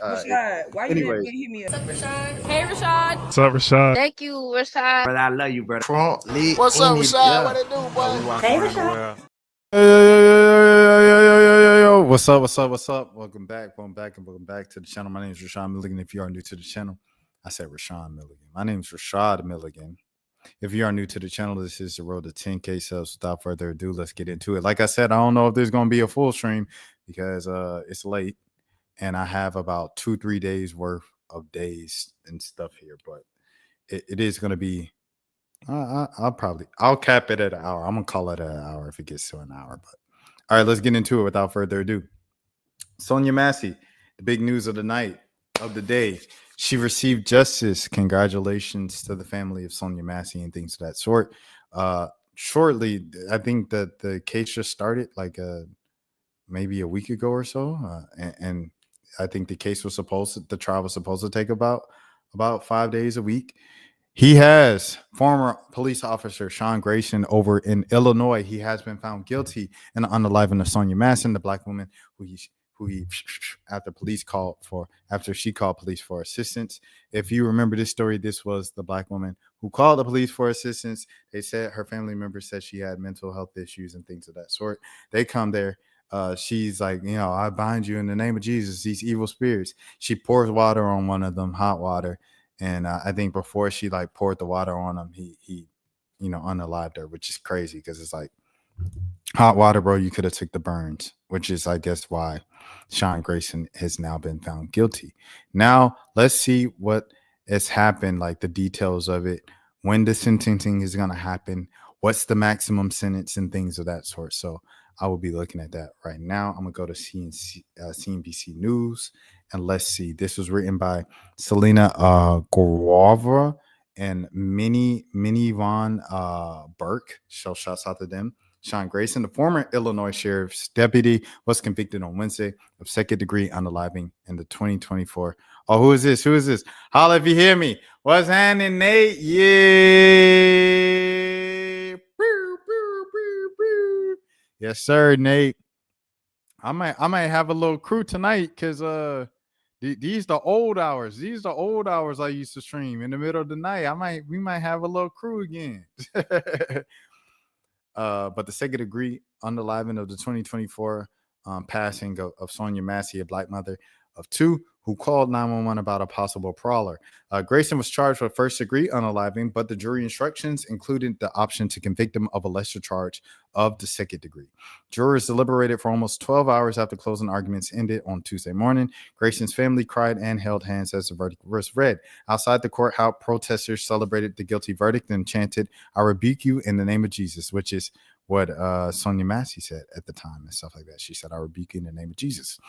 Rashad, why you didn't hit me up? What's up, Rashad? Hey, Rashad. What's up, Rashad? Thank you, Rashad. Brother, I love you, brother. What's up, Rashad? What it do, boy? Hey, Rashad. Yo. What's up? Welcome back to the channel. My name is Rashad Milligan. If you are new to the channel, I said Rashad Milligan. My name is Rashad Milligan. If you are new to the channel, this is the road to 10K subs. Without further ado, let's get into it. Like I said, I don't know if there's going to be a full stream because it's late and I have about 2-3 days worth of days and stuff here, but it is going to be I'll cap it at an hour. I'm gonna call it an hour if it gets to an hour. But all right, let's get into it without further ado. SONYA Massey, the big news of the night, of the day. She received justice. Congratulations to the family of SONYA Massey and things of that sort. Shortly, I think that the case just started like maybe a week ago or so, and I think the trial was supposed to take about 5 days a week. He has former police officer Sean Grayson over in Illinois. He has been found guilty in the unaliving of SONYA Massey, the black woman who he after she called police for assistance. If you remember this story, this was the black woman who called the police for assistance. They said her family members said she had mental health issues and things of that sort. They come there. She's like, I bind you in the name of Jesus, these evil spirits. She pours water on one of them, hot water. And I think before she poured the water on him, he unalived her, which is crazy because it's like hot water, bro. You could have took the burns, which is, I guess, why Sean Grayson has now been found guilty. Now let's see what has happened, like the details of it, when the sentencing is going to happen, what's the maximum sentence and things of that sort. So I will be looking at that right now. I'm going to go to CNBC News, and let's see. This was written by Selena Gorova and Minnie Von Burke. So shouts out to them. Sean Grayson, the former Illinois sheriff's deputy, was convicted on Wednesday of second-degree unaliving in the 2024. Oh, who is this? Holla if you hear me. What's happening, Nate? Yeah. Yes, sir, Nate. I might have a little crew tonight because these the old hours. These the old hours I used to stream in the middle of the night. We might have a little crew again. But the second degree unaliving of the 2024 passing of SONYA Massey, a black mother of two, who called 911 about a possible prowler. Grayson was charged with first-degree unaliving, but the jury instructions included the option to convict him of a lesser charge of the second degree. Jurors deliberated for almost 12 hours after closing arguments ended on Tuesday morning. Grayson's family cried and held hands as the verdict was read. Outside the courthouse, protesters celebrated the guilty verdict and chanted, "I rebuke you in the name of Jesus," which is what SONYA Massey said at the time and stuff like that. She said, "I rebuke you in the name of Jesus."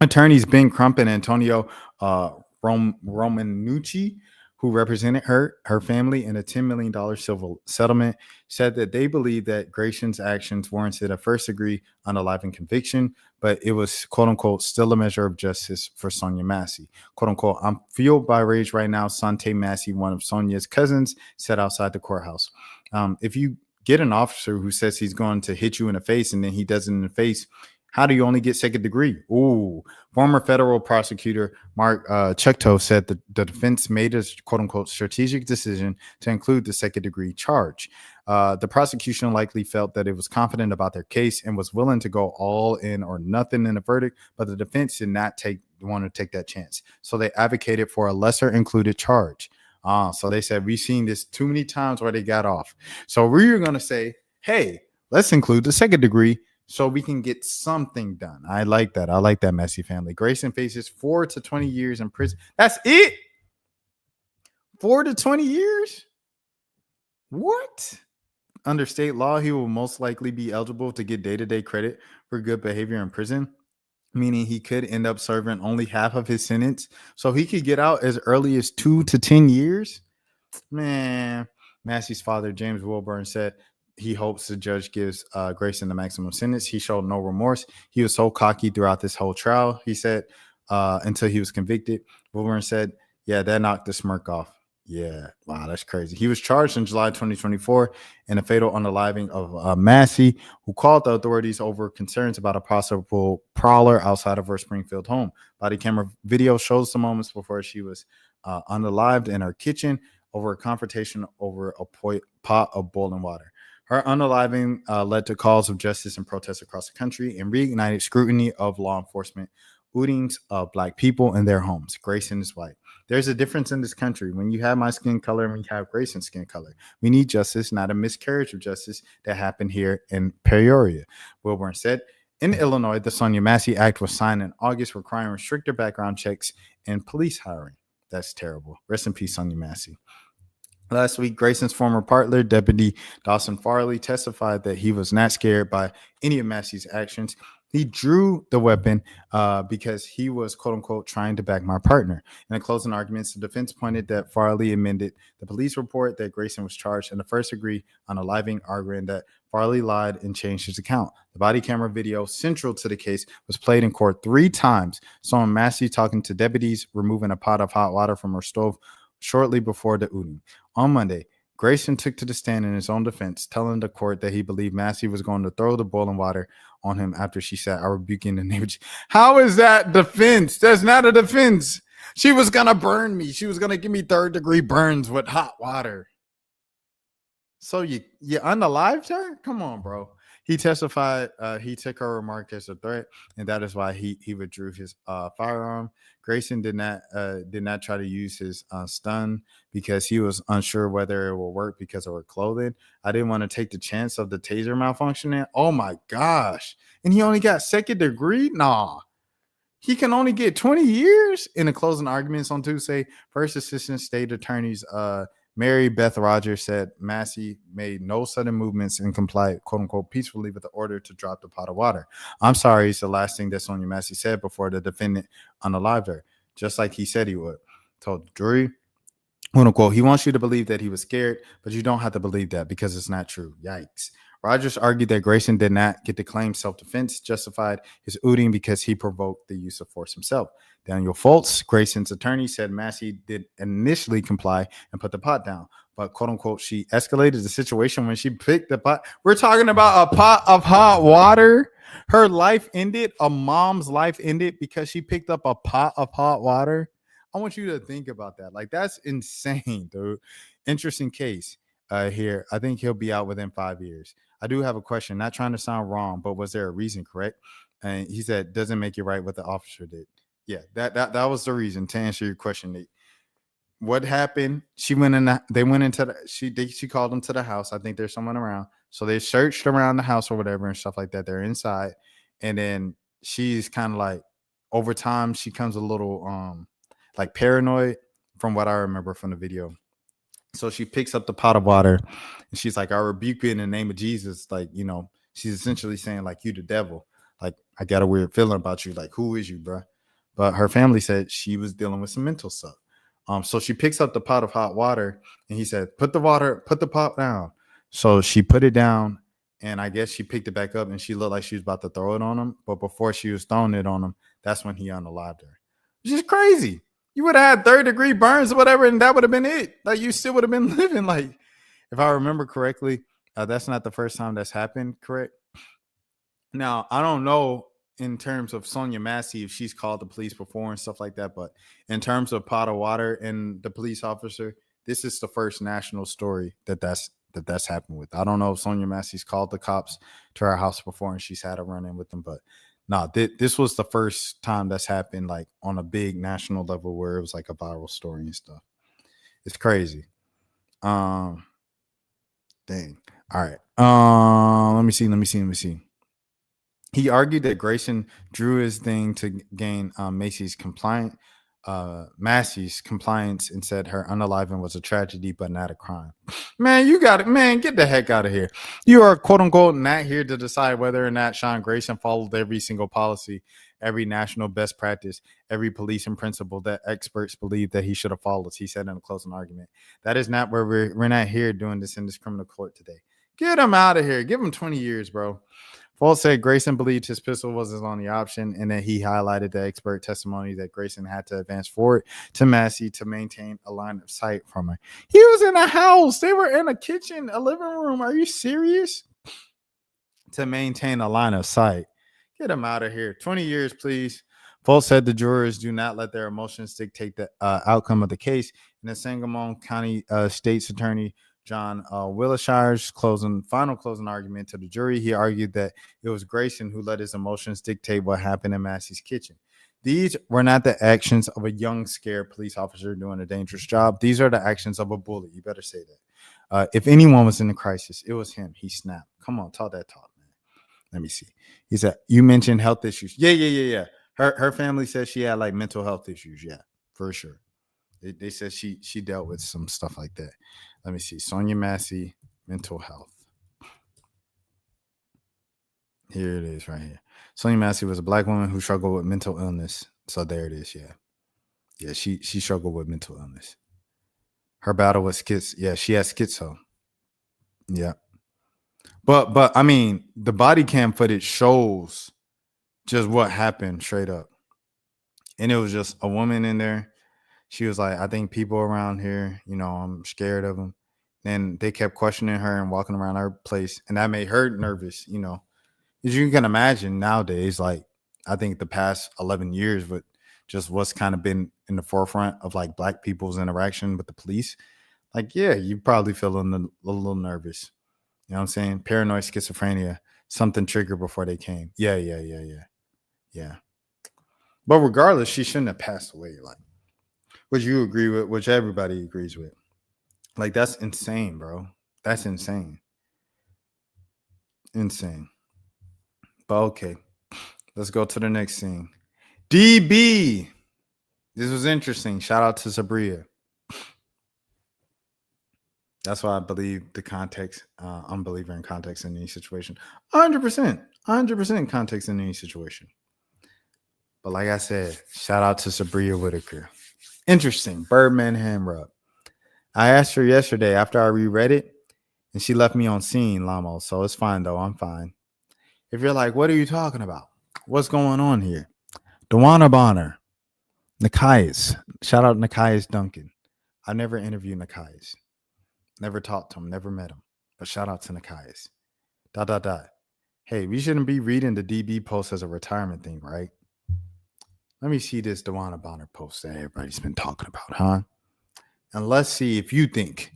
Attorneys Ben Crump and Antonio Romanucci, who represented her family in a $10 million civil settlement, said that they believe that Grayson's actions warranted a first-degree unaliving conviction, but it was, quote-unquote, still a measure of justice for SONYA Massey. Quote-unquote, "I'm fueled by rage right now," Sante Massey, one of SONYA's cousins, said outside the courthouse. If you get an officer who says he's going to hit you in the face and then he does it in the face, how do you only get second degree? Ooh. Former federal prosecutor Mark Chukto said that the defense made a quote-unquote strategic decision to include the second degree charge. The prosecution likely felt that it was confident about their case and was willing to go all in or nothing in the verdict, but the defense did not want to take that chance. So they advocated for a lesser included charge. So they said, we've seen this too many times where they got off. So we're going to say, hey, let's include the second degree so we can get something done. I like that. I like that, Massey family. Grayson faces 4 to 20 years in prison. That's it? 4 to 20 years? What? Under state law, he will most likely be eligible to get day-to-day credit for good behavior in prison, meaning he could end up serving only half of his sentence. So he could get out as early as 2 to 10 years. Man, Massey's father, James Wilburn, said he hopes the judge gives Grayson the maximum sentence. He showed no remorse. He was so cocky throughout this whole trial, he said, until he was convicted. Wilburn said, yeah, that knocked the smirk off. Yeah, wow, that's crazy. He was charged in July 2024 in a fatal unaliving of Massey, who called the authorities over concerns about a possible prowler outside of her Springfield home. Body camera video shows the moments before she was unalived in her kitchen over a confrontation over a pot of boiling water. Her unaliving led to calls of justice and protests across the country and reignited scrutiny of law enforcement outings of Black people in their homes. Grayson is white. There's a difference in this country. When you have my skin color and when you have Grayson's skin color, we need justice, not a miscarriage of justice that happened here in Peoria. Wilburn said. In Illinois, the SONYA MASSEY Act was signed in August, requiring stricter background checks and police hiring. That's terrible. Rest in peace, SONYA MASSEY. Last week, Grayson's former partner, Deputy Dawson Farley, testified that he was not scared by any of Massey's actions. He drew the weapon because he was, quote unquote, trying to back my partner. In the closing arguments, the defense pointed that Farley amended the police report that Grayson was charged in the first degree unaliving, arguing that Farley lied and changed his account. The body camera video central to the case was played in court 3 times, showing Massey talking to deputies, removing a pot of hot water from her stove shortly before the outing. On Monday, Grayson took to the stand in his own defense, telling the court that he believed Massey was going to throw the boiling water on him after she said, "I rebuke you in the name of Jesus." How is that defense? That's not a defense. She was going to burn me. She was going to give me 3rd-degree burns with hot water. So you unalived her? Come on, bro. He testified he took her remark as a threat, and that is why he withdrew his firearm. Grayson did not try to use his stun because he was unsure whether it will work because of her clothing. I didn't want to take the chance of the taser malfunctioning. Oh my gosh. And he only got 2nd degree? Nah. He can only get 20 years? In the closing arguments on Tuesday, First Assistant State Attorneys Mary Beth Rogers said Massey made no sudden movements and complied, quote unquote, peacefully with the order to drop the pot of water. "I'm sorry," is the last thing that SONYA MASSEY said before the defendant unalived her, just like he said he would. Told the jury, quote unquote, "He wants you to believe that he was scared, but you don't have to believe that because it's not true." Yikes. Rogers argued that Grayson did not get to claim self-defense, justified his outing because he provoked the use of force himself. Daniel Foltz, Grayson's attorney, said Massey did initially comply and put the pot down, but, quote unquote, she escalated the situation when she picked the pot. We're talking about a pot of hot water. Her life ended. A mom's life ended because she picked up a pot of hot water. I want you to think about that. Like, that's insane, dude. Interesting case here. I think he'll be out within 5 years. I do have a question, not trying to sound wrong, but was there a reason, correct? And he said, doesn't make it right what the officer did. Yeah, that was the reason, to answer your question, Nate. What happened? She went in. They went into the. She called them to the house. I think there's someone around. So they searched around the house or whatever and stuff like that. They're inside, and then she's kind of like, over time, she comes a little like paranoid, from what I remember from the video. So she picks up the pot of water, and she's like, "I rebuke you in the name of Jesus." Like, you know, she's essentially saying, like, "You the devil. Like, I got a weird feeling about you. Like, who is you, bro?" But her family said she was dealing with some mental stuff. So she picks up the pot of hot water, and he said, put the pot down. So she put it down, and I guess she picked it back up, and she looked like she was about to throw it on him. But before she was throwing it on him, that's when he unalived her. Which is crazy. You would have had 3rd-degree burns or whatever, and that would have been it. Like, you still would have been living. Like, if I remember correctly, that's not the first time that's happened, correct? Now, I don't know in terms of SONYA MASSEY if she's called the police before and stuff like that, but in terms of pot of water and the police officer, this is the first national story that's happened with. I don't know if SONYA MASSEY's called the cops to her house before and she's had a run-in with them, but no, this was the first time that's happened, like, on a big national level where it was like a viral story and stuff. It's crazy. Dang. All right. Let me see. He argued that Grayson drew his thing to gain Massey's compliance and said her unaliving was a tragedy but not a crime. Man, you got it. Man, get the heck out of here. You are, quote unquote, not here to decide whether or not Sean Grayson followed every single policy, every national best practice, every policing principle that experts believe that he should have followed, he said in a closing argument. That is not where we're not here doing this in this criminal court today. Get him out of here. Give him 20 years, bro. Fultz said Grayson believed his pistol was his only option, and that he highlighted the expert testimony that Grayson had to advance forward to Massey to maintain a line of sight from her. He was in a house. They were in a kitchen, a living room. Are you serious? To maintain a line of sight. Get him out of here. 20 years, please. Fultz said the jurors do not let their emotions dictate the outcome of the case. In the Sangamon County State's Attorney John Willishire's final closing argument to the jury, he argued that it was Grayson who let his emotions dictate what happened in Massey's kitchen. These were not the actions of a young, scared police officer doing a dangerous job. These are the actions of a bully. You better say that. If anyone was in a crisis, it was him. He snapped. Come on, talk that talk, man. Let me see. He said, you mentioned health issues. Yeah. Her family says she had like mental health issues. Yeah, for sure. They said she dealt with some stuff like that. Let me see. Sonya Massey, mental health. Here it is right here. Sonya Massey was a black woman who struggled with mental illness. So there it is. Yeah, she struggled with mental illness. Her battle was schizo. Yeah, she has schizo. Yeah. But I mean, the body cam footage shows just what happened straight up. And it was just a woman in there. She was like, I think people around here, I'm scared of them. And they kept questioning her and walking around her place. And that made her nervous, As you can imagine nowadays, like, I think the past 11 years, with just what's kind of been in the forefront of like black people's interaction with the police. Like, yeah, you probably feel a little nervous. You know what I'm saying? Paranoid schizophrenia, something triggered before they came. Yeah. But regardless, she shouldn't have passed away. Like, which you agree with, which everybody agrees with. Like, that's insane, bro. That's insane. But okay, let's go to the next scene. DB. This was interesting. Shout out to Sabria. That's why I believe the context, unbeliever in context in any situation. 100% context in any situation. But like I said, shout out to Sabria Whitaker. Interesting. Birdman hand rub. I asked her yesterday after I reread it, and she left me on scene, Lamo. So it's fine, though. I'm fine. If you're like, what are you talking about? What's going on here? Dewanna Bonner. Nikias. Shout out Nikias Duncan. I never interviewed Nikias. Never talked to him. Never met him. But shout out to Nikias. ... Hey, we shouldn't be reading the DB post as a retirement thing, right? Let me see this Dewanna Bonner post that everybody's been talking about, huh? And let's see if you think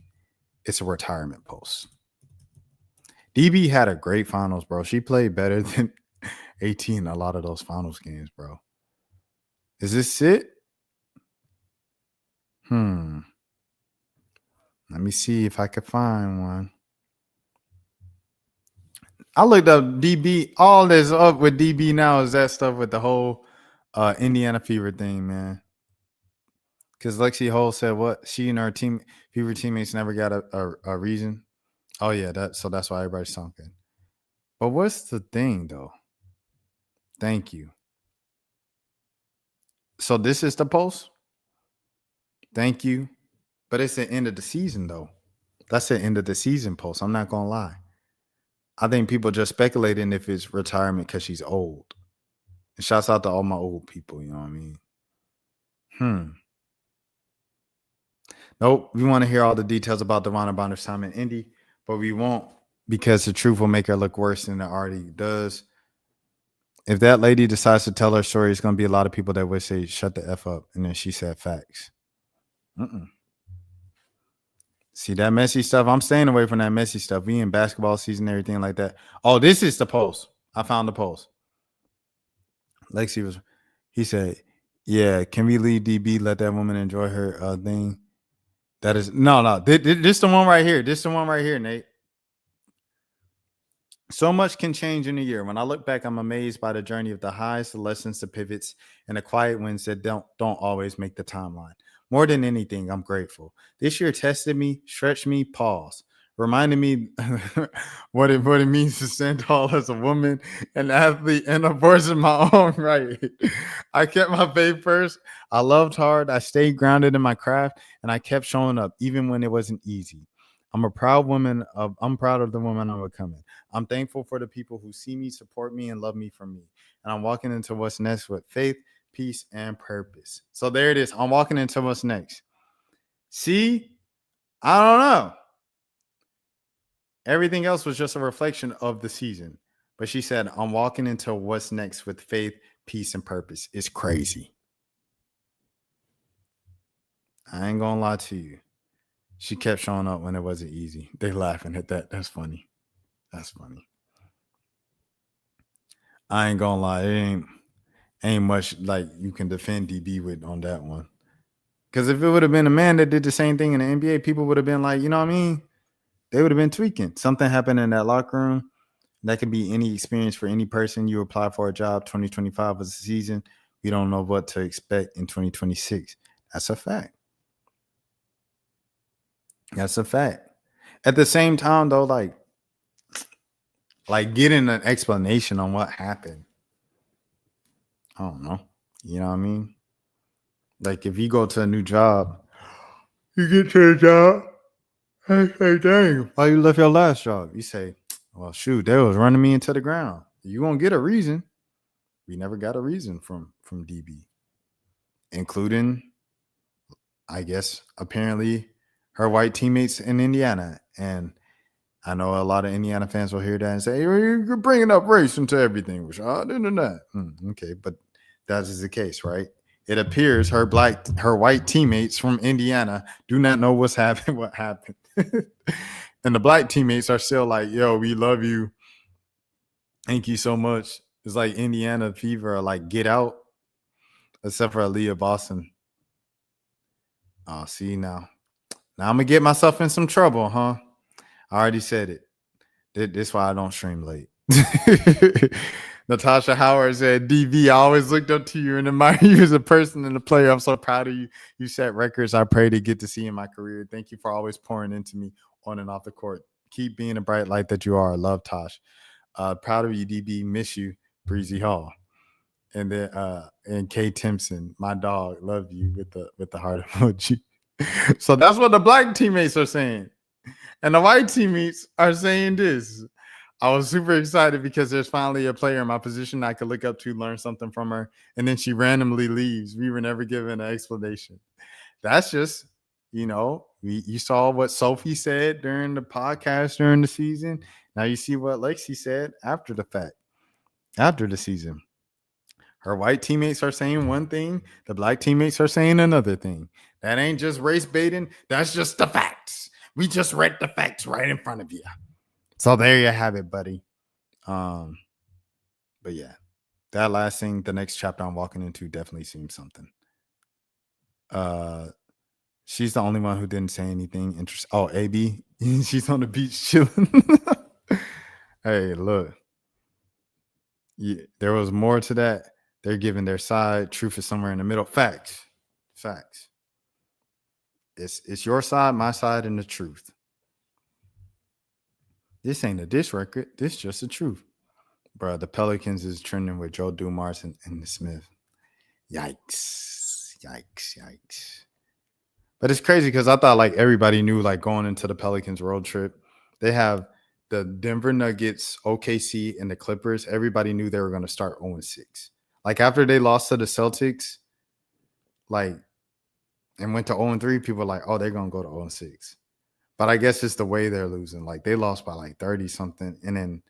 it's a retirement post. DB had a great finals, bro. She played better than 18 a lot of those finals games, bro. Is this it? Let me see if I could find one. I looked up DB. All this up with DB now is that stuff with the whole Indiana Fever thing, man. Because Lexi Hole said what? She and her Fever teammates never got a reason. Oh, yeah. That's why everybody's talking. But what's the thing, though? Thank you. So this is the post? Thank you. But it's the end of the season, though. That's the end of the season post. I'm not going to lie. I think people just speculating if it's retirement because she's old. And shouts out to all my old people, you know what I mean? Nope. We want to hear all the details about Dewanna Bonner's time in Indy, but we won't because the truth will make her look worse than it already does. If that lady decides to tell her story, it's going to be a lot of people that would say, shut the F up. And then she said facts. See that messy stuff? I'm staying away from that messy stuff. We in basketball season, everything like that. Oh, this is the post. I found the post. He said, yeah, can we leave DB, let that woman enjoy her thing? That is, no. This the one right here. This the one right here, Nate. So much can change in a year. When I look back, I'm amazed by the journey of the highs, the lessons, the pivots, and the quiet wins that don't always make the timeline. More than anything, I'm grateful. This year tested me, stretched me, paused, reminded me what it means to stand tall as a woman, an athlete, and a voice in my own right. I kept my faith first. I loved hard. I stayed grounded in my craft, and I kept showing up even when it wasn't easy. I'm proud of the woman I'm becoming. I'm thankful for the people who see me, support me, and love me for me. And I'm walking into what's next with faith, peace, and purpose. So there it is. I'm walking into what's next. See, I don't know. Everything else was just a reflection of the season. But she said, I'm walking into what's next with faith, peace, and purpose. It's crazy. I ain't gonna lie to you. She kept showing up when it wasn't easy. They laughing at that. That's funny. That's funny. I ain't gonna lie. It ain't much like you can defend DB with on that one. Because if it would have been a man that did the same thing in the NBA, people would have been like, you know what I mean? They would have been tweaking. Something happened in that locker room. That could be any experience for any person. You apply for a job. 2025 was the season. We don't know what to expect in 2026. That's a fact. That's a fact. At the same time, though, like getting an explanation on what happened. I don't know. You know what I mean? Like if you go to a new job, you get to a job, and say, dang, why you left your last job? You say, well, shoot, they was running me into the ground. You won't get a reason. We never got a reason from DB, including, I guess, apparently her white teammates in Indiana. And I know a lot of Indiana fans will hear that and say, you're bringing up race into everything, which I didn't know that. Okay, but that is the case, right? It appears her white teammates from Indiana do not know what happened. And the black teammates are still like, yo, we love you. Thank you so much. It's like Indiana fever, or like get out, except for Aaliyah Boston. Oh, see now I'm going to get myself in some trouble, huh? I already said it. This is why I don't stream late. Natasha Howard said, DV, I always looked up to you and admire you as a person and a player. I'm so proud of you. You set records I pray to get to see in my career. Thank you for always pouring into me on and off the court. Keep being a bright light that you are. Love, Tosh. Proud of you, DB. Miss you, Breezy Hall. And then and Kay Timpson, my dog, love you with the heart emoji. So that's what the black teammates are saying. And the white teammates are saying this. I was super excited because there's finally a player in my position I could look up to, learn something from her, and then she randomly leaves. We were never given an explanation. That's just, you saw what Sophie said during the podcast during the season. Now you see what Lexi said after the fact, after the season. Her white teammates are saying one thing. The black teammates are saying another thing. That ain't just race baiting. That's just the facts. We just read the facts right in front of you. So there you have it, buddy. But yeah, that last thing, the next chapter I'm walking into definitely seems something. She's the only one who didn't say anything interesting. Oh, AB, she's on the beach chilling. Hey, look. Yeah, there was more to that. They're giving their side. Truth is somewhere in the middle. Facts. It's your side, my side, and the truth. This ain't a diss record. This just the truth. Bro, the Pelicans is trending with Joe Dumars and the Smith. Yikes. But it's crazy because I thought like everybody knew like going into the Pelicans road trip. They have the Denver Nuggets, OKC, and the Clippers. Everybody knew they were going to start 0-6. Like after they lost to the Celtics, like, and went to 0-3, people were like, oh, they're going to go to 0-6. But I guess it's the way they're losing. Like they lost by like 30 something. And then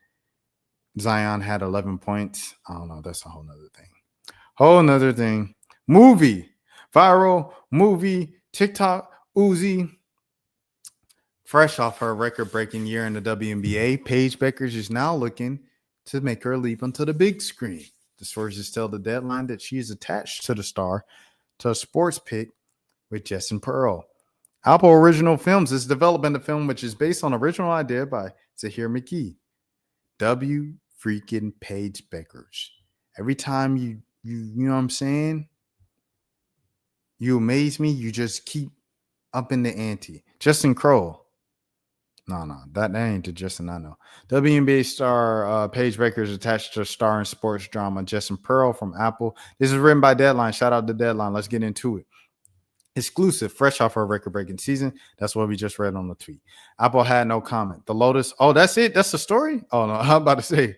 Zion had 11 points. I don't know. That's a whole nother thing. Viral movie, TikTok, Uzi. Fresh off her record-breaking year in the WNBA, Paige Bueckers is now looking to make her leap onto the big screen. The sources tell the Deadline that she is attached to the star to a sports pick with Justin Pearl. Apple Original Films is developing the film, which is based on original idea by Zahir McGee. W freaking Paige Bueckers. Every time you know what I'm saying? You amaze me. You just keep up in the ante. Justin Crow. No, that ain't the Justin I know. WNBA star Paige Bueckers attached to a star in sports drama Justin Pearl from Apple. This is written by Deadline. Shout out to Deadline. Let's get into it. Exclusive, fresh off our record-breaking season. That's what we just read on the tweet. Apple had no comment. The Lotus. Oh, that's it. That's the story. Oh no, I'm about to say.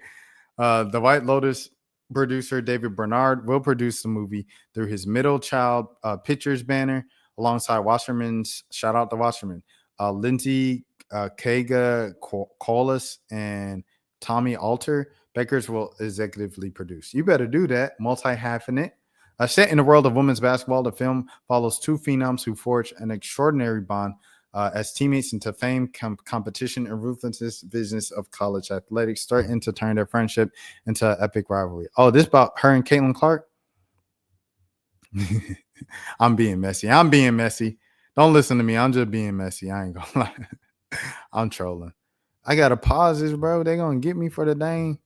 The White Lotus producer David Bernard will produce the movie through his Middle Child Pictures banner alongside Wasserman's. Shout out to Wasserman, Lindsay Kaga Collis, and Tommy Alter. Bueckers will executively produce. You better do that. Multi-hyphenate. Set in the world of women's basketball, the film follows two phenoms who forge an extraordinary bond as teammates into fame, competition, and ruthless business of college athletics, starting to turn their friendship into an epic rivalry. Oh, this about her and Caitlin Clark? I'm being messy. Don't listen to me. I'm just being messy. I ain't gonna lie. I'm trolling. I gotta pause this, bro. They gonna get me for the dang.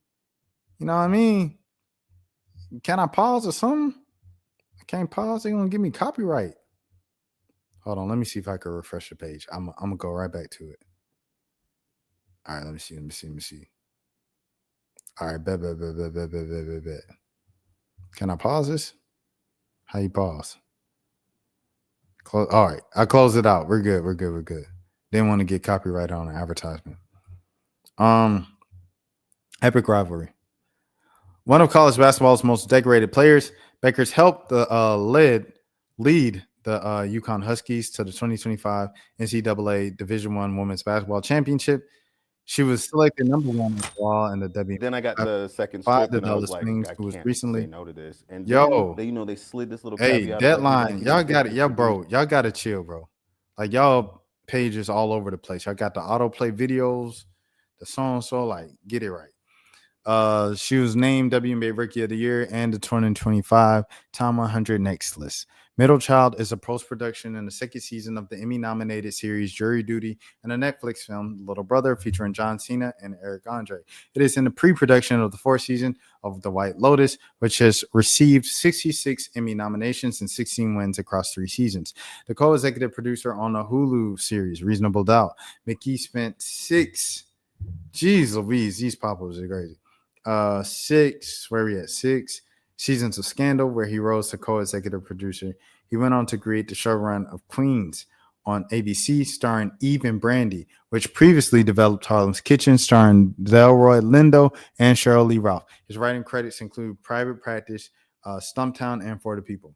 You know what I mean? Can I pause or something? I can't pause. They're gonna give me copyright. Hold on, let me see if I can refresh the page. I'm gonna go right back to it. All right, let me see. All right, bet. Can I pause this? How you pause? Close. All right, I closed it out. We're good. Didn't want to get copyright on an advertisement. Epic rivalry. One of college basketball's most decorated players, Bueckers helped the lead the UConn Huskies to the 2025 NCAA Division I Women's Basketball Championship. She was selected number one overall in the W. Then I got the second script, and I was like, I can't say no to this. And then, they slid this little caveat. Deadline, y'all got it, bro. Y'all got to chill, bro. Like y'all pages all over the place. Y'all got the autoplay videos, the so like get it right. She was named WNBA Rookie of the Year and the 2025 Time 100 Next List. Middle Child is a post-production in the second season of the Emmy-nominated series Jury Duty and a Netflix film, Little Brother, featuring John Cena and Eric Andre. It is in the pre-production of the fourth season of The White Lotus, which has received 66 Emmy nominations and 16 wins across 3 seasons. The co-executive producer on the Hulu series, Reasonable Doubt, McKee spent 6 Louise, these pop-ups are crazy. 6 seasons of Scandal, where he rose to co-executive producer. He went on to create the show run of Queens on ABC, starring Eve and Brandy, which previously developed Harlem's Kitchen, starring Delroy Lindo and Cheryl Lee Ralph. His writing credits include Private Practice, Stumptown, and For the People.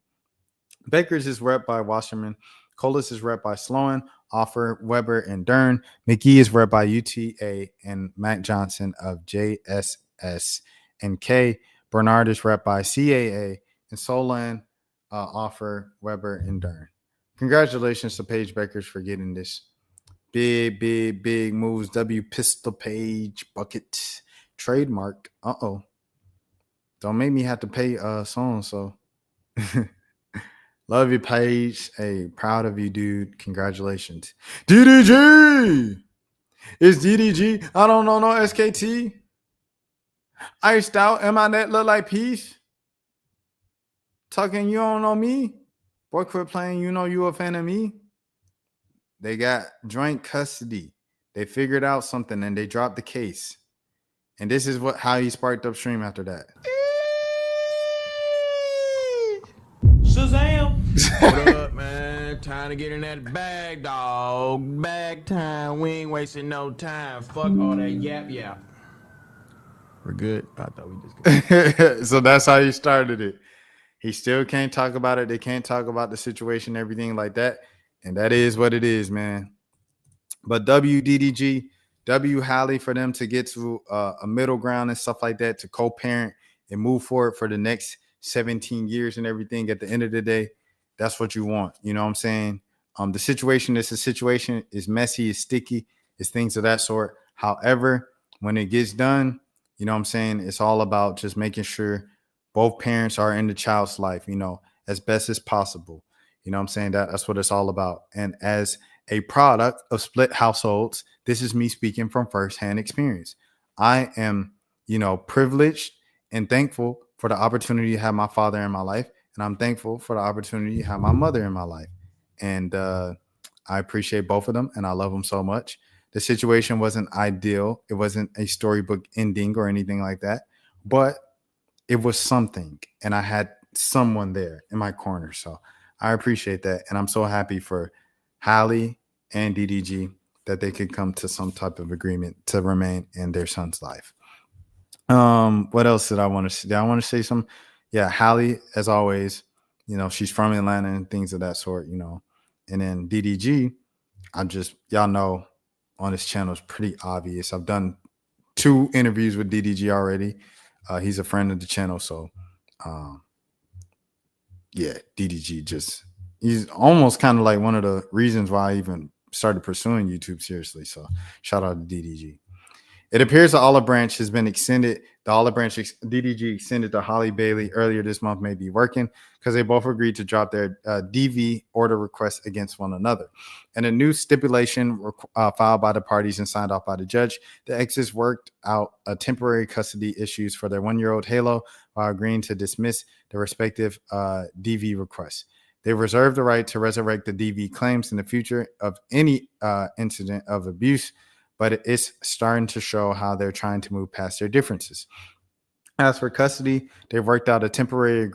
Bueckers is rep by Wasserman. Collis is rep by Sloan, Offer, Weber, and Dern. McGee is rep by UTA and Matt Johnson of JSS and K. Bernard is rep by CAA and Solon, Offer, Weber, and Dern. Congratulations to Paige Bueckers for getting this big moves. W Pistol Page Bucket trademarked. Don't make me have to pay so. Love you, Paige. Hey, proud of you, dude. Congratulations. DDG. It's DDG. I don't know no SKT. Iced out. Am I that look like Peace? Talking, you don't know me? Boy, quit playing. You know you a fan of me? They got joint custody. They figured out something and they dropped the case. And this is how he sparked up stream after that. Shazam! Hold up, man. Time to get in that bag, dog. Bag time. We ain't wasting no time. Fuck all that yap. We're good. I thought we just good. So that's how he started it. He still can't talk about it. They can't talk about the situation, everything like that. And that is what it is, man. But DDG-Halle for them to get to a middle ground and stuff like that, to co-parent and move forward for the next 17 years and everything. At the end of the day, that's what you want. You know what I'm saying? The situation is messy, is sticky, is things of that sort. However, when it gets done, you know what I'm saying? It's all about just making sure both parents are in the child's life, as best as possible. You know what I'm saying? That's what it's all about. And as a product of split households, this is me speaking from firsthand experience. I am, privileged and thankful for the opportunity to have my father in my life. And I'm thankful for the opportunity to have my mother in my life. And I appreciate both of them and I love them so much. The situation wasn't ideal. It wasn't a storybook ending or anything like that, but it was something. And I had someone there in my corner. So I appreciate that. And I'm so happy for Halle and DDG that they could come to some type of agreement to remain in their son's life. What else did I want to say? Did I want to say some? Yeah, Halle, as always, you know, she's from Atlanta and things of that sort, you know. And then DDG, y'all know on this channel is pretty obvious. I've done 2 interviews with DDG already. He's a friend of the channel, so yeah, DDG he's almost kind of like one of the reasons why I even started pursuing YouTube seriously. So shout out to DDG. It appears the olive branch has been extended. The olive branch DDG extended to Halle Bailey earlier this month may be working because they both agreed to drop their DV order requests against one another. And a new stipulation filed by the parties and signed off by the judge. The exes worked out a temporary custody issues for their 1-year-old Halo while agreeing to dismiss the respective DV requests. They reserve the right to resurrect the DV claims in the future of any incident of abuse, but it's starting to show how they're trying to move past their differences. As for custody, they've worked out a temporary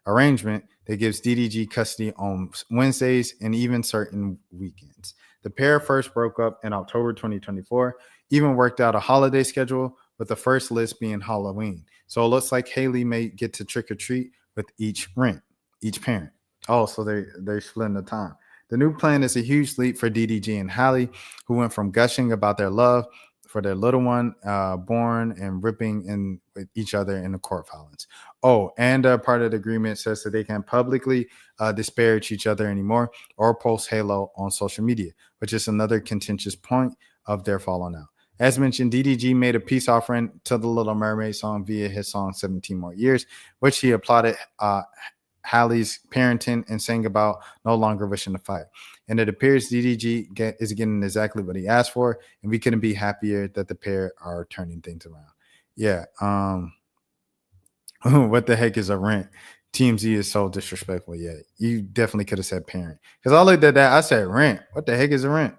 arrangement that gives DDG custody on Wednesdays and even certain weekends. The pair first broke up in October 2024, even worked out a holiday schedule with the first list being Halloween. So it looks like Halle may get to trick or treat with each parent. Oh, so they're splitting the time. The new plan is a huge leap for DDG and Halle, who went from gushing about their love for their little one born and ripping in with each other in the court filings. Oh, and part of the agreement says that they can't publicly disparage each other anymore or post Halo on social media, which is another contentious point of their falling out. As mentioned, DDG made a peace offering to the Little Mermaid song via his song 17 More Years, which he applauded Halle's parenting and sang about no longer wishing to fight. And it appears DDG is getting exactly what he asked for, and we couldn't be happier that the pair are turning things around. Yeah. What the heck is a rent? TMZ is so disrespectful. Yeah, you definitely could have said parent. Because I looked at that, I said rent. What the heck is a rent?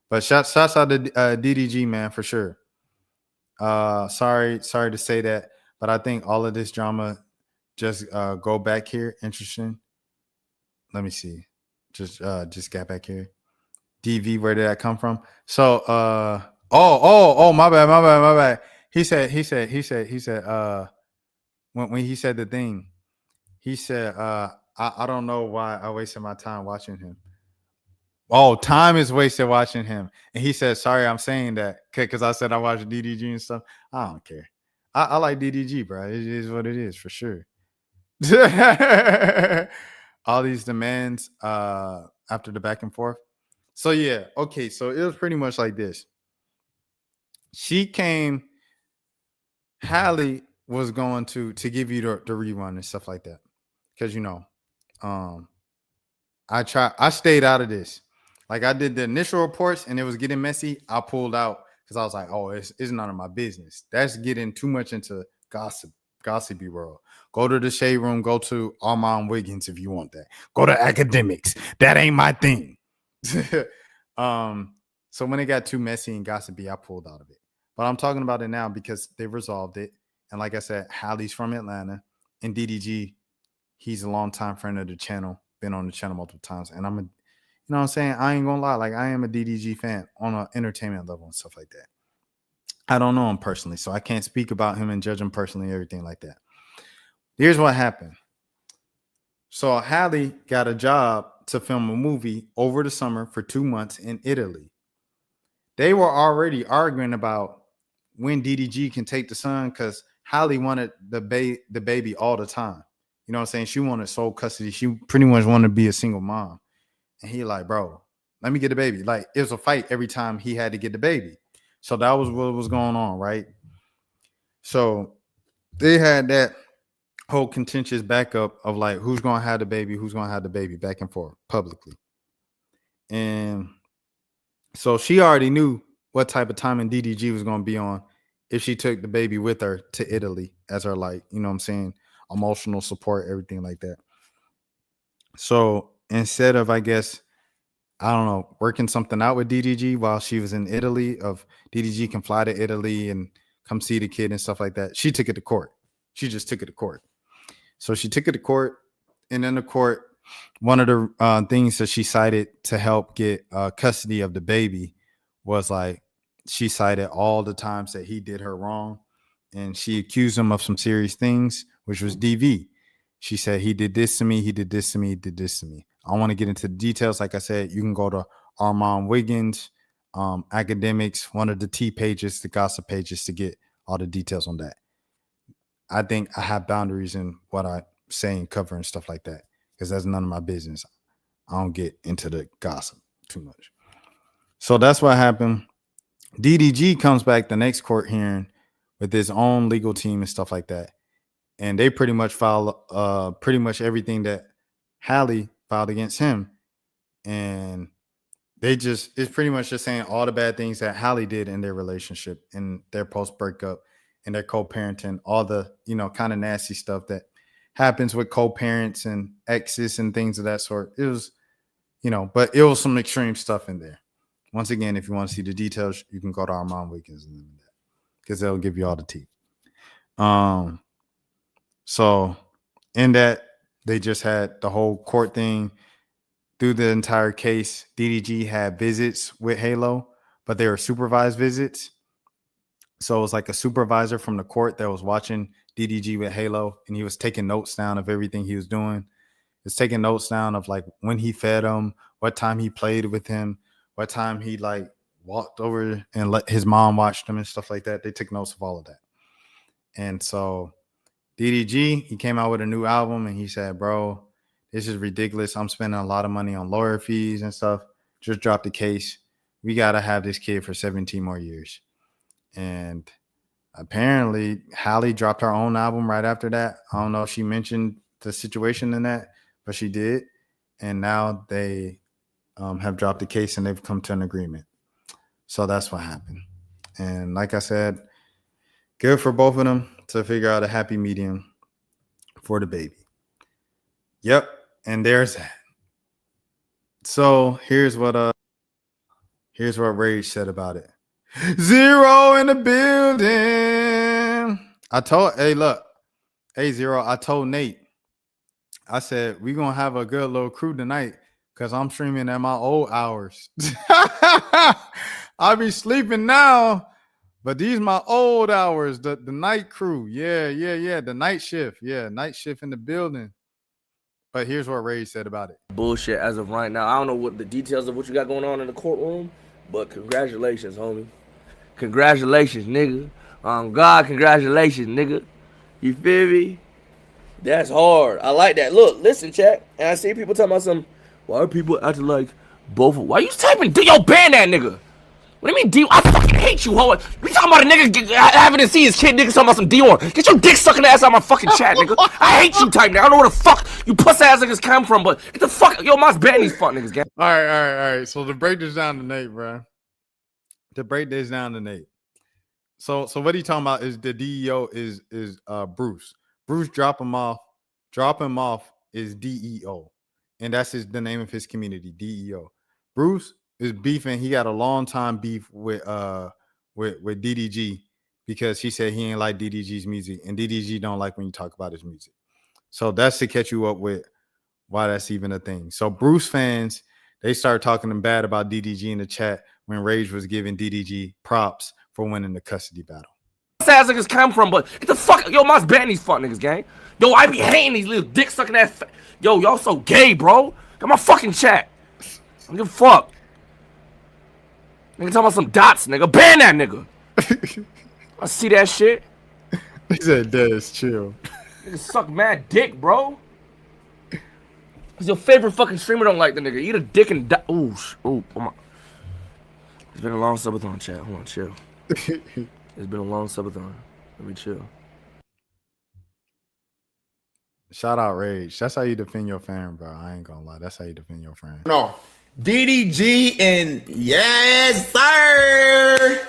But shouts out to DDG, man, for sure. Sorry to say that, but I think all of this drama. Just go back here. Interesting. Let me see. Just got back here. DV, where did that come from? So my bad. He said when he said the thing, he said I don't know why I wasted my time watching him. Oh, time is wasted watching him. And he said, sorry, I'm saying that because I said I watched DDG and stuff. I don't care. I like DDG, bro. It is what it is for sure. All these demands after the back and forth. So yeah, okay, so it was pretty much like this. She came, Halle was going to give you the rerun and stuff like that, because you know I stayed out of this. Like I did the initial reports and it was getting messy. I pulled out because I was like, oh, it's none of my business. That's getting too much into gossipy world. Go to the shade room, go to Armand Wiggins if you want that. Go to academics. That ain't my thing. So when it got too messy and gossipy, I pulled out of it. But I'm talking about it now because they resolved it. And like I said, Halle's from Atlanta, and DDG, he's a longtime friend of the channel, been on the channel multiple times. And you know what I'm saying? I ain't gonna lie, like I am a DDG fan on an entertainment level and stuff like that. I don't know him personally, so I can't speak about him and judge him personally, everything like that. Here's what happened. So Halle got a job to film a movie over the summer for 2 months in Italy. They were already arguing about when DDG can take the son because Halle wanted the baby all the time. You know what I'm saying? She wanted sole custody. She pretty much wanted to be a single mom. And he like, bro, let me get the baby. Like it was a fight every time he had to get the baby. So that was what was going on, right? So they had that whole contentious backup of like who's gonna have the baby back and forth publicly. And so she already knew what type of timing DDG was gonna be on if she took the baby with her to Italy as her, like, you know what I'm saying, emotional support, everything like that. So instead of, I guess, I don't know, working something out with DDG while she was in Italy, of DDG can fly to Italy and come see the kid and stuff like that, she took it to court. She just took it to court. So she took it to court, and in the court, one of the things that she cited to help get custody of the baby was like she cited all the times that he did her wrong, and she accused him of some serious things, which was DV. She said he did this to me, he did this to me, he did this to me. I don't want to get into the details. Like I said, you can go to Armand Wiggins, Academics, one of the T pages, the gossip pages, to get all the details on that. I think I have boundaries in what I say and cover and stuff like that, because that's none of my business. I don't get into the gossip too much. So that's what happened. DDG comes back the next court hearing with his own legal team and stuff like that. And they pretty much filed pretty much everything that Halle filed against him. And it's pretty much just saying all the bad things that Halle did in their relationship, in their post breakup, and their co-parenting, all the, kind of nasty stuff that happens with co-parents and exes and things of that sort. It was, but it was some extreme stuff in there. Once again, if you want to see the details, you can go to Armand Wiggins and that, because they'll give you all the tea. So in that, they just had the whole court thing. Through the entire case, DDG had visits with Halo, but they were supervised visits. So it was like a supervisor from the court that was watching DDG with Halo, and he was taking notes down of everything he was doing. He's taking notes down of like when he fed him, what time he played with him, what time he like walked over and let his mom watch him and stuff like that. They took notes of all of that. And so DDG, he came out with a new album and he said, bro, this is ridiculous. I'm spending a lot of money on lawyer fees and stuff. Just dropped the case. We got to have this kid for 17 more years. And apparently Halle dropped her own album right after that. I don't know if she mentioned the situation in that, but she did. And now they have dropped the case and they've come to an agreement. So that's what happened. And like I said, good for both of them to figure out a happy medium for the baby. Yep. And there's that. So here's what Rage said about it. Zero in the building. Hey Zero, I told Nate, I said, we're going to have a good little crew tonight because I'm streaming at my old hours. I'll be sleeping now, but these my old hours, the night crew. Yeah. The night shift. Yeah, night shift in the building. But here's what Ray said about it. Bullshit as of right now. I don't know what the details of what you got going on in the courtroom, but congratulations, homie. Congratulations, nigga. God, congratulations, nigga. You feel me? That's hard. I like that. Look, listen, chat. And I see people talking about some, why are people acting like both? Why you typing D? Yo, ban that nigga. What do you mean, D? I fucking hate you, hoe. We talking about a nigga having to see his kid, nigga, talking about some Dior. Get your dick sucking ass out of my fucking chat, nigga. I hate you type, nigga. I don't know where the fuck you puss ass niggas come from, but get the fuck, yo, Moss ban these fuck niggas, gang. All right. So to break this down to Nate, bro. So what he talking about is the DEO is Bruce. Bruce drop him off is DEO. And that's the name of his community, DEO. Bruce is beefing. He got a long time beef with DDG because he said he ain't like DDG's music, and DDG don't like when you talk about his music. So that's to catch you up with why that's even a thing. So Bruce fans, they started talking bad about DDG in the chat when Rage was giving DDG props for winning the custody battle. Ass niggas come from, but get the fuck, yo, Moss ban these fuck niggas, gang. Yo, I be hating these little dick sucking ass. Yo, y'all so gay, bro. Got my fucking chat. I don't give a fuck. Nigga talking about some dots, nigga. Ban that nigga. I see that shit. He said, Des, chill. Nigga suck mad dick, bro. Cause your favorite fucking streamer don't like the nigga. Eat a dick and ooh, oh my. It's been a long subathon, chat. Hold on, chill. It's been a long subathon. Let me chill. Shout out Rage. That's how you defend your fan, bro. I ain't gonna lie. That's how you defend your friend. No. DDG and yes, sir.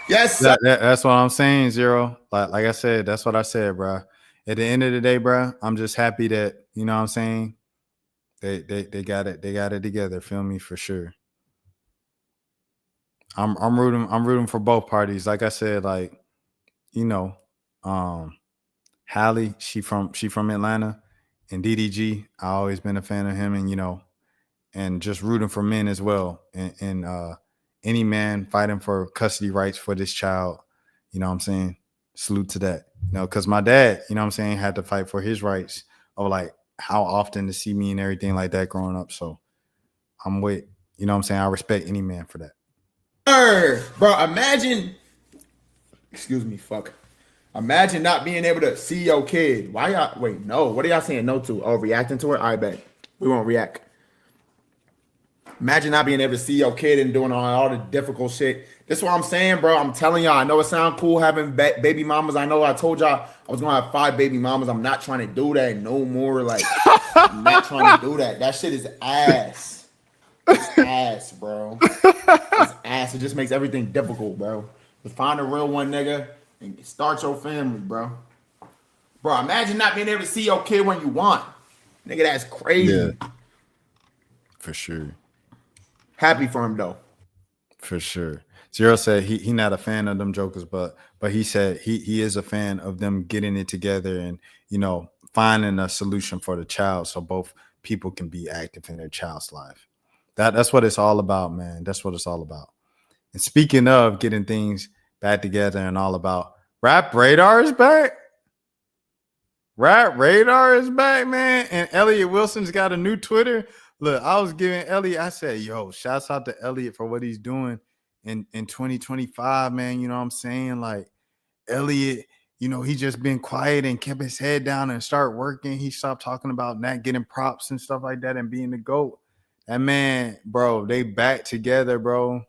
Yes, sir. That's what I'm saying, Zero. Like I said, that's what I said, bro. At the end of the day, bro, I'm just happy that, you know what I'm saying? They got it together. Feel me? For sure. I'm rooting for both parties. Like I said, like, you know, Halle, she from Atlanta, And DDG, I always been a fan of him, and and just rooting for men as well. And any man fighting for custody rights for this child, you know what I'm saying? Salute to that. Because my dad, you know what I'm saying, had to fight for his rights of like how often to see me and everything like that growing up. So I'm with, you know what I'm saying? I respect any man for that. Bro, imagine, imagine not being able to see your kid. Why y'all, wait, no. What are y'all saying no to? Oh, reacting to it? I bet. We won't react. Imagine not being able to see your kid and doing all the difficult shit. This is what I'm saying, bro. I'm telling y'all, I know it sounds cool having baby mamas. I know I told y'all I was going to have 5 baby mamas. I'm not trying to do that no more. Like, I'm not trying to do that. That shit is ass. It's ass, bro. It's ass. It just makes everything difficult, bro. Just find a real one, nigga, and start your family, bro. Bro, imagine not being able to see your kid when you want. Nigga, that's crazy. Yeah. For sure. Happy for him, though. For sure. Zero said he not a fan of them jokers, but he said he is a fan of them getting it together and, finding a solution for the child so both people can be active in their child's life. That's what it's all about, man. That's what it's all about. And speaking of getting things back together and all about, Rap Radar is back. Rap Radar is back, man. And Elliot Wilson's got a new Twitter. Look, I was giving Elliot, I said, yo, shouts out to Elliot for what he's doing in 2025, man. You know what I'm saying? Like, Elliot, he just been quiet and kept his head down and start working. He stopped talking about not getting props and stuff like that and being the GOAT. That man, bro, they back together, bro.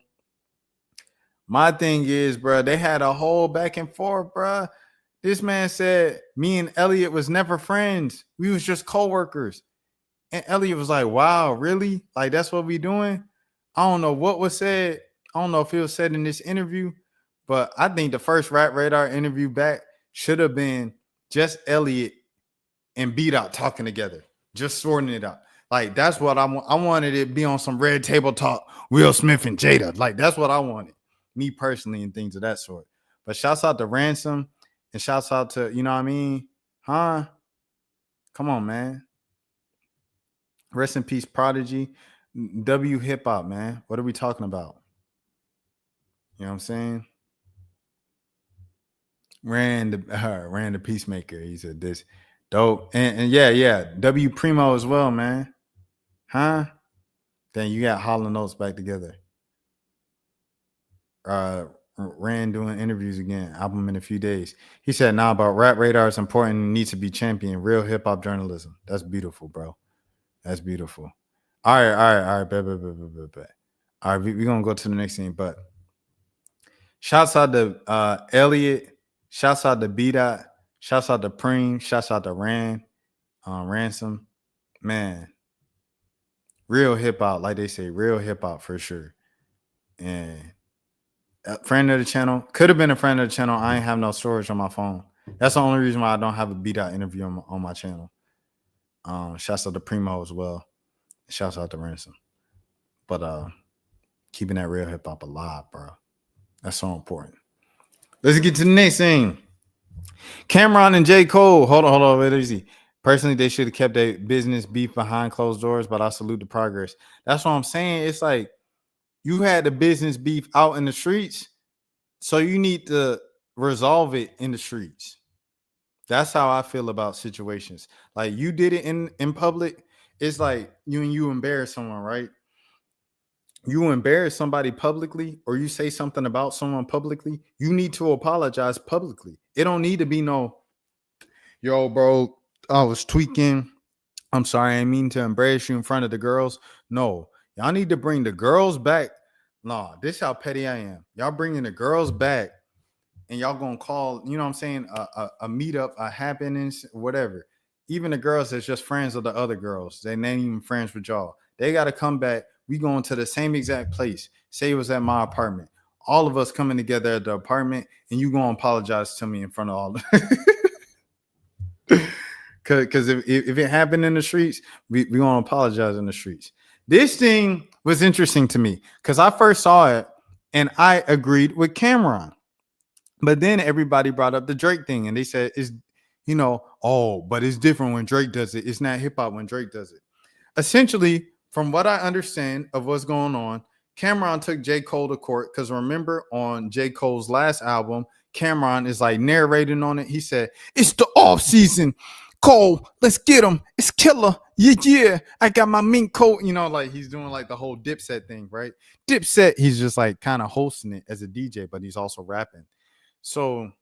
My thing is, bro, they had a whole back and forth, bro. This man said me and Elliot was never friends. We was just co-workers. And Elliot was like, wow, really? Like, that's what we doing? I don't know what was said. I don't know if it was said in this interview, but I think the first Rap Radar interview back should have been just Elliot and Beat Out talking together, just sorting it out. Like, that's what I want. I wanted it to be on some Red Table Talk, Will Smith and Jada. Like, that's what I wanted, me personally, and things of that sort. But shouts out to Ransom and shouts out to, you know what I mean? Huh? Come on, man. Rest in peace, Prodigy. W hip hop, man. What are we talking about? You know what I'm saying? Ran the Peacemaker. He said this dope. And yeah. W Primo as well, man. Huh? Then you got Hall & Oates back together. Rand doing interviews again. Album in a few days. He said, nah, but Rap Radar is important and needs to be championed. Real hip hop journalism. That's beautiful, bro. That's beautiful. All right. Bet. All right, we're going to go to the next thing. But shouts out to Elliot. Shouts out to B-Dot. Shouts out to Preem. Shouts out to Ransom. Man. Real hip-hop, like they say. Real hip-hop for sure. And a friend of the channel. Could have been a friend of the channel. I ain't have no storage on my phone. That's the only reason why I don't have a B-Dot interview on my channel. Shouts out to Primo as well. Shouts out to Ransom. But keeping that real hip hop alive, bro. That's so important. Let's get to the next thing. Cameron and J. Cole. Hold on. Wait, easy. Personally, they should have kept their business beef behind closed doors, but I salute the progress. That's what I'm saying. It's like you had the business beef out in the streets, so you need to resolve it in the streets. That's how I feel about situations. Like you did it in public. It's like you embarrass someone, right? You embarrass somebody publicly or you say something about someone publicly, you need to apologize publicly. It don't need to be no, yo, bro, I was tweaking. I'm sorry. I didn't mean to embarrass you in front of the girls. No, y'all need to bring the girls back. Nah, this is how petty I am. Y'all bringing the girls back. And y'all gonna call, you know what I'm saying, a meetup, a happening, whatever. Even the girls that's just friends of the other girls, they ain't even friends with y'all. They got to come back. We going to the same exact place. Say it was at my apartment. All of us coming together at the apartment, and you gonna apologize to me in front of all. Because if it happened in the streets, we gonna apologize in the streets. This thing was interesting to me because I first saw it and I agreed with Cameron. But then everybody brought up the Drake thing and they said, but it's different when Drake does it. It's not hip hop when Drake does it. Essentially, from what I understand of what's going on, Cameron took J. Cole to court because remember on J. Cole's last album, Cameron is like narrating on it. He said, "It's the off season. Cole, let's get him. It's killer. Yeah. I got my mink coat." Like he's doing like the whole Dipset thing, right? Dipset, he's just like kind of hosting it as a DJ, but he's also rapping. So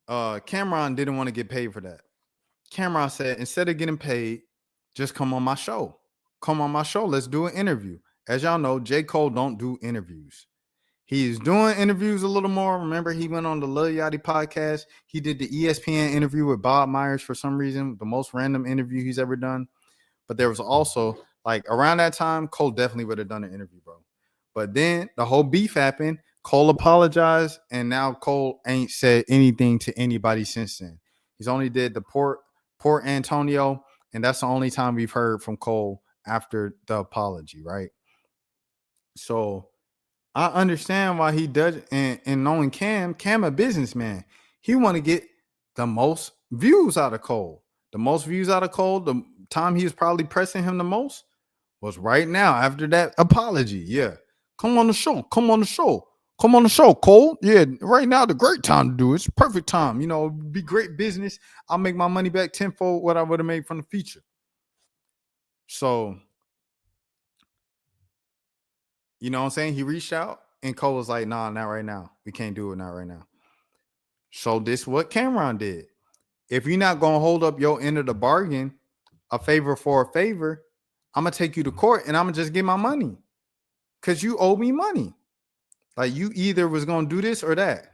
Cameron didn't want to get paid for that. Cameron said, instead of getting paid, just come on my show. Come on my show. Let's do an interview. As y'all know, J. Cole don't do interviews. He's doing interviews a little more. Remember, he went on the Lil Yachty podcast. He did the ESPN interview with Bob Myers for some reason, the most random interview he's ever done. But there was also, like, around that time, Cole definitely would have done an interview, bro. But then the whole beef happened. Cole apologized, and now Cole ain't said anything to anybody since then. He's only did the Port Antonio, and that's the only time we've heard from Cole after the apology, right? So I understand why he does, and knowing Cam a businessman, he want to get the most views out of Cole. The most views out of Cole, the time he was probably pressing him the most was right now after that apology. Yeah, come on the show, Cole. Yeah, right now the great time to do it. It's perfect time. Be great business. I'll make my money back tenfold what I would have made from the feature. So, you know what I'm saying? He reached out and Cole was like, nah, not right now. We can't do it, not right now. So this is what Cameron did. If you're not going to hold up your end of the bargain, a favor for a favor, I'm going to take you to court and I'm going to just get my money because you owe me money. Like you either was going to do this or that.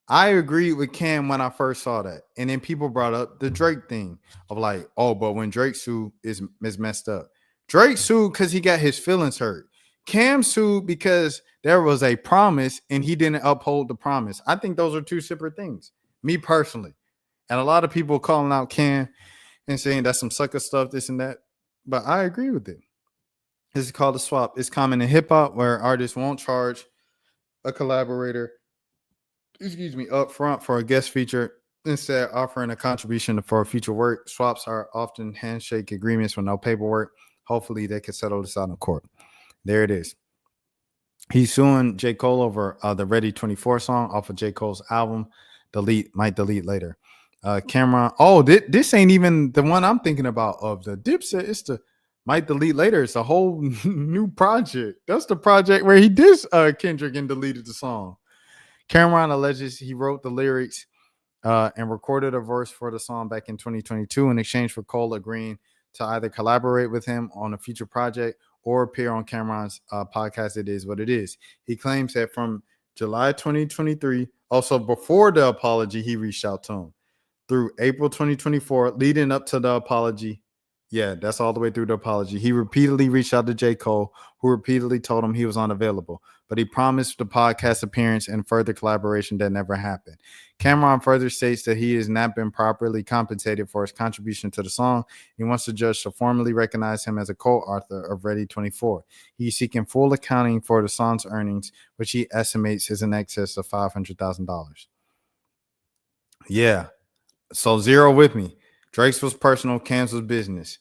I agreed with Cam when I first saw that. And then people brought up the Drake thing of like, oh, but when Drake sued is messed up. Drake sued because he got his feelings hurt. Cam sued because there was a promise and he didn't uphold the promise. I think those are two separate things, me personally. And a lot of people calling out Cam and saying that's some sucker stuff, this and that. But I agree with it. This is called a swap. It's common in hip hop where artists won't charge a collaborator up front for a guest feature, instead offering a contribution for future work. Swaps are often handshake agreements with no paperwork. Hopefully they can settle this out in court. There it is. He's suing J. Cole over the Ready 24 song off of J. Cole's album. Might delete later. Cameron. Oh, this ain't even the one I'm thinking about of the Dipset. It's the might delete later. It's a whole new project. That's the project where he dissed Kendrick and deleted the song. Cameron alleges he wrote the lyrics and recorded a verse for the song back in 2022 in exchange for Cole agreeing to either collaborate with him on a future project or appear on Cameron's podcast. It Is What It Is. He claims that from July 2023, also before the apology, he reached out to him through April 2024, leading up to the apology. Yeah, that's all the way through the apology. He repeatedly reached out to J. Cole, who repeatedly told him he was unavailable, but he promised the podcast appearance and further collaboration that never happened. Cameron further states that he has not been properly compensated for his contribution to the song. He wants the judge to formally recognize him as a co-author of Ready 24. He's seeking full accounting for the song's earnings, which he estimates is in excess of $500,000. Yeah, so zero with me. Drake's was personal, Cam's was business.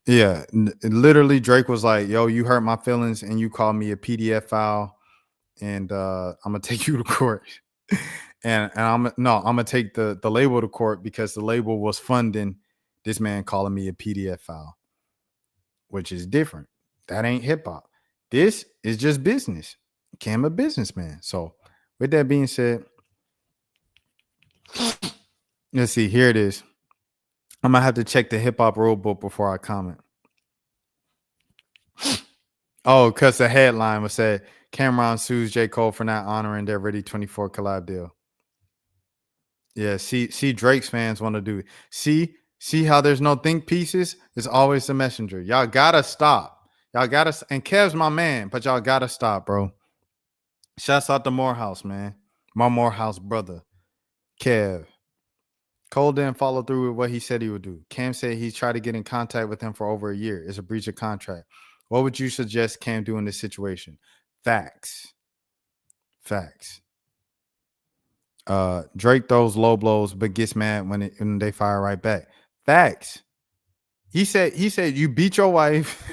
Yeah, literally Drake was like, yo, you hurt my feelings and you called me a PDF file and I'm gonna take you to court. and I'm gonna take the label to court because the label was funding this man calling me a PDF file, which is different. That ain't hip hop. This is just business. Cam a businessman. So with that being said, let's see, here it is. I'm gonna have to check the hip hop rule book before I comment. Oh, because the headline was said Cameron sues J. Cole for not honoring their Ready 24 collab deal. Yeah, see, Drake's fans want to do it. See how there's no think pieces? It's always the messenger. Y'all gotta stop. And Kev's my man, but y'all gotta stop, bro. Shouts out to Morehouse, man. My Morehouse brother, Kev. Cole didn't follow through with what he said he would do. Cam said he tried to get in contact with him for over a year. It's a breach of contract. What would you suggest Cam do in this situation? Facts. Drake throws low blows but gets mad when they fire right back. Facts. He said you beat your wife.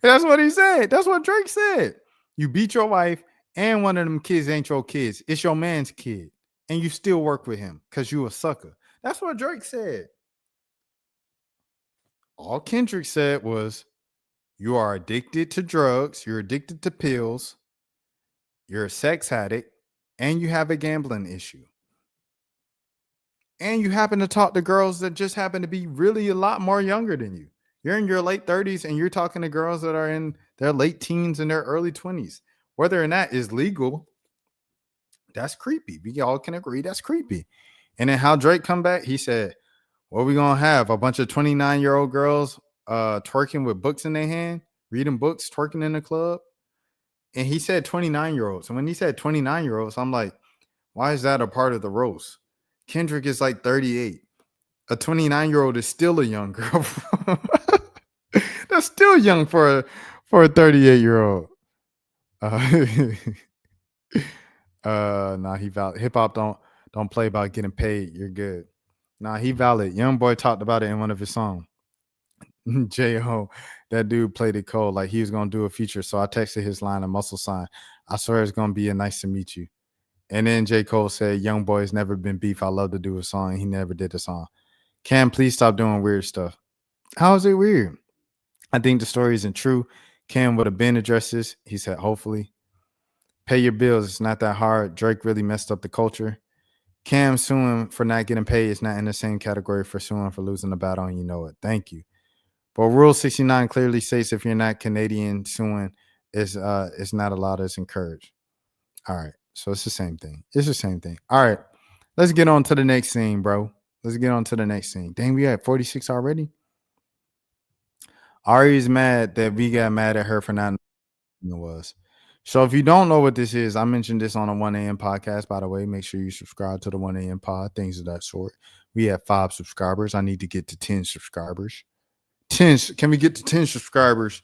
That's what he said. That's what Drake said. You beat your wife and one of them kids ain't your kids. It's your man's kid. And you still work with him because you a sucker. That's what Drake said. All Kendrick said was, you are addicted to drugs, you're addicted to pills, you're a sex addict, and you have a gambling issue. And you happen to talk to girls that just happen to be really a lot more younger than you. You're in your late 30s and you're talking to girls that are in their late teens and their early 20s. Whether or not is legal, that's creepy. We all can agree that's creepy. And then how Drake come back, he said, what are we going to have? A bunch of 29-year-old girls twerking with books in their hand, reading books, twerking in the club. And he said 29-year-olds. And when he said 29-year-olds, I'm like, why is that a part of the roast? Kendrick is like 38. A 29-year-old is still a young girl. That's still young for a 38-year-old. Nah, he valid. Hip hop don't play about getting paid. You're good. Nah, he valid. Young Boy talked about it in one of his songs. J.O., that dude played it cold like he was gonna do a feature. So I texted his line a muscle sign. I swear it's gonna be a nice to meet you. And then J. Cole said, Young Boy's never been beef. I love to do a song. He never did a song. Cam, please stop doing weird stuff. How is it weird? I think the story isn't true. Cam would have been addressed this. He said, hopefully. Pay your bills. It's not that hard. Drake really messed up the culture. Cam suing for not getting paid is not in the same category for suing for losing the battle, and you know it. Thank you. But Rule 69 clearly states if you're not Canadian, suing is not allowed. It's encouraged. All right. So it's the same thing. It's the same thing. All right. Let's get on to the next scene, bro. Let's get on to the next scene. Dang, we at 46 already? Ari's mad that we got mad at her for not knowing what it was. So if you don't know what this is, I mentioned this on a 1 a.m. podcast, by the way. Make sure you subscribe to the 1 a.m. pod, things of that sort. We have 5 subscribers. I need to get to 10 subscribers. 10. Can we get to 10 subscribers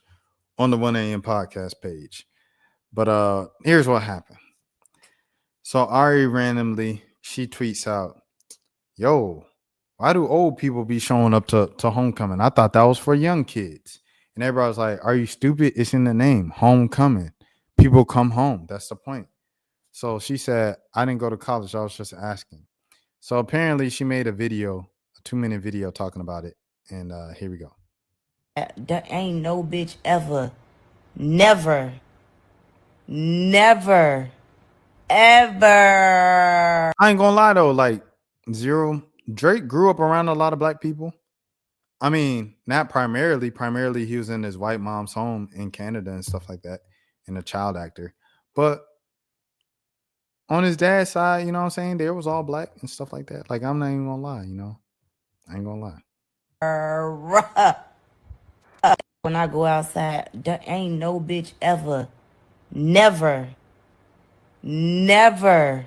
on the 1 a.m. podcast page? But here's what happened. So Ari randomly, she tweets out, yo, why do old people be showing up to homecoming? I thought that was for young kids. And everybody was like, are you stupid? It's in the name, homecoming. People come home. That's the point. So she said, I didn't go to college. I was just asking. So apparently she made a video, a 2-minute video talking about it. And here we go. There ain't no bitch ever, never, ever. I ain't gonna lie though, like zero. Drake grew up around a lot of black people. I mean, not primarily. Primarily, he was in his white mom's home in Canada and stuff like that, and a child actor. But on his dad's side, you know what I'm saying? There was all black and stuff like that. Like, I'm not even gonna lie, you know? I ain't gonna lie. When I go outside, there ain't no bitch ever, never, ever.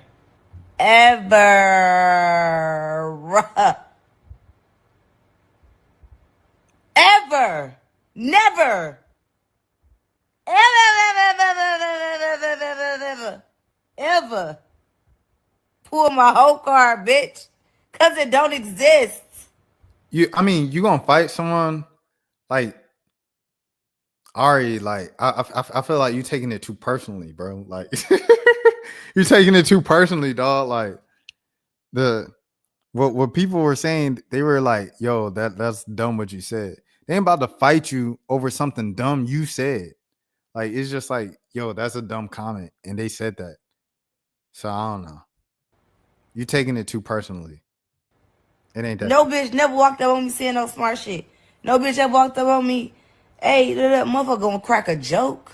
Ever, never, ever pull my whole card, bitch, because it don't exist. You gonna fight someone like Ari? Like I feel like you taking it too personally, bro. Like you're taking it too personally, dog. Like what people were saying, they were like, yo, that's dumb what you said. They ain't about to fight you over something dumb you said. Like, it's just like, yo, that's a dumb comment. And they said that. So I don't know. You taking it too personally. It ain't that. No bitch never walked up on me saying no smart shit. No bitch ever walked up on me. Hey, that motherfucker gonna crack a joke.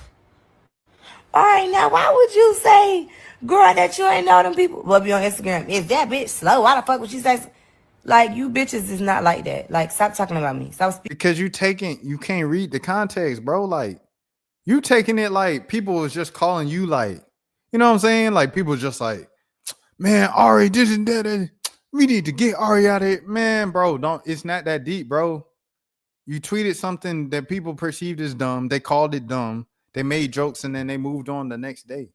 All right, now why would you say, girl, that you ain't know them people? Well, be on Instagram. Is that bitch slow? Why the fuck would she say? Like, you bitches is not like that. Like, stop talking about me. Stop speaking. Because you can't read the context, bro. Like, you taking it like people was just calling you like, you know what I'm saying? Like, people just like, man, Ari, this and that. We need to get Ari out of here. Man, bro, it's not that deep, bro. You tweeted something that people perceived as dumb. They called it dumb. They made jokes and then they moved on the next day.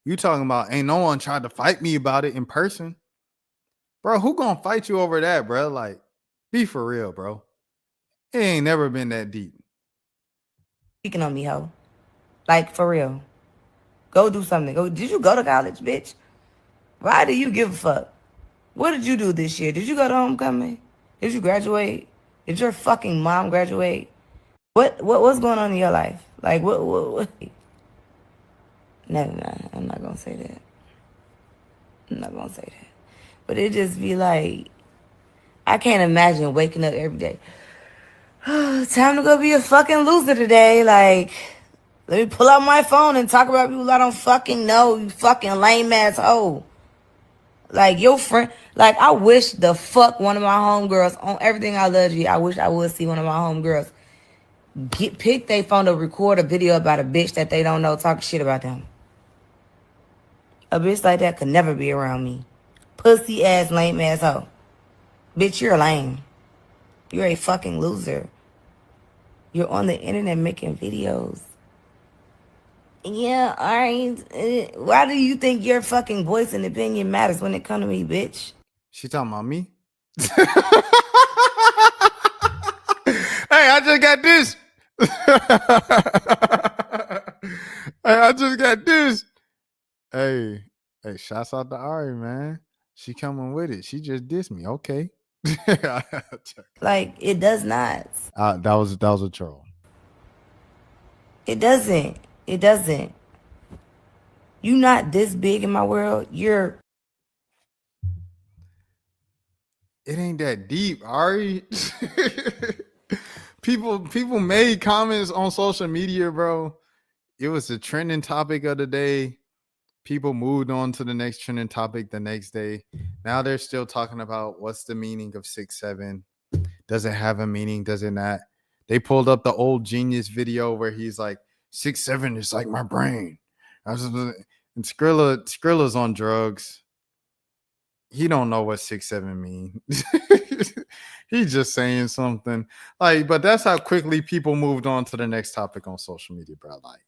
You talking about ain't no one tried to fight me about it in person. Bro, who gonna fight you over that, bro? Like, be for real, bro. It ain't never been that deep. Speaking on me, ho. Like, for real. Go do something. Did you go to college, bitch? Why do you give a fuck? What did you do this year? Did you go to homecoming? Did you graduate? Did your fucking mom graduate? What's going on in your life? Like, what? Never mind. I'm not gonna say that. I'm not gonna say that. But it just be like, I can't imagine waking up every day. Time to go be a fucking loser today. Like, let me pull out my phone and talk about people I don't fucking know, you fucking lame ass hoe. Like, your friend, like, I wish the fuck one of my homegirls, on everything I love you, I wish I would see one of my homegirls pick their phone to record a video about a bitch that they don't know talking shit about them. A bitch like that could never be around me. Pussy ass, lame ass hoe. Bitch, you're lame. You're a fucking loser. You're on the internet making videos. Yeah, all right. Why do you think your fucking voice and opinion matters when it comes to me, bitch? She talking about me? Hey, I just got this. Hey, I just got this. Hey, shouts out to Ari, man. She coming with it. She just dissed me. Okay. Like, it does not. That was a troll. It doesn't. It doesn't. You not this big in my world. It ain't that deep, Ari. People made comments on social media, bro. It was a trending topic of the day. People moved on to the next trending topic the next day. Now they're still talking about what's the meaning of 6'7". Does it have a meaning? Does it not? They pulled up the old Genius video where he's like, 6'7" is like my brain. And Skrilla's on drugs. He don't know what 6'7" mean. He's just saying something. Like, but that's how quickly people moved on to the next topic on social media, bro. Like,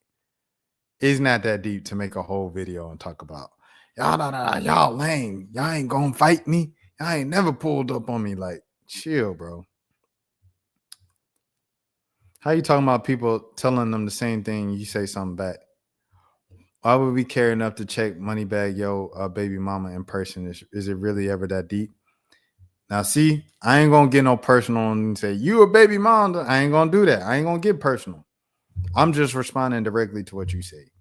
it's not that deep to make a whole video and talk about y'all lame. Y'all ain't gonna fight me. Y'all ain't never pulled up on me. Like, chill, bro. How you talking about people telling them the same thing? You say something back. Why would we care enough to check Moneybag baby mama in person? Is it really ever that deep? Now, see, I ain't gonna get no personal and say you a baby mom. I ain't gonna do that. I ain't gonna get personal. I'm just responding directly to what you say.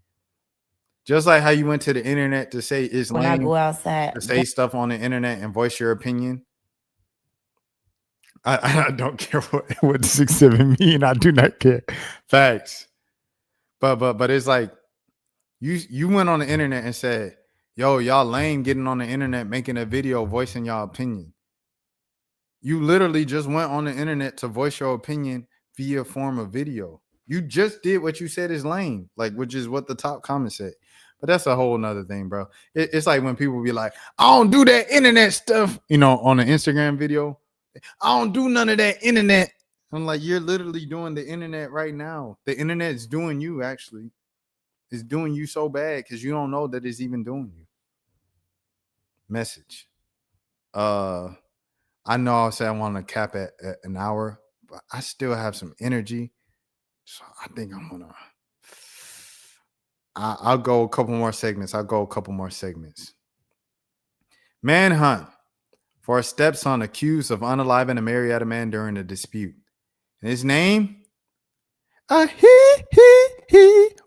Just like how you went to the internet to say it's lame. When I go outside to say stuff on the internet and voice your opinion. I don't care what 6'7" mean. I do not care. Facts. But it's like you went on the internet and said, yo, y'all lame getting on the internet making a video voicing y'all opinion. You literally just went on the internet to voice your opinion via form of video. You just did what you said is lame, like, which is what the top comment said. But that's a whole nother thing, bro. It's like when people be like, I don't do that internet stuff, on an Instagram video. I don't do none of that internet. I'm like, you're literally doing the internet right now. The internet is doing you, actually. It's doing you so bad because you don't know that it's even doing you. Message. I know I said I want to cap at an hour, but I still have some energy. So I think I'm going to... I'll go a couple more segments. Manhunt for a stepson accused of unaliving a Marietta man during a dispute. And his name?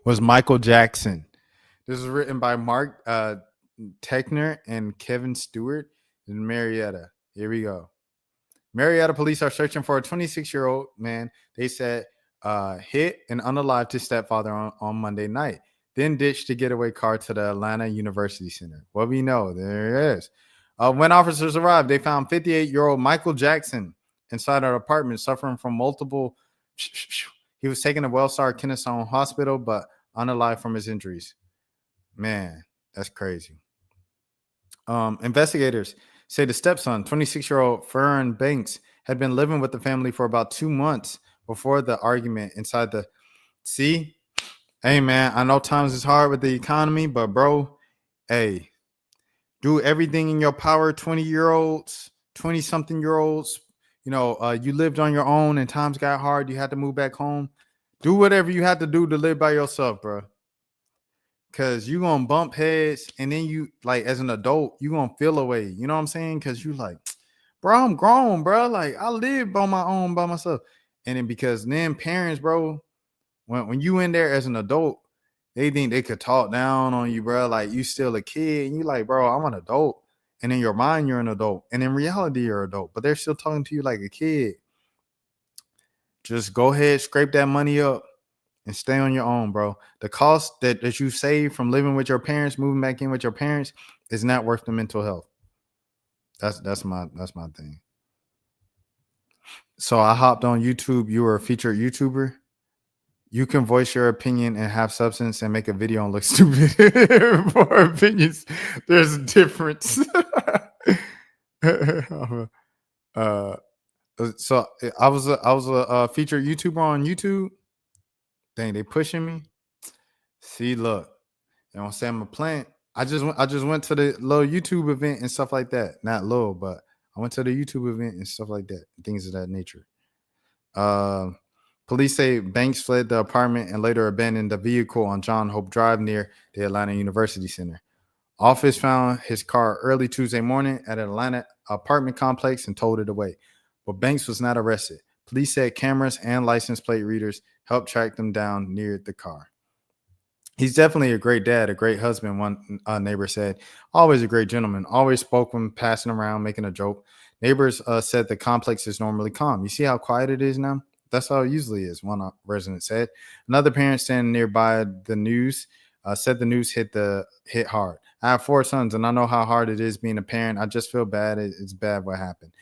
Was Michael Jackson. This is written by Mark Techner and Kevin Stewart in Marietta. Here we go. Marietta police are searching for a 26-year-old man. They said hit and unalived his stepfather on Monday night. Then ditched the getaway car to the Atlanta University Center. What we know, there it is. When officers arrived, they found 58-year-old Michael Jackson inside an apartment suffering from multiple. He was taken to Wellstar Kennesaw Hospital, but unalive from his injuries. Man, that's crazy. Investigators say the stepson, 26-year-old Ferron Banks, had been living with the family for about 2 months before the argument inside the. See? Hey, man, I know times is hard with the economy, but, bro, hey, do everything in your power. 20-year-olds, 20-something-year-olds, you lived on your own and times got hard. You had to move back home. Do whatever you had to do to live by yourself, bro. Because you're going to bump heads, and then you, like, as an adult, you're going to feel away. You know what I'm saying? Because you like, bro, I'm grown, bro. Like, I live on my own by myself. And then because then parents, bro, when you in there as an adult, they think they could talk down on you, bro. Like, you still a kid. And you like, bro, I'm an adult. And in your mind, you're an adult. And in reality, you're an adult. But they're still talking to you like a kid. Just go ahead, scrape that money up, and stay on your own, bro. The cost that you save from living with your parents, moving back in with your parents, is not worth the mental health. That's my thing. So I hopped on YouTube. You were a featured YouTuber. You can voice your opinion and have substance and make a video and look stupid. For opinions, there's a difference. So I was a featured YouTuber on YouTube. Dang, they pushing me. See, look, you know what I'm saying? I'm a plant. I just went to the little YouTube event and stuff like that. Not little, but I went to the YouTube event and stuff like that. Things of that nature. Police say Banks fled the apartment and later abandoned the vehicle on John Hope Drive near the Atlanta University Center. Office found his car early Tuesday morning at an Atlanta apartment complex and towed it away. But Banks was not arrested. Police said cameras and license plate readers helped track them down near the car. He's definitely a great dad, a great husband, one neighbor said. Always a great gentleman. Always spoke when passing around, making a joke. Neighbors said the complex is normally calm. You see how quiet it is now? That's how it usually is, one resident said. Another parent standing nearby the news said the news hit hard. I have 4 sons, and I know how hard it is being a parent. I just feel bad. It's bad what happened.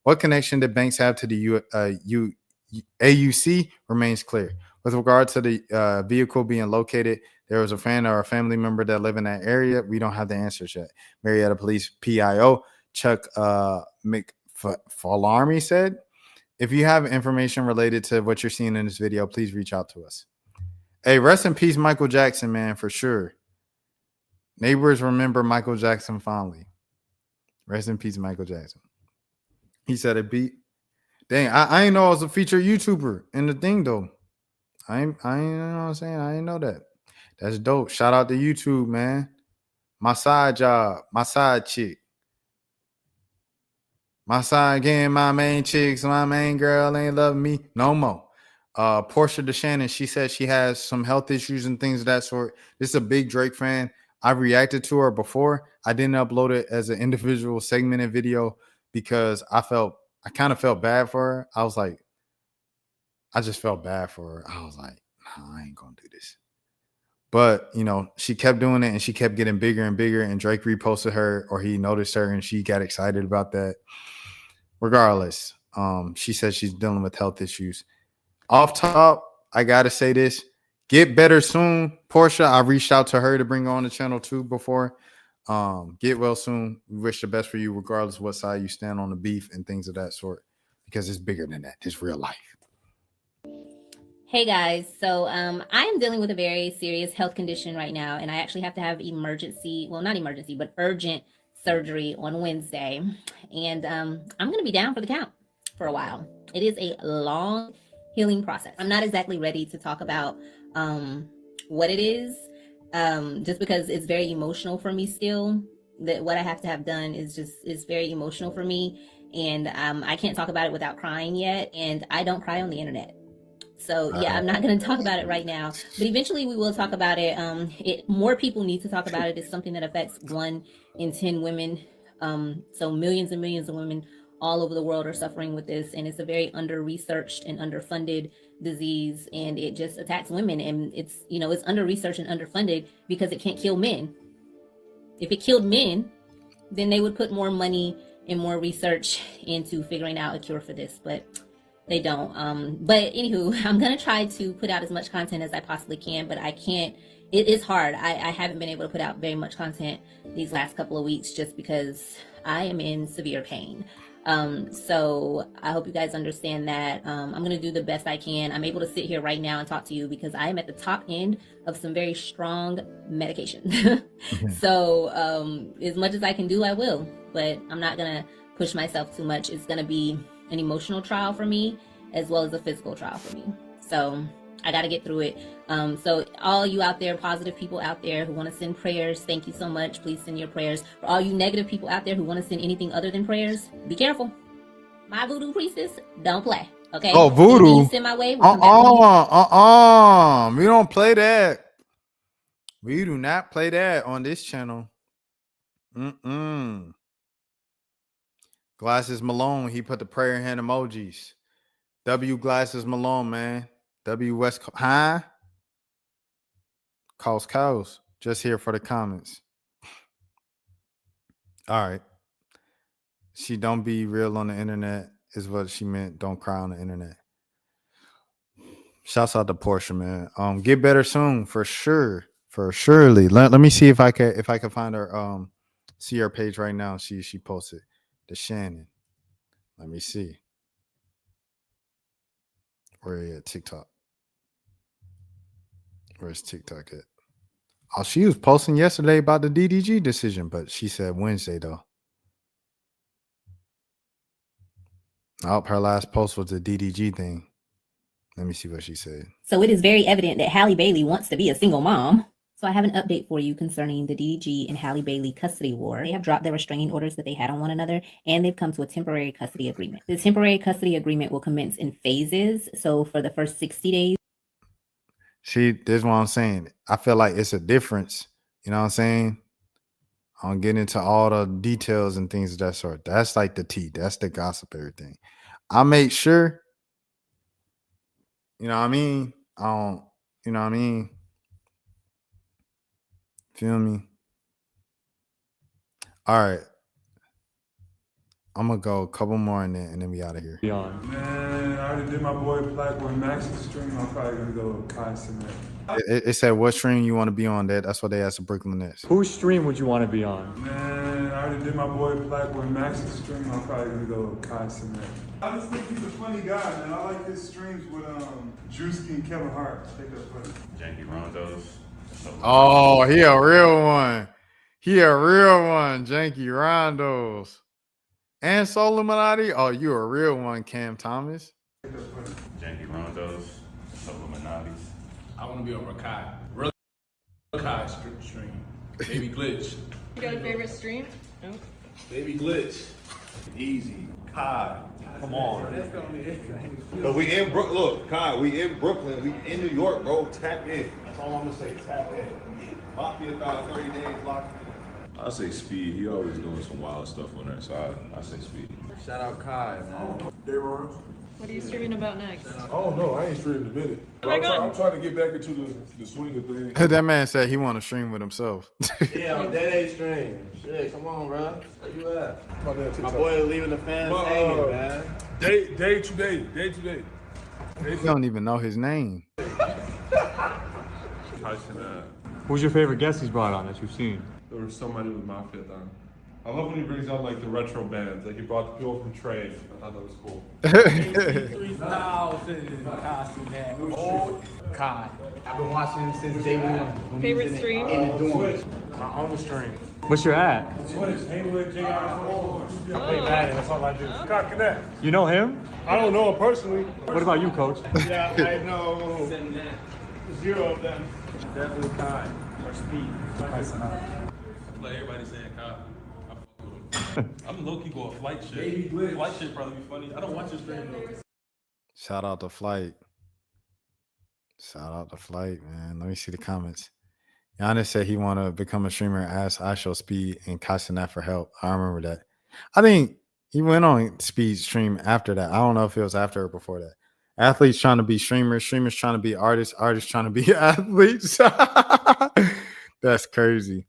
What connection did Banks have to the AUC remains clear. With regard to the vehicle being located, there was a friend or a family member that live in that area. We don't have the answers yet. Marietta Police PIO Chuck McFalarmy said, if you have information related to what you're seeing in this video, please reach out to us. Hey, rest in peace, Michael Jackson, man, for sure. Neighbors remember Michael Jackson fondly. Rest in peace, Michael Jackson. He said it beat. Dang, I ain't know I was a featured YouTuber in the thing, though. I ain't you know what I'm saying? I didn't know that. That's dope. Shout out to YouTube, man. My side job, my side chick. My side game, my main chicks, my main girl ain't loving me no more. Portia DeShannon, she said she has some health issues and things of that sort. This is a big Drake fan. I've reacted to her before. I didn't upload it as an individual segmented video because I kind of felt bad for her. I was like, I just felt bad for her. I was like, nah, I ain't gonna do this. But, she kept doing it and she kept getting bigger and bigger, and Drake reposted her, or he noticed her and she got excited about that. Regardless, she said she's dealing with health issues. Off top, I gotta say this. Get better soon. Portia, I reached out to her to bring her on the channel too before. Get well soon. We wish the best for you, regardless what side you stand on the beef and things of that sort, because it's bigger than that. It's real life. Hey guys, so I am dealing with a very serious health condition right now, and I actually have to have urgent surgery on Wednesday, and I'm going to be down for the count for a while. It is a long healing process. I'm not exactly ready to talk about what it is, just because it's very emotional for me still. That what I have to have done is very emotional for me, and I can't talk about it without crying yet, and I don't cry on the internet. So yeah, I'm not going to talk about it right now, but eventually we will talk about it. More people need to talk about it. It's something that affects 1 in 10 women. So millions and millions of women all over the world are suffering with this, and it's a very under-researched and underfunded disease, and it just attacks women, and it's under-researched and underfunded because it can't kill men. If it killed men, then they would put more money and more research into figuring out a cure for this, but they don't. But anywho, I'm gonna try to put out as much content as I possibly can, but I can't. It is hard. I haven't been able to put out very much content these last couple of weeks just because I am in severe pain. So I hope you guys understand that. I'm going to do the best I can. I'm able to sit here right now and talk to you because I am at the top end of some very strong medication. So as much as I can do, I will, but I'm not going to push myself too much. It's going to be an emotional trial for me as well as a physical trial for me. So I got to get through it. So all you out there, positive people out there who want to send prayers, thank you so much. Please send your prayers. For all you negative people out there who want to send anything other than prayers, be careful. My voodoo priestess don't play. Okay. Oh, voodoo. Send my way. We don't play that. We do not play that on this channel. Glasses Malone. He put the prayer hand emojis. W Glasses Malone, man. W West. Huh? Cows. Just here for the comments. All right. She don't be real on the internet is what she meant. Don't cry on the internet. Shouts out to Portia, man. Get better soon for sure. For surely. Let me see if I can find her see her page right now. She posted the Shannon. Let me see. Where are you at? TikTok. Where's TikTok at? Oh, she was posting yesterday about the DDG decision, but she said Wednesday though. Oh, her last post was the DDG thing. Let me see what she said. So it is very evident that Halle Bailey wants to be a single mom. So I have an update for you concerning the DDG and Halle Bailey custody war. They have dropped their restraining orders that they had on one another, and they've come to a temporary custody agreement. The temporary custody agreement will commence in phases. So for the first 60 days. See, this is what I'm saying. I feel like it's a difference. You know what I'm saying? I don't get into all the details and things of that sort. That's like the tea. That's the gossip, everything. I make sure, you know what I mean? I don't, you know what I mean? Feel me? All right. I'm going to go a couple more and then we out of here. Man, I already did my boy Black Boy Max's stream. I'm probably going to go with Kai Cement. It said what stream you want to be on. That's what they asked the Brooklyn Nets. Whose stream would you want to be on? Man, I already did my boy Black Boy Max's stream. I'm probably going to go with Kai Cement. I just think he's a funny guy, man. I like his streams with Drewski and Kevin Hart. I think that's funny. Janky Rondos. Oh, he a real one. Janky Rondos. And Soul Illuminati? Oh, you a real one, Cam Thomas. Janky Rondos. Soul Illuminati. I want to be on Rakai. Real Rakai stream. Baby Glitch. You got a favorite stream? No. Baby Glitch. Easy. Kai. Come on. But we in Brooklyn. Look, Kai, we in Brooklyn. We in New York, bro. Tap in. That's all I'm going to say. Tap in. Lock me about 30 days. Lock me. I say Speed. He always doing some wild stuff on there, so I say Speed. Shout out Kai, man. Dewanna. What are you streaming about next? Oh no, I ain't streaming in a minute. I'm trying to get back into the swing of things. That man said he want to stream with himself. Yeah, I'm dead A stream. Shit, come on, bro. Where you at? My boy leaving the fans hanging, man. Day to day. You don't even know his name. Who's your favorite guest he's brought on that you've seen? There was somebody with Mafia on. I love when he brings out like the retro bands. Like he brought the people from Trade. I thought that was cool. Kai. I've been watching him since day one. Favorite stream? My own stream. What's your ad? Switch. Hang with JR. I play Madden. That's all I do. Scott Connect. You know him? I don't know him personally. What about you, Coach? Yeah, I know 0 of them. Definitely Kai or Speed. Like everybody saying Kai. I'm low-key going flight shit. Flight shit probably be funny. I don't watch your stream though. Shout out to Flight. Man. Let me see the comments. Giannis said he want to become a streamer, ask I Show Speed and Castanet for help. I remember that. I think he went on Speed's stream after that. I don't know if it was after or before that. Athletes trying to be streamers, streamers trying to be artists, artists trying to be athletes. That's crazy.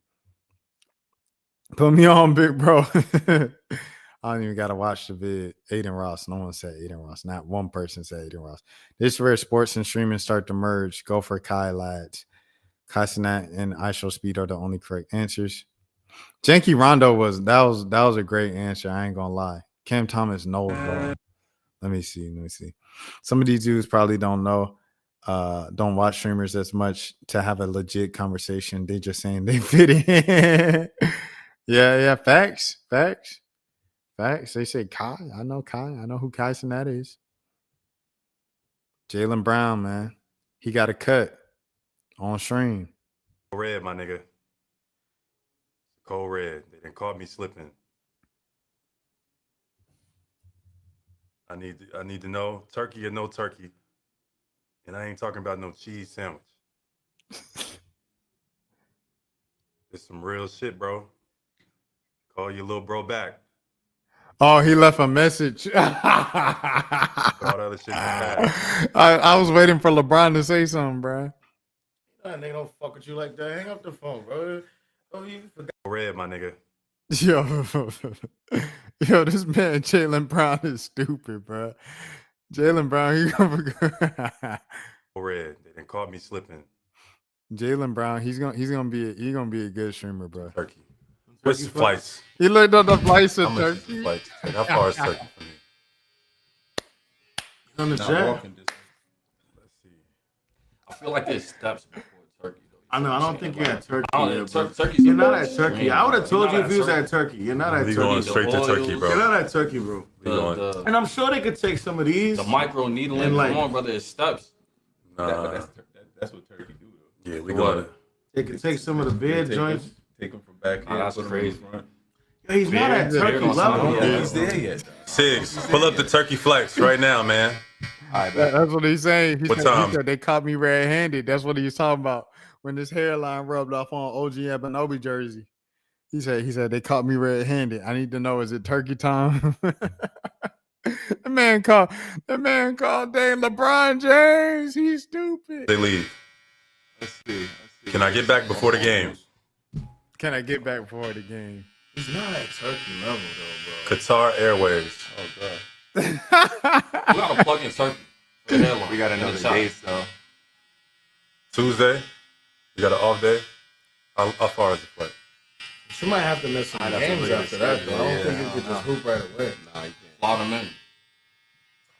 Put me on, big bro. I don't even got to watch the vid. Aiden Ross. No one said Aiden Ross. Not one person said Aiden Ross. This is where sports and streaming start to merge. Go for Kai, lads. Kai Sinat and I Show Speed are the only correct answers. Janky Rondo was a great answer. I ain't gonna lie. Cam Thomas knows, bro. Let me see. Some of these dudes probably don't know, don't watch streamers as much to have a legit conversation. They just saying they fit in. Yeah, facts. They say Kai. I know Kai. I know who Kai Sinat is. Jaylen Brown, man. He got a cut on stream. Red, my nigga. Cold red. They done caught me slipping. I need to know turkey or no turkey. And I ain't talking about no cheese sandwich. It's some real shit, bro. Call your little bro back. Oh, he left a message. All that other shit. I was waiting for LeBron to say something, bro. They don't fuck with you like that. Hang up the phone, bro. Oh, you forgot. Red, my nigga. Yo, this man Jaylen Brown is stupid, bro. Jaylen Brown, he gonna Red. They done caught me slipping. Jaylen Brown, he's gonna be a good streamer, bro. Turkey. What's the flights? He looked up the flights of Turkey. How far is Turkey from me? On the jet. Let's see. I feel like there's steps before Turkey, though. I know. I don't think you're at Turkey. Turkey's you're not at Turkey. I would have told you if you was at Turkey. You're not at We Turkey. going straight to Turkey, bro. You're not at Turkey, bro. And I'm sure they could take some of these. The micro needling, like, come on, brother, it's steps. That's what Turkey do, though. Yeah, we going. They could take some of the beer joints. Take them from back here. That's crazy. Yo, he's not at Turkey level. Yeah, he's there yet. Sigs, pull up the turkey flex right now, man. That's what he's saying. He What said, time? He said they caught me red-handed. That's what he was talking about when this hairline rubbed off on OG Abenobi jersey. He said they caught me red-handed. I need to know, is it turkey time? The man called Dame LeBron James. He's stupid. They leave. Let's see. Can I get back before the game? Can I get back before the game? He's not at Turkey level though, bro. Qatar Airways. Oh, God. We gotta plug in Turkey. For the headline. We got another date, though. Tuesday? You got an off day? How far is the flight? You might have to miss some games after that, though. I don't think you could just hoop right away. Nah, you can't. Fly them in.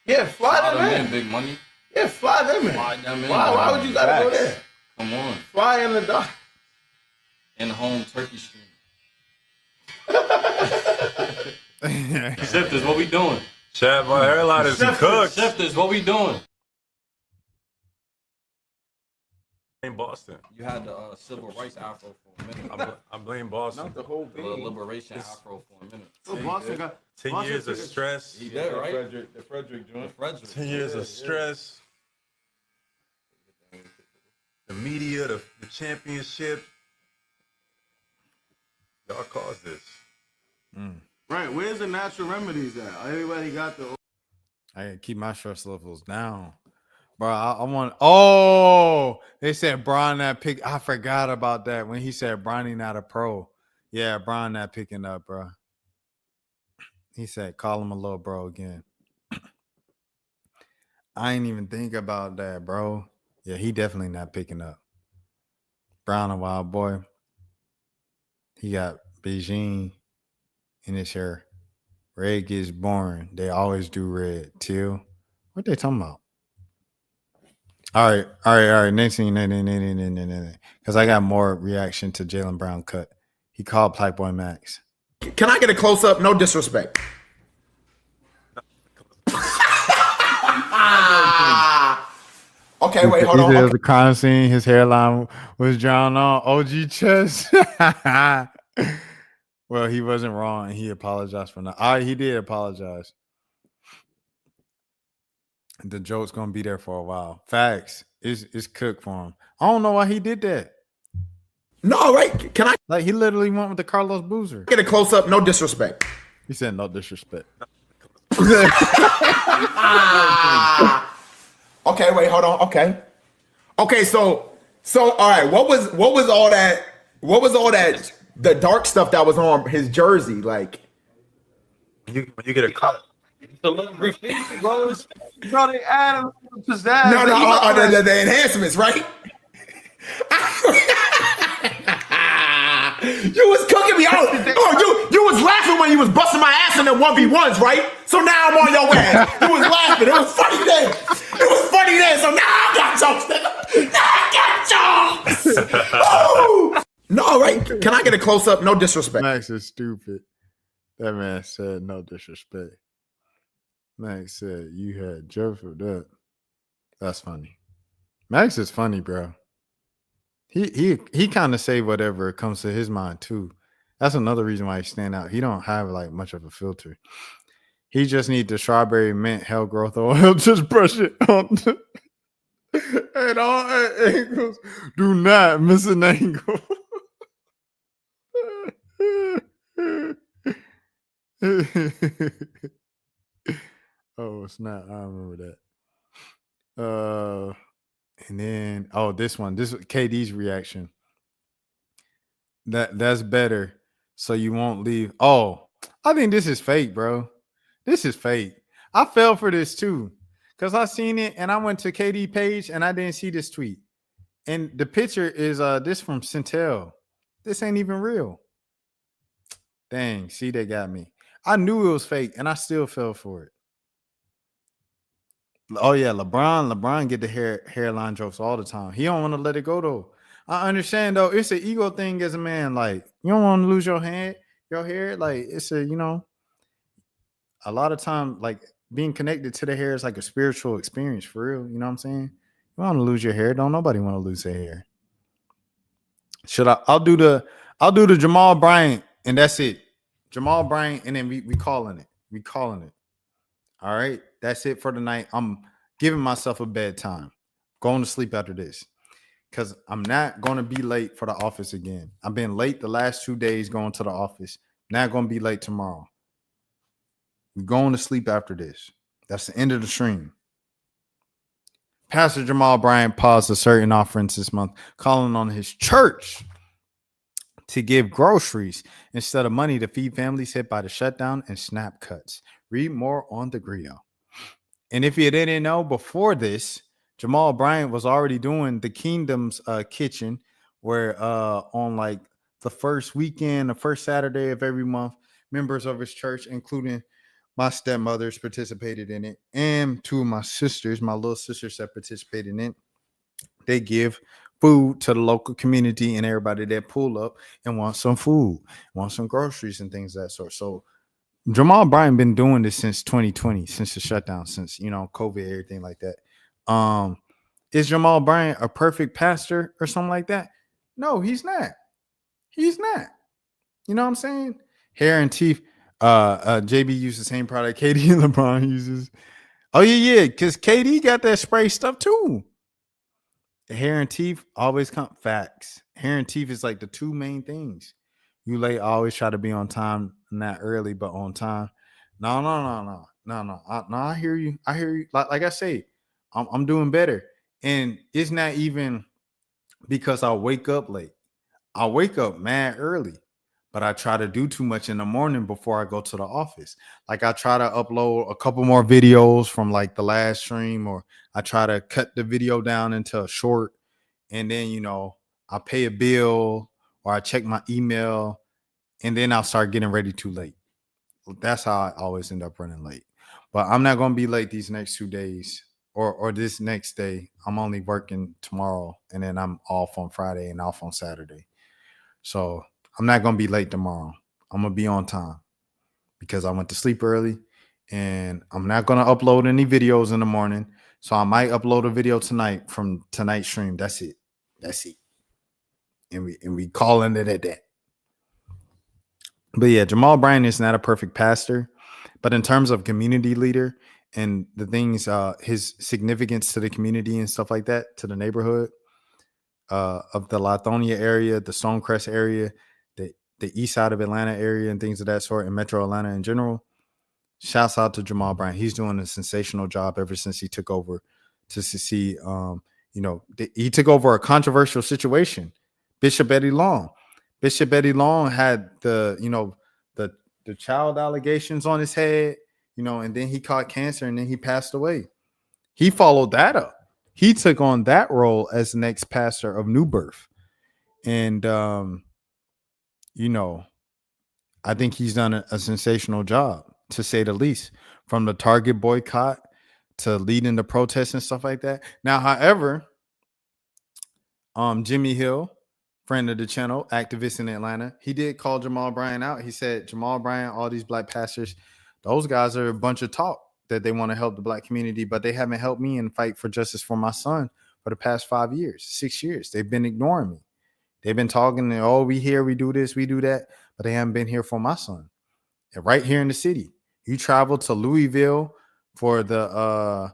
Yeah, fly them in. Big money. Yeah, fly them in. Fly them in. Why would you gotta go there? Come on. Fly in the dark. In-home turkey stream. Shifters, what we doing? Chad, my hairline is cooked. Shifters, what we doing? In Boston. You had the civil rights afro for a minute. I blame Boston. Not the whole The thing. liberation afro for a minute. So Boston got 10 years of stress. He did, right? The Frederick joint. 10 years of stress. The media, the championship. Y'all caused this. right. Where's the natural remedies at? Everybody got the. I gotta keep my stress levels down. Bro, I want. Oh, they said Bron not pick. I forgot about that when he said Bronny not a pro. Yeah, Bron not picking up, bro. He said, call him a little bro again. I ain't even think about that, bro. Yeah, he definitely not picking up. Brown a wild boy. He got Beijing in his hair. Red gets born. They always do red. Teal. What they talking about? All right. Next thing, because I got more reaction to Jaylen Brown cut. He called Playboy Max. Can I get a close up? No disrespect. Okay, wait, hold on. The crime scene, his hairline was drawn on OG chest. Well, he wasn't wrong. He apologized for that. He did apologize. The joke's gonna be there for a while. Facts. It's cooked for him. I don't know why he did that. No, right? Can I? Like, he literally went with the Carlos Boozer. Get a close up. No disrespect. He said no disrespect. Okay, wait, hold on. Okay, so all right, what was all that? What was all that? The dark stuff that was on his jersey, like When you get a cut. The little graffiti, bro. Bro, they added a little pizzazz. No, the enhancements, right? You was cooking me out. You was laughing when you was busting my ass in the 1v1s, right? So now I'm on your ass. You was laughing. It was funny then. So now I got jokes, nigga. Oh! No, right? Can I get a close up? No disrespect. Max is stupid. That man said no disrespect. Max said you had jokes for that. That's funny. Max is funny, bro. He kind of say whatever comes to his mind too. That's another reason why he stand out. He don't have like much of a filter. He just need the strawberry mint hell growth oil. Just brush it on at all angles. Do not miss an angle. Oh snap! I remember that. And then this is KD's reaction. That's better, so you won't leave. Oh, I think this is fake, bro. This is fake. I fell for this too, because I seen it and I went to KD page and I didn't see this tweet. And the picture is this from Centel. This ain't even real. Dang, see, they got me. I knew it was fake and I still fell for it. Oh yeah, LeBron get the hairline jokes all the time. He don't want to let it go though. I understand though. It's an ego thing as a man. Like you don't want to lose your hair. Like it's a a lot of time like being connected to the hair is like a spiritual experience for real. You know what I'm saying? You want to lose your hair? Don't nobody want to lose their hair. I'll do the Jamal Bryant and that's it. Jamal Bryant and then we calling it. We calling it. All right, that's it for tonight. I'm giving myself a bedtime. Going to sleep after this because I'm not going to be late for the office again. I've been late the last 2 days going to the office. Not going to be late tomorrow. We're going to sleep after this. That's the end of the stream. Pastor Jamal Bryant paused a certain offerings this month, calling on his church to give groceries instead of money to feed families hit by the shutdown and SNAP cuts. Read more on the grill. And if you didn't know, before this, Jamal Bryant was already doing the Kingdom's Kitchen, where on like the first weekend, the first Saturday of every month, members of his church, including my stepmothers, participated in it, and two of my sisters, my little sisters that participated in it. They give food to the local community and everybody that pull up and want some food, want some groceries and things of that sort. So Jamal Bryant been doing this since 2020, since the shutdown, since COVID, everything like that. Is Jamal Bryant a perfect pastor or something like that? No, he's not. He's not. You know what I'm saying? Hair and teeth. JB used the same product KD and LeBron uses. Oh yeah, because KD got that spray stuff too. The hair and teeth always come facts. Hair and teeth is like the two main things. You late always try to be on time, not early, but on time. No. I hear you. Like I say, I'm doing better. And it's not even because I wake up late. I wake up mad early, but I try to do too much in the morning before I go to the office. Like I try to upload a couple more videos from like the last stream, or I try to cut the video down into a short, and then, I pay a bill or I check my email, and then I'll start getting ready too late. That's how I always end up running late. But I'm not going to be late these next 2 days or this next day. I'm only working tomorrow, and then I'm off on Friday and off on Saturday. So I'm not going to be late tomorrow. I'm going to be on time because I went to sleep early, and I'm not going to upload any videos in the morning. So I might upload a video tonight from tonight's stream. That's it. And we calling it at that. But yeah, Jamal Bryant is not a perfect pastor, but in terms of community leader and the things, his significance to the community and stuff like that, to the neighborhood of the Lithonia area, the Stonecrest area, the east side of Atlanta area and things of that sort, and Metro Atlanta in general. Shouts out to Jamal Bryant. He's doing a sensational job ever since he took over to see, he took over a controversial situation. Bishop Eddie Long had the child allegations on his head, and then he caught cancer and then he passed away. He followed that up. He took on that role as the next pastor of New Birth. And I think he's done a sensational job, to say the least, from the Target boycott to leading the protests and stuff like that. Now, however, Jimmy Hill, friend of the channel, activist in Atlanta, he did call Jamal Bryant out. He said, Jamal Bryant, all these black pastors, those guys are a bunch of talk that they want to help the black community, but they haven't helped me in fight for justice for my son for the past 5 years, 6 years. They've been ignoring me. They've been talking, oh, we here, we do this, we do that, but they haven't been here for my son. And right here in the city, you travel to Louisville for the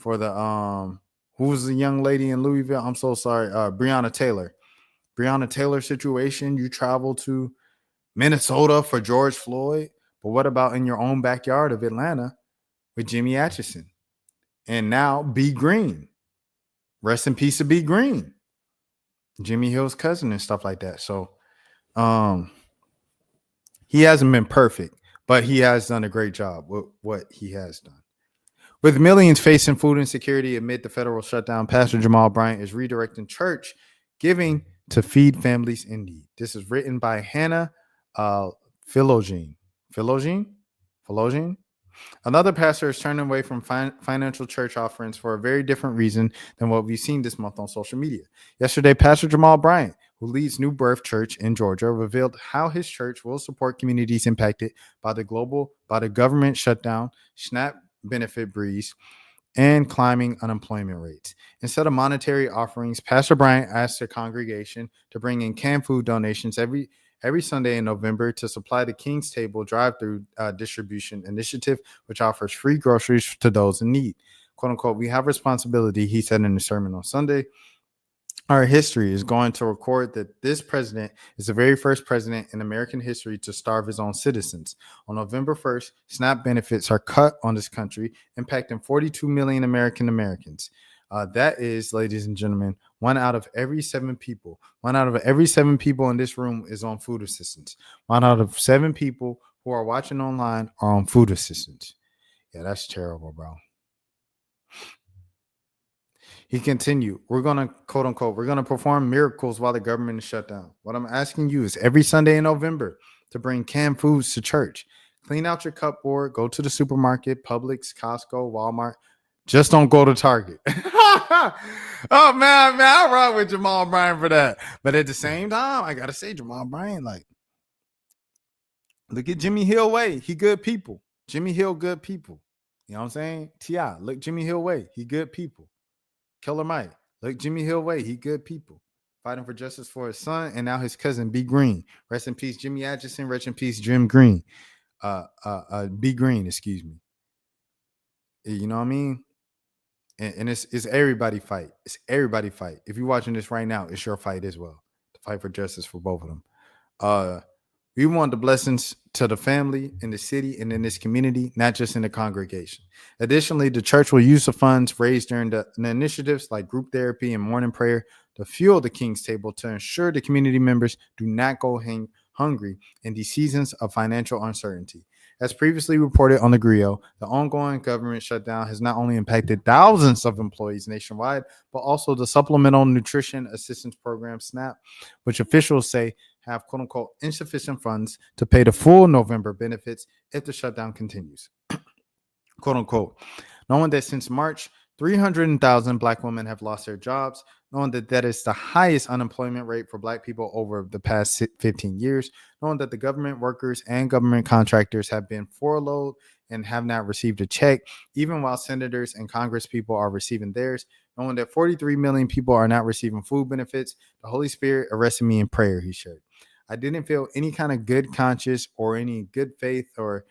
who was the young lady in Louisville? I'm so sorry, Breonna Taylor situation. You travel to Minnesota for George Floyd, but what about in your own backyard of Atlanta with Jimmy Atchison? And now B. Green, rest in peace to B. Green, Jimmy Hill's cousin and stuff like that. So he hasn't been perfect, but he has done a great job with what he has done. With millions facing food insecurity amid the federal shutdown, Pastor Jamal Bryant is redirecting church giving to feed families in need. This is written by Hannah Philogene. Another pastor is turning away from financial church offerings for a very different reason than what we've seen this month on social media. Yesterday, Pastor Jamal Bryant, who leads New Birth Church in Georgia, revealed how his church will support communities impacted by the government shutdown, SNAP benefit breeze, and climbing unemployment rates. Instead of monetary offerings, Pastor Bryant asked the congregation to bring in canned food donations every Sunday in November to supply the King's Table drive-through distribution initiative, which offers free groceries to those in need. Quote unquote, we have responsibility, he said in the sermon on Sunday. Our history is going to record that this president is the very first president in American history to starve his own citizens. On November 1st, SNAP benefits are cut on this country, impacting 42 million Americans. That is, ladies and gentlemen, 1 out of every 7 people. 1 out of every 7 people in this room is on food assistance. 1 out of 7 people who are watching online are on food assistance. Yeah, that's terrible, bro. He continued, we're going to, quote unquote, we're going to perform miracles while the government is shut down. What I'm asking you is every Sunday in November to bring canned foods to church. Clean out your cupboard, go to the supermarket, Publix, Costco, Walmart. Just don't go to Target. Oh, man, I rock with Jamal Bryant for that. But at the same time, I got to say, Jamal Bryant, like, look at Jimmy Hill way. He good people. Jimmy Hill, good people. You know what I'm saying? T.I., look Jimmy Hill way. He good people. Killer Mike, look Jimmy Hill way. He good people. Fighting for justice for his son and now his cousin, B. Green. Rest in peace, Jimmy Atchison. Rest in peace, Jim Green. B. Green, excuse me. You know what I mean? And it's everybody fight. It's everybody fight. If you're watching this right now, it's your fight as well. To fight for justice for both of them. We want the blessings to the family in the city and in this community, not just in the congregation. Additionally, the church will use the funds raised during the initiatives like group therapy and morning prayer to fuel the King's Table to ensure the community members do not go hungry in these seasons of financial uncertainty. As previously reported on the Griot, the ongoing government shutdown has not only impacted thousands of employees nationwide, but also the Supplemental Nutrition Assistance Program, SNAP, which officials say have, quote unquote, insufficient funds to pay the full November benefits if the shutdown continues. Quote unquote, knowing that since March, 300,000 Black women have lost their jobs, knowing that that is the highest unemployment rate for Black people over the past 15 years, knowing that the government workers and government contractors have been furloughed and have not received a check, even while senators and Congress people are receiving theirs, knowing that 43 million people are not receiving food benefits, the Holy Spirit arrested me in prayer, he shared. I didn't feel any kind of good conscience or any good faith or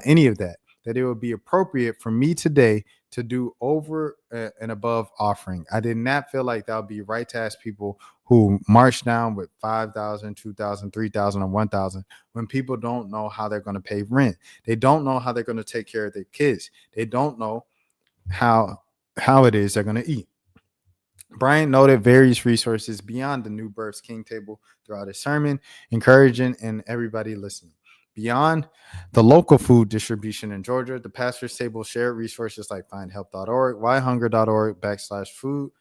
any of that it would be appropriate for me today to do over and above offering. I did not feel like that would be right to ask people who march down with 5,000, 2,000, 3,000, or 1,000 when people don't know how they're going to pay rent. They don't know how they're going to take care of their kids. They don't know how it is they're going to eat. Bryant noted various resources beyond the New Births King Table throughout his sermon, encouraging and everybody listening. Beyond the local food distribution in Georgia, the pastor's table shared resources like findhelp.org, whyhunger.org/food,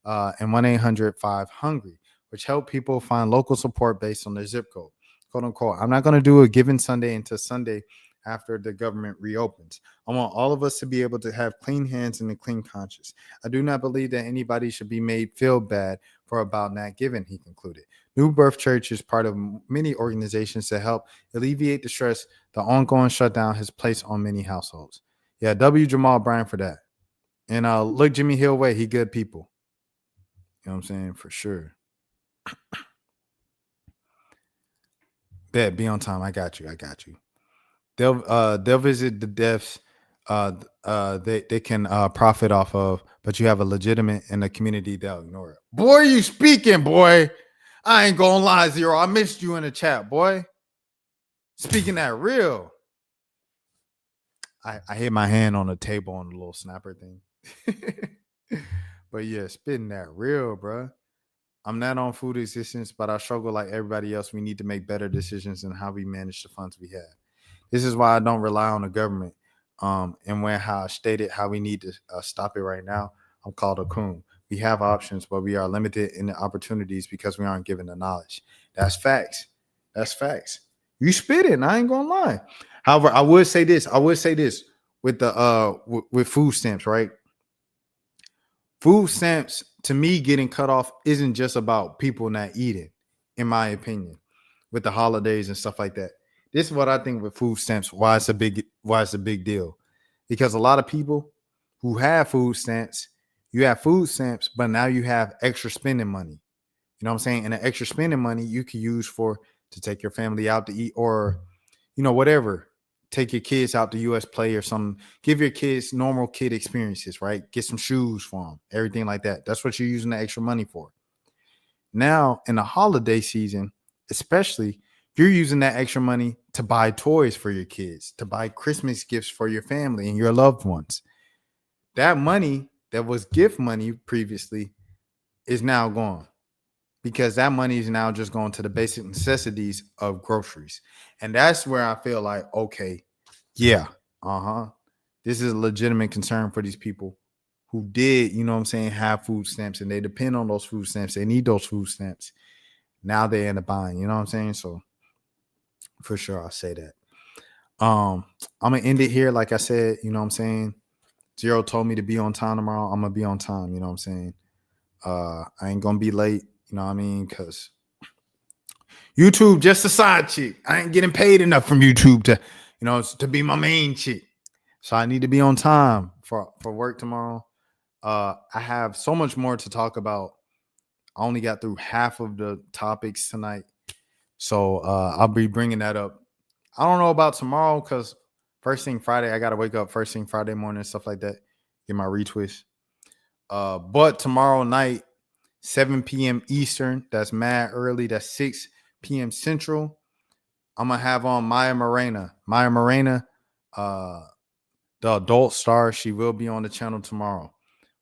and 1-800-5-HUNGRY, which help people find local support based on their zip code. quote unquote. I'm not going to do a given Sunday until Sunday after the government reopens. I want all of us to be able to have clean hands and a clean conscience. I do not believe that anybody should be made feel bad for about not giving, he concluded. New Birth Church is part of many organizations that help alleviate the stress the ongoing shutdown has placed on many households. Yeah, W. Jamal Bryant for that. And look Jimmy Hill way, he good people. You know what I'm saying? For sure. Bet, be on time. I got you. They'll visit the deaths they can profit off of, but you have a legitimate in the community, they'll ignore it. Boy, you speaking, boy. I ain't gonna lie, Zero. I missed you in the chat, boy. Speaking that real. I hit my hand on the table on the little snapper thing. But yeah, spitting that real, bro. I'm not on food existence, but I struggle like everybody else. We need to make better decisions in how we manage the funds we have. This is why I don't rely on the government. And when how I stated how we need to stop it right now, I'm called a coon. We have options, but we are limited in the opportunities because we aren't given the knowledge. That's facts. You spit it. I ain't gonna lie. However, I would say this with the with food stamps, right? Food stamps, to me, getting cut off isn't just about people not eating, in my opinion, with the holidays and stuff like that. This is what I think with food stamps, why it's a big deal. Because a lot of people who have food stamps, you have food stamps, but now you have extra spending money. You know what I'm saying? And the extra spending money you can use to take your family out to eat or, whatever. Take your kids out to US play or something. Give your kids normal kid experiences, right? Get some shoes for them, everything like that. That's what you're using the extra money for. Now, in the holiday season, especially, you're using that extra money to buy toys for your kids, to buy Christmas gifts for your family and your loved ones. That money that was gift money previously is now gone because that money is now just going to the basic necessities of groceries. And that's where I feel like, okay, yeah, this is a legitimate concern for these people who did, have food stamps and they depend on those food stamps. They need those food stamps. Now they end up buying, you know what I'm saying? So for sure, I'll say that. I'm going to end it here. Like I said, you know what I'm saying? Zero told me to be on time tomorrow. I'm going to be on time, you know what I'm saying? I ain't going to be late, you know what I mean? Because YouTube just a side chick. I ain't getting paid enough from YouTube to be my main chick. So I need to be on time for work tomorrow. I have so much more to talk about. I only got through half of the topics tonight. So I'll be bringing that up. I don't know about tomorrow because first thing Friday, I got to wake up first thing Friday morning and stuff like that. Get my retwist. But tomorrow night, 7 p.m. Eastern, that's mad early. That's 6 p.m. Central. I'm going to have on Maya Morena. Maya Morena, the adult star, she will be on the channel tomorrow.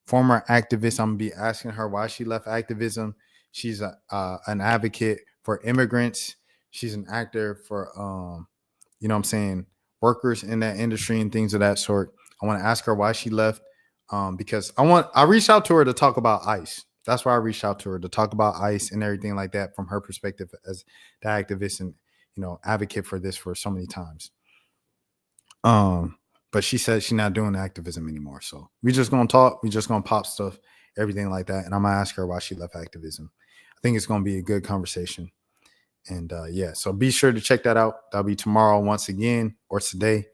Former activist, I'm going to be asking her why she left activism. She's an advocate for immigrants. She's an actor for, workers in that industry and things of that sort. I want to ask her why she left because I reached out to her to talk about ICE. That's why I reached out to her to talk about ICE and everything like that from her perspective as the activist and, advocate for this for so many times. But she said she's not doing activism anymore. So we're just going to talk. We're just going to pop stuff, everything like that. And I'm going to ask her why she left activism. I think it's going to be a good conversation. And so be sure to check that out. That'll be tomorrow once again, or today,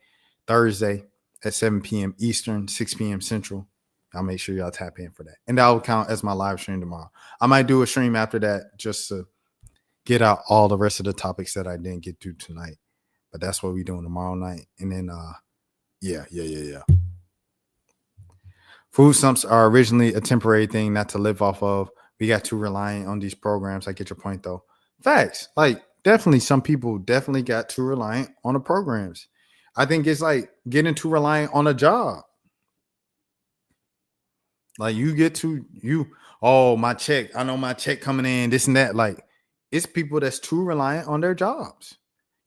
Thursday at 7 p.m. Eastern, 6 p.m. Central. I'll make sure y'all tap in for that. And that will count as my live stream tomorrow. I might do a stream after that just to get out all the rest of the topics that I didn't get to tonight. But that's what we're doing tomorrow night. And then, yeah. Food stamps are originally a temporary thing not to live off of. We got too reliant on these programs. I get your point, though. Facts. Like, definitely some people definitely got too reliant on the programs. I think it's like getting too reliant on a job. Like my check. I know my check coming in, this and that. Like, it's people that's too reliant on their jobs.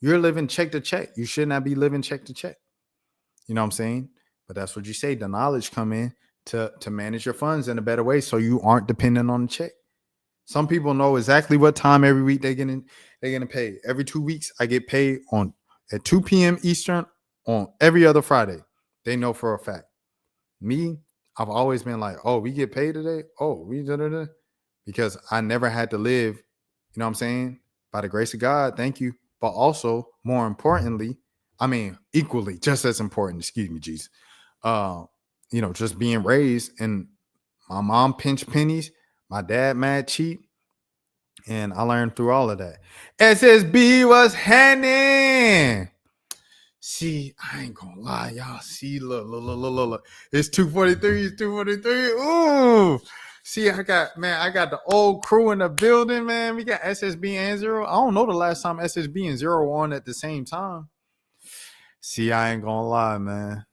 You're living check to check. You should not be living check to check. You know what I'm saying? But that's what you say. The knowledge come in to manage your funds in a better way so you aren't dependent on the check. Some people know exactly what time every week they're getting paid. Every 2 weeks, I get paid at 2 p.m. Eastern on every other Friday. They know for a fact. Me, I've always been like, oh, we get paid today? Oh, we da-da-da. Because I never had to live, you know what I'm saying? By the grace of God, thank you. But also, more importantly, I mean, equally, just as important, excuse me, Jesus. Just being raised and my mom pinched pennies, my dad mad cheap, and I learned through all of that. SSB was handing. See, I ain't gonna lie, y'all. See, look. It's 243. It's 243. Ooh. See, I got the old crew in the building, man. We got SSB and Zero. I don't know the last time SSB and Zero were on at the same time. See, I ain't gonna lie, man.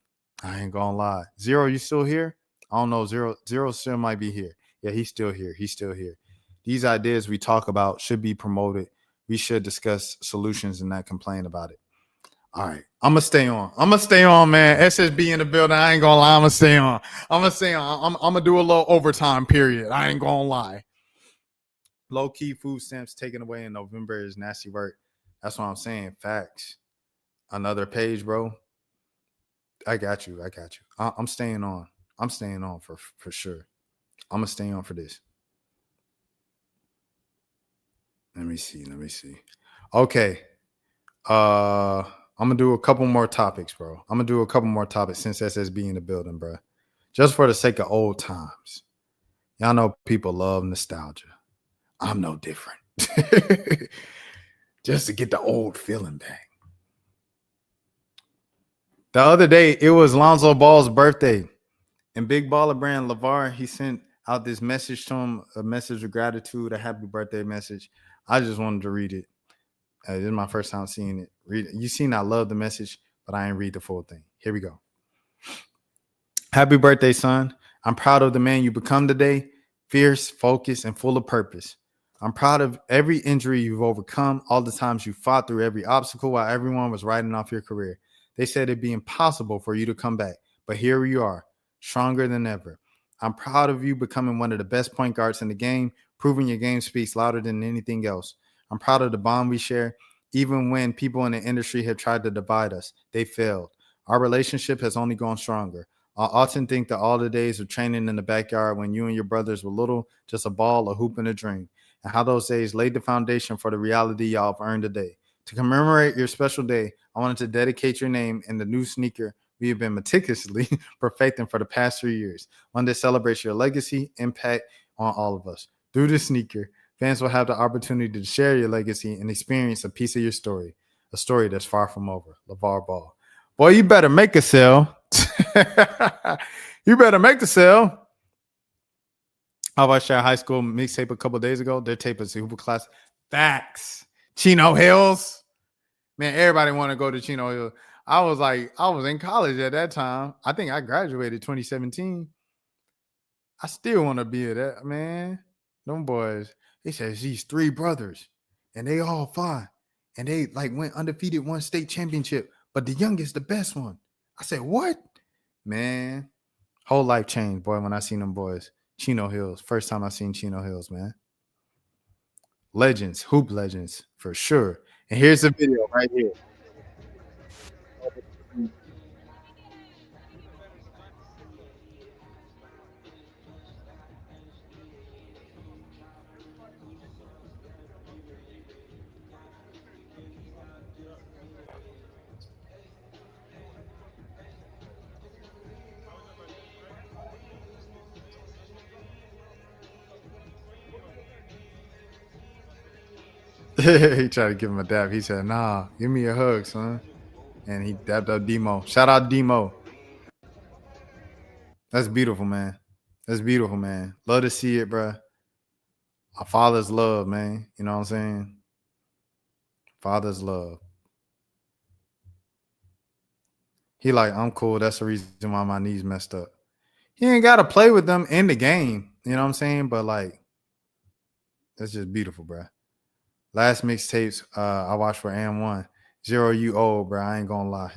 I ain't gonna lie. Zero, you still here? I don't know. Zero still might be here. Yeah, he's still here. He's still here. These ideas we talk about should be promoted. We should discuss solutions and not complain about it. All right. I'm going to stay on, man. SSB in the building. I ain't going to lie. I'm going to stay on. I'm going to do a little overtime period. I ain't going to lie. Low-key food stamps taken away in November is nasty work. That's what I'm saying. Facts. Another page, bro. I got you. I'm staying on. I'm staying on for sure. I'm going to stay on for this. Let me see. Okay. I'm going to do a couple more topics, bro. I'm going to do a couple more topics since SSB in the building, bro. Just for the sake of old times. Y'all know people love nostalgia. I'm no different. Just to get the old feeling back. The other day, it was Lonzo Ball's birthday. And Big Baller Brand LeVar, he sent out this message to him, a message of gratitude, a happy birthday message. I just wanted to read it. This is my first time seeing it. Read it. You seen I love the message, but I ain't read the full thing. Here we go. Happy birthday, son. I'm proud of the man you become today. Fierce, focused, and full of purpose. I'm proud of every injury you've overcome, all the times you fought through every obstacle while everyone was writing off your career. They said it'd be impossible for you to come back, but here you are, stronger than ever. I'm proud of you becoming one of the best point guards in the game, proving your game speaks louder than anything else. I'm proud of the bond we share. Even when people in the industry have tried to divide us, they failed. Our relationship has only gone stronger. I often think that all the days of training in the backyard when you and your brothers were little, just a ball, a hoop, and a dream, and how those days laid the foundation for the reality y'all have earned today. To commemorate your special day, I wanted to dedicate your name in the new sneaker we have been meticulously perfecting for the past 3 years. One that celebrates your legacy, impact on all of us. Through this sneaker, fans will have the opportunity to share your legacy and experience a piece of your story, a story that's far from over. LeVar Ball. Boy, you better make a sale. You better make the sale. I watched our high school mixtape a couple days ago. Their tape is super class. Facts. Chino Hills. Man, everybody want to go to Chino Hills. I was in college at that time. I think I graduated 2017. I still want to be at that, man. Them boys, they said these 3 brothers, and they all fine. And they went undefeated, won state championship, but the youngest, the best one. I said, what? Man, whole life changed, boy, when I seen them boys. Chino Hills. First time I seen Chino Hills, man. Legends, hoop legends, for sure. And here's the video right here. He tried to give him a dab. He said, nah, give me a hug, son. And he dabbed up Demo. Shout out Demo. That's beautiful, man. That's beautiful, man. Love to see it, bro. A father's love, man. You know what I'm saying? Father's love. He like, I'm cool. That's the reason why my knees messed up. He ain't got to play with them in the game. You know what I'm saying? But that's just beautiful, bro. Last mixtapes I watched for AM1. Zero, you old, bro. I ain't gonna lie.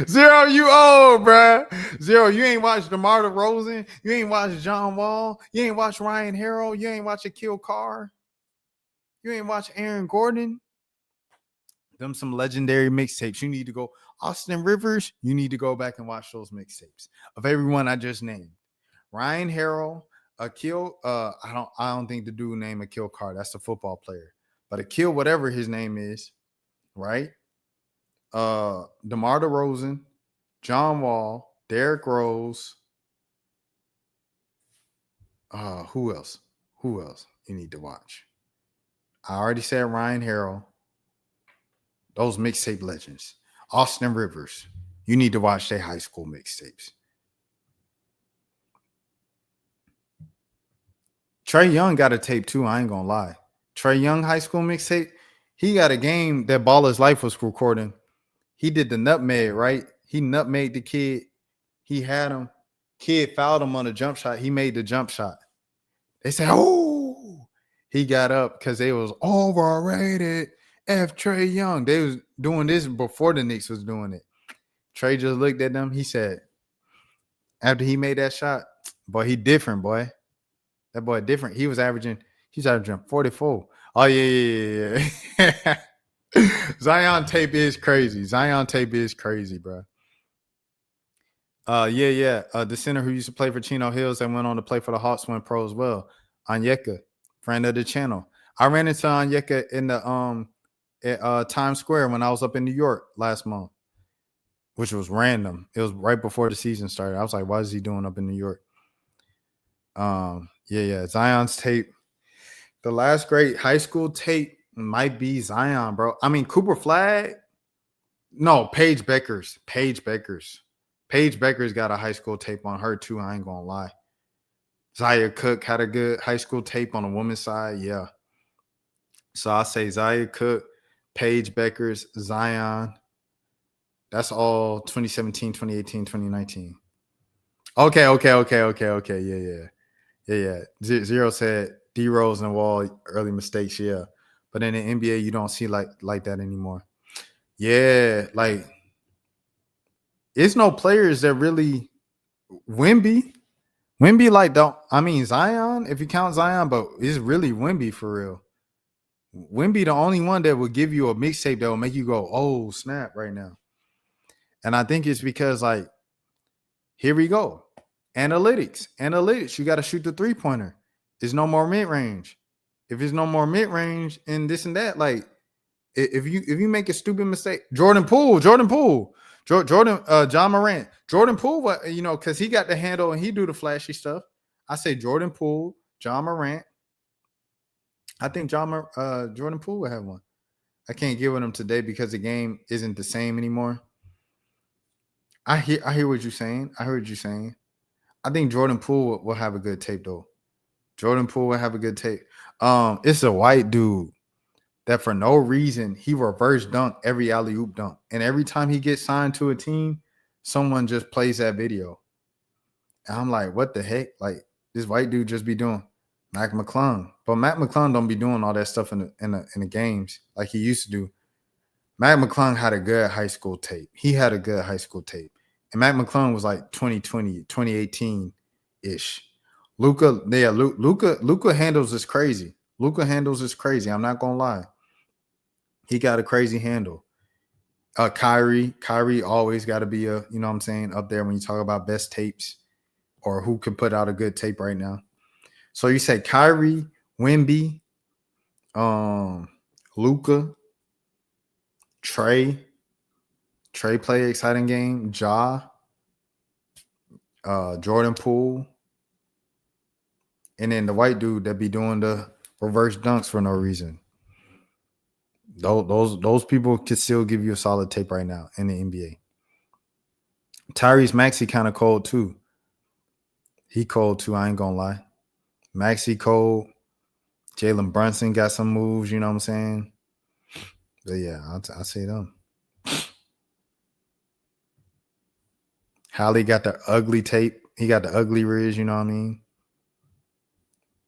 Zero, you old, bruh. Zero, you ain't watched DeMar DeRozan. You ain't watched John Wall. You ain't watched Ryan Harrell. You ain't watched Akil Carr. You ain't watched Aaron Gordon. Them some legendary mixtapes. You need to go. Austin Rivers, you need to go back and watch those mixtapes of everyone I just named. Ryan Harrell, Akil. I don't think the dude named Akil Carr. That's the football player. But Akil, whatever his name is, right? DeMar DeRozan, John Wall, Derrick Rose. Who else? Who else you need to watch? I already said Ryan Harrell. Those mixtape legends. Austin Rivers. You need to watch their high school mixtapes. Trae Young got a tape too. I ain't gonna lie. Trae Young high school mixtape. He got a game that Baller's Life was recording. He did the nutmeg, right? He nutmegged the kid. He had him. Kid fouled him on a jump shot. He made the jump shot. They said, oh, he got up because they was overrated. F Trae Young. They was doing this before the Knicks was doing it. Trae just looked at them. He said, after he made that shot, boy, he different, boy. That boy different. He's averaging 44. Oh, yeah. Zion tape is crazy. Bro. The center who used to play for Chino Hills that went on to play for the Hawks went pro as well. Onyeka, friend of the channel. I ran into Onyeka in the at Times Square when I was up in New York last month, which was random. It was right before the season started. I was like, what is he doing up in New York? Zion's tape. The last great high school tape might be Zion, bro. I mean, Cooper Flag. No, Paige Bueckers. Paige Bueckers got a high school tape on her too. I ain't gonna lie. Zaya Cook had a good high school tape on the women's side. Yeah. So I say Zaya Cook, Paige Bueckers, Zion. That's all 2017, 2018, 2019. Okay. Yeah. Zero said D Rose and Wall early mistakes. Yeah. But in the NBA, you don't see like that anymore. Yeah. Like, it's no players that really Wemby like Zion, if you count Zion, but it's really Wemby for real. Wemby the only one that will give you a mixtape that will make you go, oh, snap right now. And I think it's because, like, here we go. Analytics. You got to shoot the three-pointer. There's no more mid-range. If there's no more mid-range and this and that, like, if you make a stupid mistake, Jordan Poole, John Morant, Jordan Poole, because he got the handle and he do the flashy stuff. I say Jordan Poole, John Morant. I think Jordan Poole will have one. I can't get with him today because the game isn't the same anymore. I hear what you're saying. I think Jordan Poole will have a good tape though. It's a white dude that for no reason he reverse dunk every alley-oop dunk. And every time he gets signed to a team, someone just plays that video. And I'm like, what the heck? Like, this white dude just be doing Mac McClung. But Mac McClung don't be doing all that stuff in the games like he used to do. Mac McClung had a good high school tape. And Mac McClung was like 2020, 2018-ish. Luka handles is crazy. I'm not gonna lie. He got a crazy handle. Kyrie always got to be up there when you talk about best tapes or who can put out a good tape right now. So you say Kyrie, Wemby, Luka, Trey play exciting game, Jordan Poole, and then the white dude that be doing the reverse dunks for no reason. Those people could still give you a solid tape right now in the NBA. Tyrese Maxey kind of cold too. He cold too, I ain't gonna lie. Maxey cold. Jalen Brunson got some moves, you know what I'm saying? But yeah, I'll say them. Halle got the ugly tape. He got the ugly ridge, you know what I mean?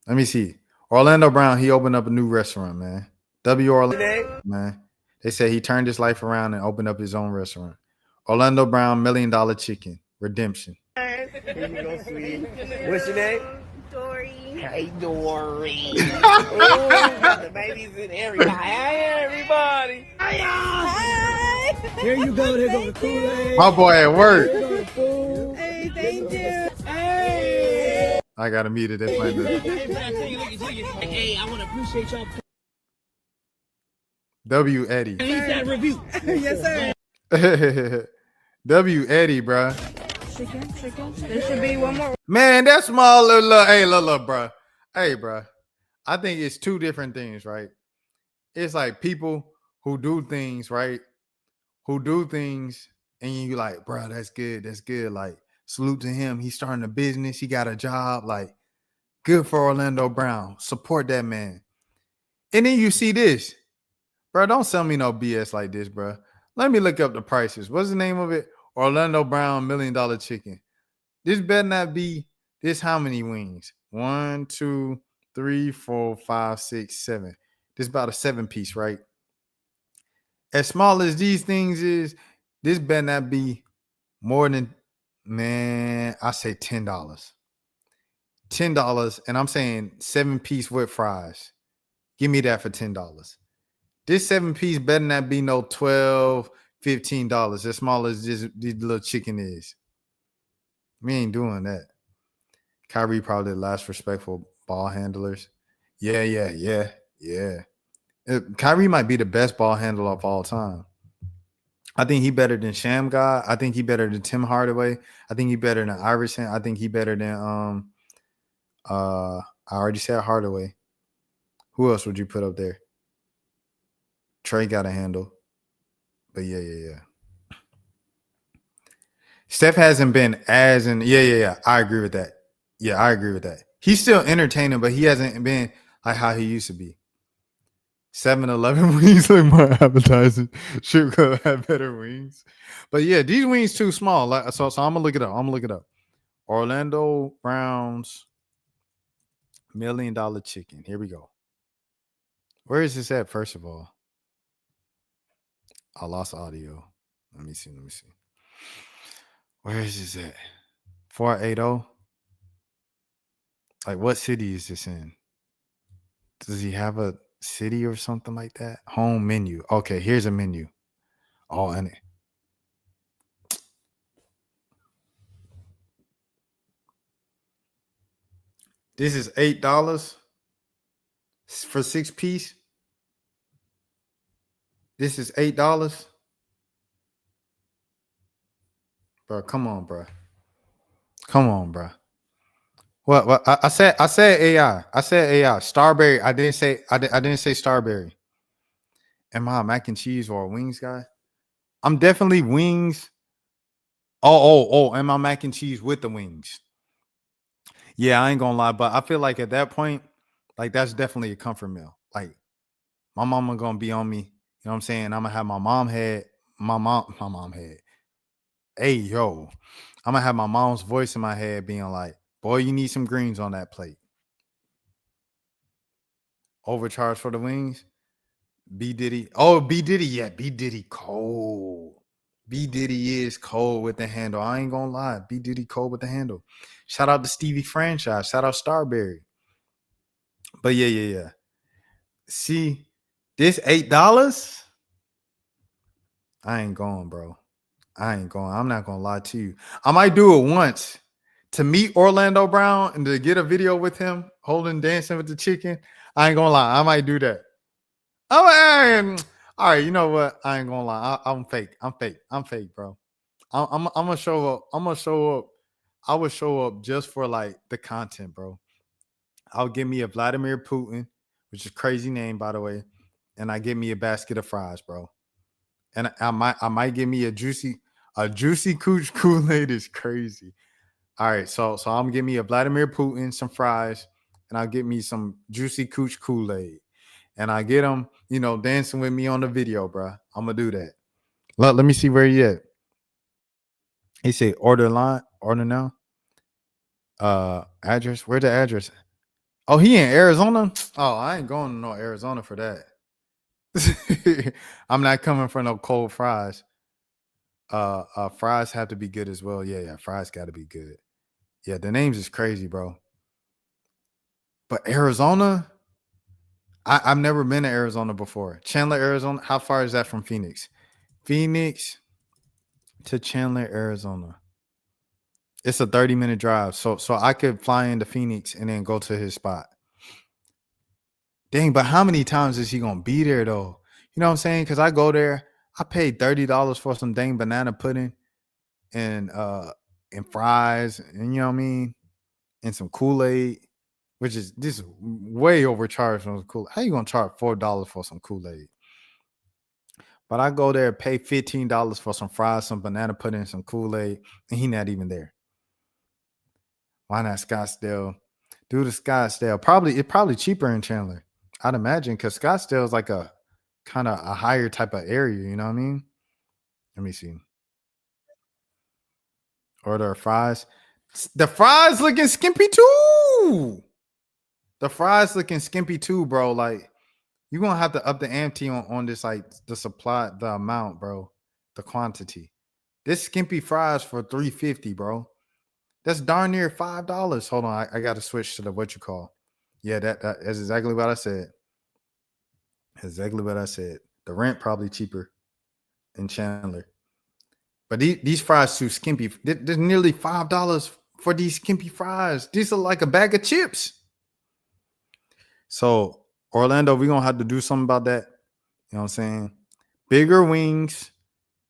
Let me see. Orlando Brown, he opened up a new restaurant, man. Orlando, man. They say he turned his life around and opened up his own restaurant. Orlando Brown $1 million chicken redemption. Here you go, sweetie. What's your name? Dory. Hey, Dory. Oh, got the babies and everybody. Hey, everybody. Hi. Here you go. There go the Kool-Aid. My boy at work. There go the food. Hey, thank you. Hey. I gotta meet it. Hey, I want to appreciate y'all. W Eddie. I need that review. Yes, sir. W Eddie, bruh. Chicken. There should be one more. Man, that small little, hey, look, bruh. Hey, bruh. I think it's two different things, right? It's like people who do things, right? Who do things, and you like, bruh, that's good. Like, salute to him. He's starting a business. He got a job. Like, good for Orlando Brown. Support that man. And then you see this. Bro, don't sell me no BS like this, bro. Let me look up the prices. What's the name of it? Orlando Brown $1 million chicken. This better not be this how many wings? 1, 2, 3, 4, 5, 6, 7. This about a 7-piece, right? As small as these things is, this better not be more than, man, I say $10. $10, and I'm saying 7-piece with fries. Give me that for $10. This 7-piece better not be no $12, $15, as small as this little chicken is. We ain't doing that. Kyrie probably the last respectful ball handlers. Yeah. Kyrie might be the best ball handler of all time. I think he better than Sham God. I think he better than Tim Hardaway. I think he better than Iverson. I think he better than I already said Hardaway. Who else would you put up there? Trey got a handle. But yeah. Steph hasn't been as in I agree with that. Yeah, I agree with that. He's still entertaining, but he hasn't been like how he used to be. 7-Eleven wings look more appetizing. Strip club have better wings. But yeah, these wings too small. Like so I'm gonna look it up. Orlando Brown's $1 million chicken. Here we go. Where is this at, first of all? I lost audio. Let me see. Where is this at? 480? Like, what city is this in? Does he have a city or something like that? Home menu. Okay, here's a menu. Oh, and this is $8 for 6-piece. This is $8. Bro, come on, bro. What? I said AI. I said AI. Starberry. I didn't say Starberry. Am I a mac and cheese or a wings guy? I'm definitely wings. Oh, am I mac and cheese with the wings? Yeah, I ain't gonna lie, but I feel like at that point, like that's definitely a comfort meal. Like my mama gonna be on me. You know what I'm saying? I'm gonna have my mom head. Hey, yo. I'm gonna have my mom's voice in my head being like, boy, you need some greens on that plate. Overcharge for the wings. B Diddy. Oh, B Diddy. Yeah, B Diddy cold. B Diddy is cold with the handle. I ain't gonna lie. B Diddy cold with the handle. Shout out to Stevie Franchise. Shout out Starberry. But yeah. See, this $8. I ain't going, bro. I'm not gonna lie to you. I might do it once to meet Orlando Brown and to get a video with him dancing with the chicken. I ain't gonna lie. I might do that. All right, you know what? I ain't gonna lie. I'm fake. I'm fake, bro. I'm gonna show up. I would show up just for like the content, bro. I'll give me a Vladimir Putin, which is a crazy name, by the way, and I give me a basket of fries, bro. And I might give me a juicy cooch Kool-Aid is crazy. All right, so I'm gonna give me a Vladimir Putin, some fries, and I'll get me some juicy cooch Kool-Aid. And I get him, dancing with me on the video, bro. I'm gonna do that. Let me see where he at. He said order now. Address. Where's the address? Oh, he in Arizona? Oh, I ain't going to no Arizona for that. I'm not coming for no cold fries. Fries have to be good as well. Yeah, fries got to be good. Yeah, the names is crazy, bro. But Arizona, I've never been to Arizona before. Chandler, Arizona. How far is that from Phoenix? Phoenix to Chandler, Arizona. It's a 30-minute drive. So I could fly into Phoenix and then go to his spot. Dang, but how many times is he gonna be there though? You know what I'm saying? Because I go there, I paid $30 for some dang banana pudding and fries, and you know what I mean, and some Kool-Aid, which is this is way overcharged from Kool. How you gonna charge $4 for some Kool-Aid? But I go there, pay $15 for some fries, some banana pudding, some Kool-Aid, and he not even there. Why not Scottsdale? Do the Scottsdale. It's probably cheaper in Chandler. I'd imagine because Scottsdale is like a kind of a higher type of area, you know what I mean? Let me see. Order fries. The fries looking skimpy too. The fries looking skimpy too, bro. Like you're gonna have to up the ante on this, like the supply, the amount, bro, the quantity. This skimpy fries for $3.50, bro. That's darn near $5. Hold on, I got to switch to the what you call. Yeah, that's exactly what I said. Exactly what I said. The rent probably cheaper in Chandler, but these fries too skimpy. There's nearly $5 for these skimpy fries. These are like a bag of chips. So Orlando, we're gonna have to do something about that. You know what I'm saying? Bigger wings,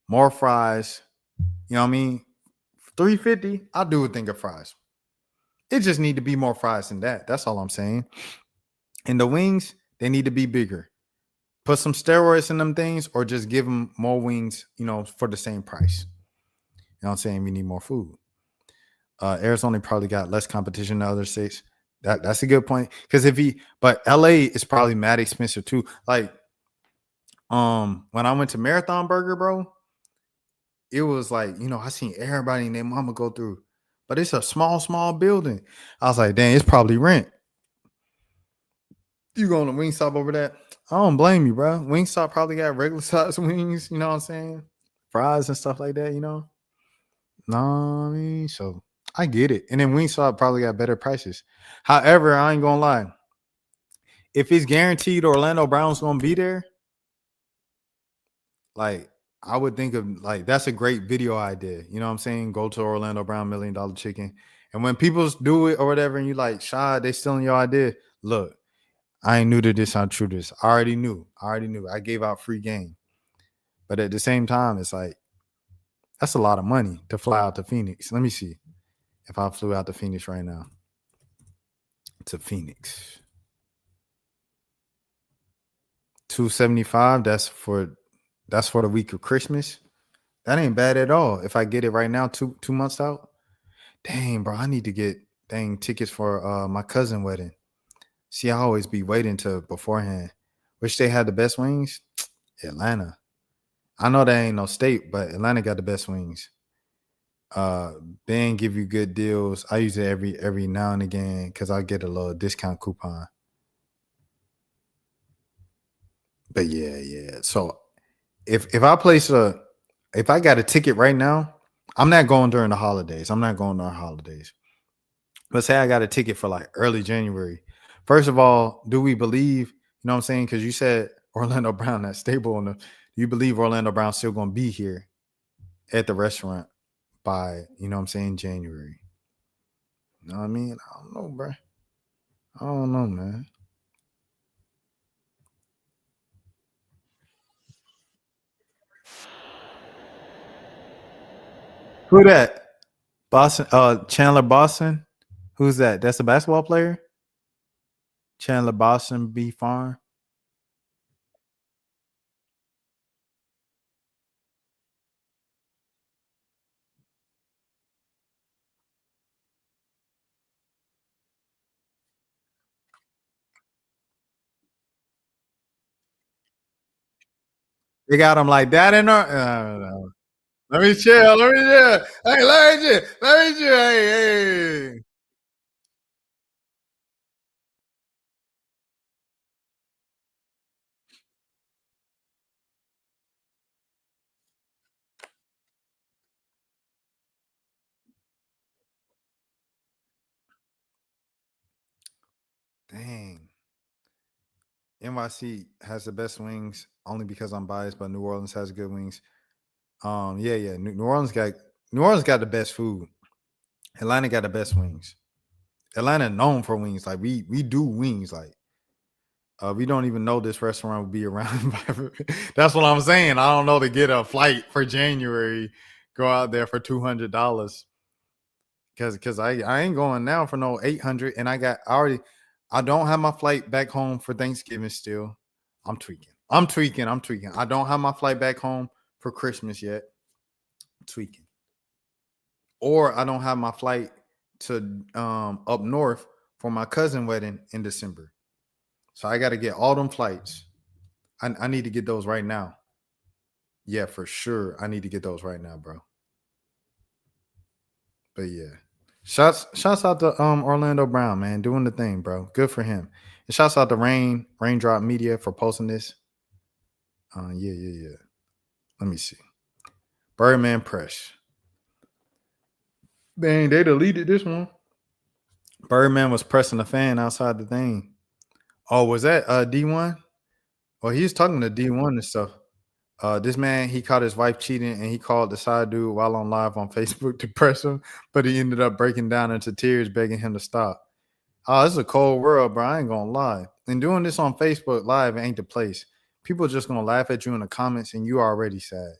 more fries. You know what I mean? $3.50. I do think of fries. It just need to be more fries than that. That's all I'm saying. And the wings, they need to be bigger. Put some steroids in them things, or just give them more wings, you know, for the same price. You know what I'm saying? We need more food. Arizona probably got less competition than other states. That's a good point. Because but LA is probably mad expensive too. Like, when I went to Marathon Burger, bro, it was like, you know, I seen everybody and their mama go through, but it's a small building. I was like, dang, it's probably rent. You going to Wingstop over that? I don't blame you, bro. Wingstop probably got regular size wings, you know what I'm saying? Fries and stuff like that, you know? No, I mean, so I get it. And then Wingstop probably got better prices. However, I ain't gonna lie. If it's guaranteed Orlando Brown's gonna be there, like I would think of like that's a great video idea. You know what I'm saying? Go to Orlando Brown $1 Million Chicken. And when people do it or whatever, and you like, Shad, they stealing your idea. Look, I ain't new to this, I'm true to this. I already knew. I gave out free game. But at the same time, it's like that's a lot of money to fly out to Phoenix. Let me see if I flew out to Phoenix right now. To Phoenix. $275. That's for the week of Christmas. That ain't bad at all. If I get it right now, two months out. Dang, bro, I need to get tickets for my cousin wedding. See, I always be waiting to beforehand. Which they had the best wings? Atlanta. I know that ain't no state, but Atlanta got the best wings. They ain't give you good deals. I use it every now and again because I get a little discount coupon. But yeah. So if I got a ticket right now, I'm not going during the holidays. I'm not going during holidays. Let's say I got a ticket for like early January. First of all, do we believe, you know what I'm saying? Because you said Orlando Brown not stable enough. Do you believe Orlando Brown's still going to be here at the restaurant by, you know what I'm saying, January? You know what I mean? I don't know, bro. I don't know, man. Who that? Boston, Chandler Boston. Who's that? That's a basketball player? Chandler Boston B Farm. They got him like that in there. No. Let me chill. Hey, let me chill. Hey. NYC has the best wings only because I'm biased, but New Orleans has good wings. Yeah. New Orleans got the best food. Atlanta got the best wings. Atlanta known for wings. Like we do wings. Like we don't even know this restaurant will be around. That's what I'm saying. I don't know to get a flight for January, go out there for $200. Because I ain't going now for no 800, and I don't have my flight back home for Thanksgiving still. I'm tweaking. I don't have my flight back home for Christmas yet. I'm tweaking. Or I don't have my flight to up north for my cousin wedding in December. So I got to get all them flights. I need to get those right now. Yeah, for sure. I need to get those right now, bro. But yeah. Shouts out to Orlando Brown, man, doing the thing, bro. Good for him. And shouts out to Raindrop Media for posting this. Yeah. Let me see. Birdman Press. Dang, they deleted this one. Birdman was pressing a fan outside the thing. Oh, was that D1? Well, he's talking to D1 and stuff. This man, he caught his wife cheating, and he called the side dude while on live on Facebook to press him, but he ended up breaking down into tears, begging him to stop. Oh, this is a cold world, bro. I ain't gonna lie. And doing this on Facebook Live ain't the place. People are just gonna laugh at you in the comments, and you already sad.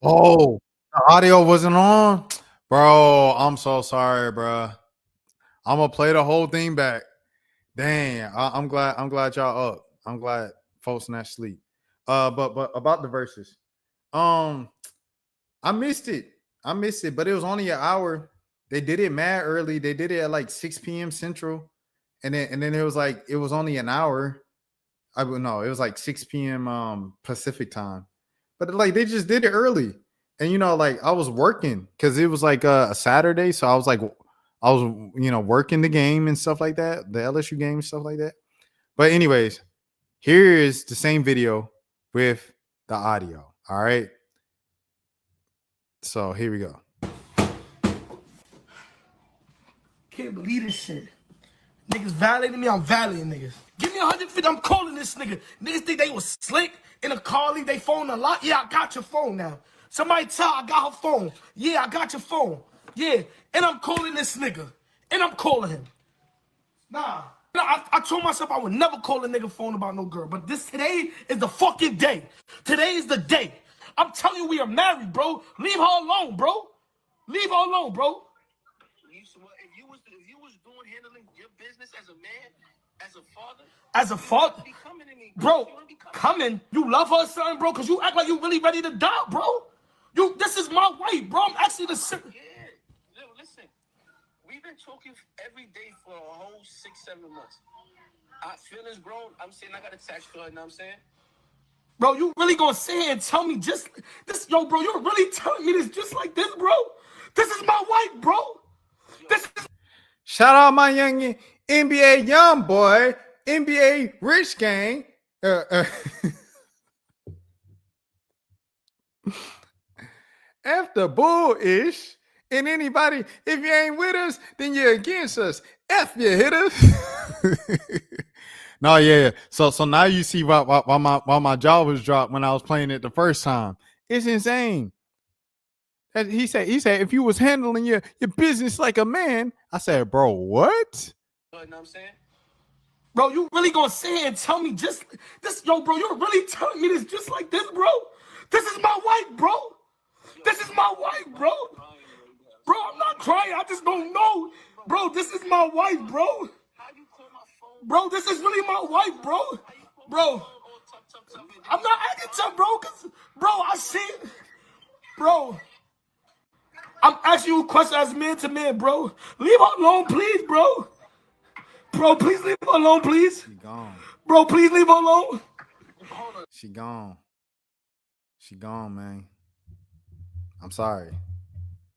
Oh, the audio wasn't on, bro. I'm so sorry, bro. I'm gonna play the whole thing back. Dang, I'm glad y'all up. I'm glad folks not sleep. But about the verses, I missed it, but it was only an hour. They did it mad early. They did it at like 6 p.m. Central, and then it was only an hour. I would know it was like 6 p.m. Pacific time, but like they just did it early, and like I was working because it was like a Saturday, so I was working the game and stuff like that, the LSU game and stuff like that. But anyways, here is the same video with the audio. All right, so here we go. Can't believe this shit. Niggas violating me, I'm violating niggas. Give me 150, I'm calling this nigga. Niggas think they was slick in a car, leave they phone a lot. Yeah, I got your phone now. Somebody tell I got her phone. Yeah, I got your phone. Yeah, and I'm calling this nigga. And I'm calling him. Nah, I told myself I would never call a nigga phone about no girl. But today is the fucking day. Today is the day. I'm telling you we are married, bro. Leave her alone, bro. Leave her alone, bro. If you was doing handling your business as a man, as a father, bro, coming. You love her, son, bro, because you act like you really ready to die, bro. This is my wife, bro. I'm actually the son. Yeah, listen, we've been talking every day for a whole 6-7 months. Feelings grown. I'm saying I got a text her, you know what I'm saying? Bro, you really gonna sit here and tell me just this, yo, bro? You're really telling me this just like this, bro? This is my wife, bro. This is. Shout out my young NBA young boy, NBA rich gang. F the bullish. And anybody, if you ain't with us, then you're against us. F you hitters. No, yeah. So now you see why my jaw was dropped when I was playing it the first time. It's insane. He said if you was handling your business like a man, I said, bro, what? You know what I'm saying? Bro, you really gonna sit here and tell me just this, yo, bro, you're really telling me this just like this, bro? This is my wife, bro. This is my wife, bro. Bro, I'm not crying. I just don't know. Bro, this is my wife, bro. Bro, this is really my wife, bro. Bro, I'm not acting tough, bro, because, bro, I see it. Bro, I'm asking you a question as man to man, bro. Leave her alone, please, bro. Bro, please leave her alone, please. She gone. Bro, please leave her alone. She gone. She gone, man. I'm sorry.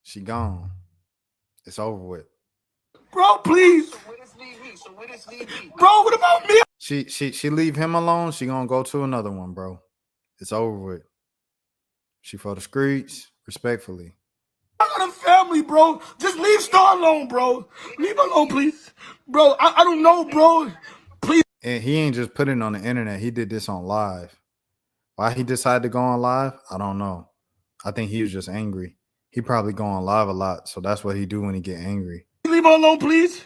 She gone. It's over with. Bro, please. Bro, what about me? She leave him alone. She gonna go to another one, bro. It's over with. She for the streets, respectfully. I got a family, bro. Just leave Star alone, bro. Leave her alone, please. Bro, I don't know, bro. Please. And he ain't just put it on the internet. He did this on live. Why he decided to go on live, I don't know. I think he was just angry. He probably go on live a lot, so that's what he do when he get angry. Leave her alone, please.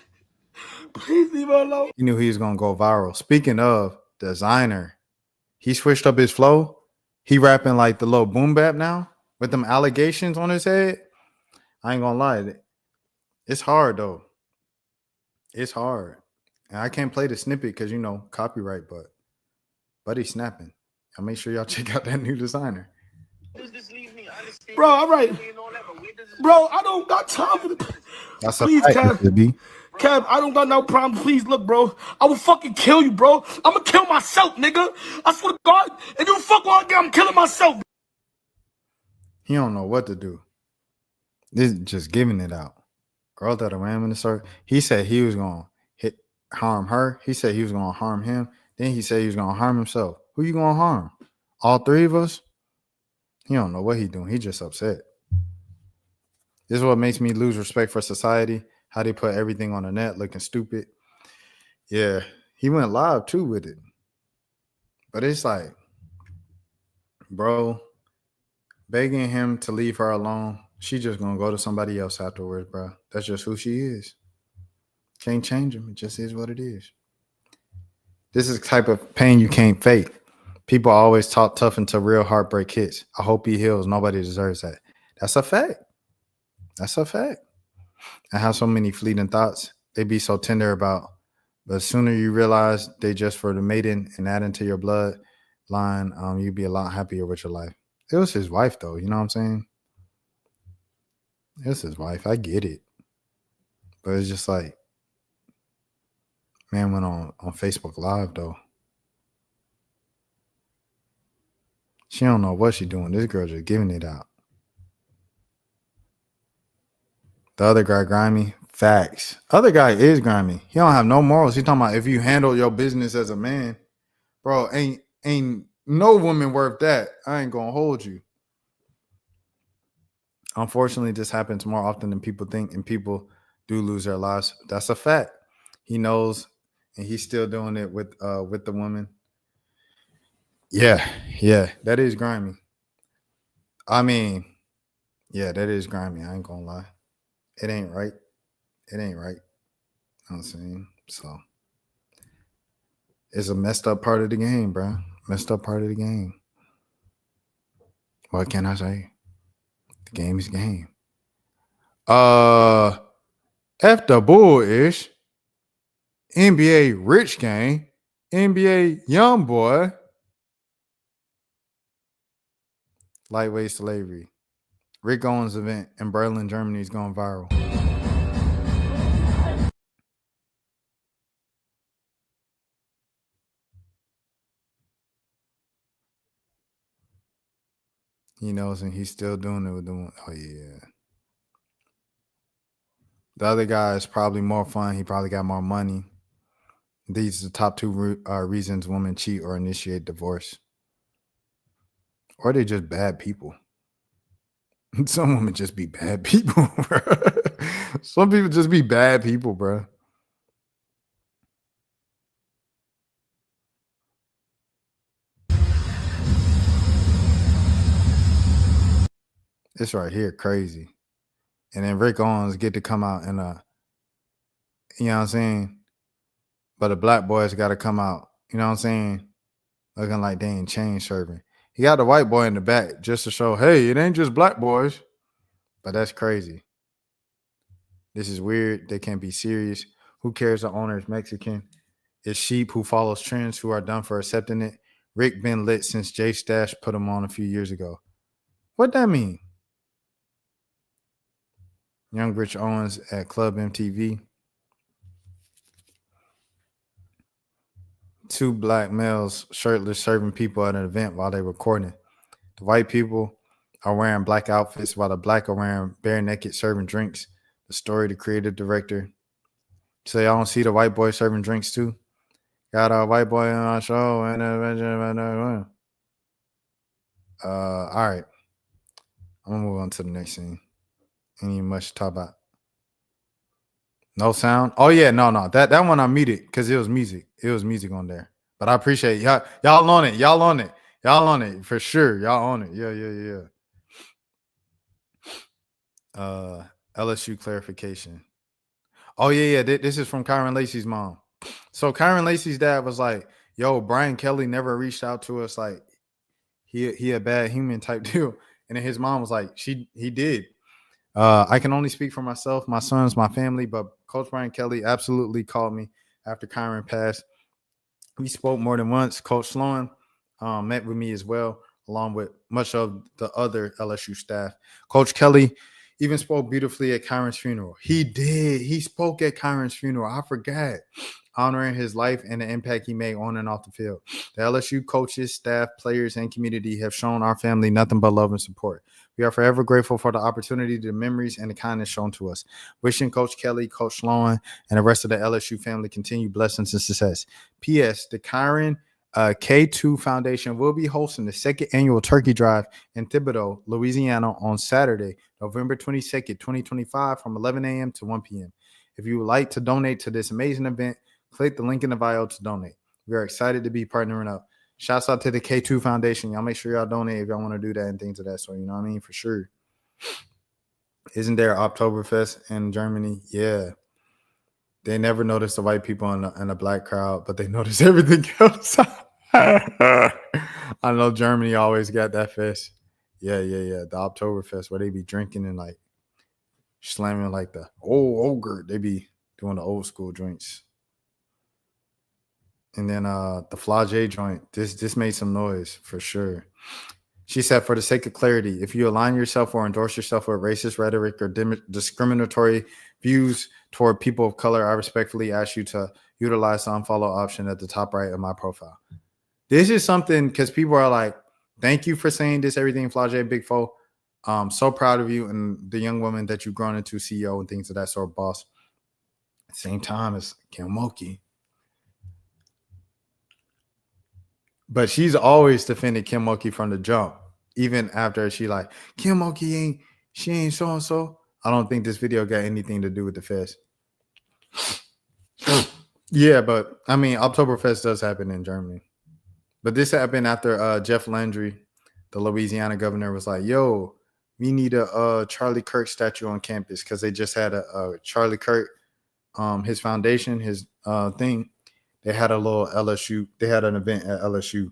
Please leave her alone. He knew he was gonna go viral. Speaking of designer, he switched up his flow. He rapping like the little boom bap now with them allegations on his head. I ain't gonna lie, it's hard though. It's hard, and I can't play the snippet because copyright. But he's snapping. I'll make sure y'all check out that new designer. Bro, all right. Bro, I don't got time for the. That's please, a fact, Kev. Kev, I don't got no problem. Please, look, bro. I will fucking kill you, bro. I'm gonna kill myself, nigga. I swear to God. If you fuck on again, I'm killing myself. He don't know what to do. This is just giving it out. Girl that ran in the circle. He said he was gonna harm her. He said he was gonna harm him. Then he said he was gonna harm himself. Who you gonna harm? All three of us? He don't know what he doing. He just upset. This is what makes me lose respect for society. How they put everything on the net looking stupid. Yeah, he went live too with it. But it's like, bro, begging him to leave her alone. She just gonna go to somebody else afterwards, bro. That's just who she is. Can't change him. It just is what it is. This is the type of pain you can't fake. People always talk tough until real heartbreak hits. I hope he heals. Nobody deserves that. That's a fact. That's a fact. I have so many fleeting thoughts. They be so tender about, but the sooner you realize they just for the maiden and add into your bloodline, you'd be a lot happier with your life. It was his wife, though. You know what I'm saying? It's his wife. I get it. But it's just like, man went on Facebook Live, though. She don't know what she doing. This girl just giving it out. The other guy grimy. Facts. Other guy is grimy. He don't have no morals. He talking about if you handle your business as a man, bro, ain't no woman worth that. I ain't gonna hold you. Unfortunately, this happens more often than people think, and people do lose their lives. That's a fact. He knows, and he's still doing it with the woman. Yeah, that is grimy. I mean, yeah, that is grimy. I ain't gonna lie. It ain't right. It ain't right. You know what I'm saying? So it's a messed up part of the game, bro. Messed up part of the game. What can I say? The game is game. F the bullish. NBA rich gang. NBA young boy. Lightweight slavery. Rick Owens event in Berlin, Germany is going viral. He knows, and he's still doing it with the one. Oh, yeah. The other guy is probably more fun. He probably got more money. These are the top two reasons women cheat or initiate divorce. Or they're just bad people. Some women just be bad people, bro. Some people just be bad people, bro. This right here crazy. And then Rick Owens get to come out in a, you know what I'm saying? But the black boys got to come out, you know what I'm saying? Looking like they ain't chain serving. He got the white boy in the back just to show, hey, it ain't just black boys. But that's crazy. This is weird. They can't be serious. Who cares? The owner is Mexican. It's sheep who follows trends who are done for accepting it. Rick been lit since Jay Stash put him on a few years ago. What that mean? Young Rich Owens at Club MTV. 2 black males shirtless serving people at an event while they recording. The white people are wearing black outfits while the black are wearing bare naked serving drinks. The story, the creative director. So y'all don't see the white boy serving drinks too? Got a white boy on our show and all right. I'm gonna move on to the next scene. Ain't even much to talk about. No sound. Oh yeah, no. That one I muted because it was music. It was music on there. But I appreciate y'all. Y'all on it. Y'all on it. Y'all on it for sure. Y'all on it. Yeah. LSU clarification. Oh yeah. This is from Kyron Lacey's mom. So Kyron Lacey's dad was like, "Yo, Brian Kelly never reached out to us. Like, he a bad human type deal." And then his mom was like, he did. I can only speak for myself, my sons, my family, but Coach Brian Kelly absolutely called me after Kyron passed. We spoke more than once. Coach Sloan met with me as well, along with much of the other LSU staff. Coach Kelly even spoke beautifully at Kyron's funeral. He did. He spoke at Kyron's funeral. I forgot. Honoring his life and the impact he made on and off the field. The LSU coaches, staff, players, and community have shown our family nothing but love and support. We are forever grateful for the opportunity, the memories, and the kindness shown to us. Wishing Coach Kelly, Coach Sloan, and the rest of the LSU family continued blessings and success. P.S. The Kyron K2 Foundation will be hosting the 2nd annual turkey drive in Thibodaux, Louisiana on Saturday, November 22nd, 2025 from 11 a.m. to 1 p.m. If you would like to donate to this amazing event, click the link in the bio to donate. We are excited to be partnering up. Shouts out to the K2 Foundation. Y'all make sure y'all donate if y'all want to do that and things of that sort. You know what I mean? For sure. Isn't there Oktoberfest in Germany? Yeah. They never notice the white people in the black crowd, but they notice everything else. I know Germany always got that fest. Yeah. The Oktoberfest where they be drinking and like slamming like the old ogre. They be doing the old school drinks. And then the Flage joint, this made some noise for sure. She said, for the sake of clarity, if you align yourself or endorse yourself with racist rhetoric or discriminatory views toward people of color, I respectfully ask you to utilize the unfollow option at the top right of my profile. This is something because people are like, thank you for saying this, everything, Flage, Big Foe. So proud of you and the young woman that you've grown into CEO and things of that sort, boss. At the same time as Kim Mulkey. But she's always defended Kim Mulkey from the jump, even after she like, Kim Mulkey ain't so-and-so. I don't think this video got anything to do with the fest. Yeah, but I mean, Oktoberfest does happen in Germany. But this happened after Jeff Landry, the Louisiana governor, was like, yo, we need a Charlie Kirk statue on campus because they just had a Charlie Kirk, his foundation, his thing. They had a little LSU. They had an event at LSU,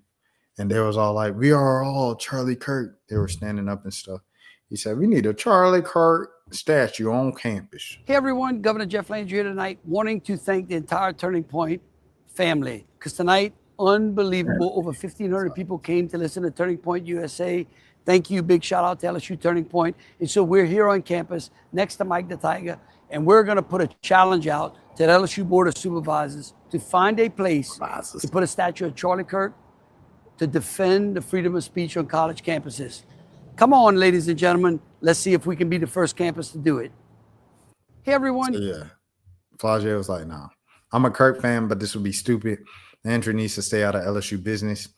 and they was all like, "We are all Charlie Kirk." They were standing up and stuff. He said, "We need a Charlie Kirk statue on campus." Hey everyone, Governor Jeff Landry here tonight, wanting to thank the entire Turning Point family because tonight, unbelievable, over 1,500 people came to listen to Turning Point USA. Thank you, big shout out to LSU Turning Point. And so we're here on campus next to Mike the Tiger, and we're going to put a challenge out to the LSU Board of Supervisors to find a place to put a statue of Charlie Kirk to defend the freedom of speech on college campuses. Come on, ladies and gentlemen, let's see if we can be the first campus to do it. Hey, everyone. So, yeah, Flage was like, "Nah, I'm a Kirk fan, but this would be stupid. The entry needs to stay out of LSU business.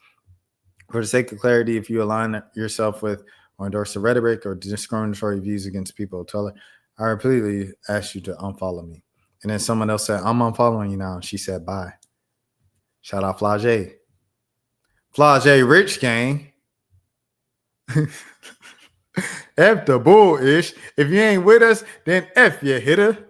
For the sake of clarity, if you align yourself with or endorse the rhetoric or discriminatory views against people of color, I repeatedly ask you to unfollow me. And then someone else said, I'm unfollowing you now. She said, bye. Shout out Flage. Flage Rich Gang. F the bullish. If you ain't with us, then F you hitter.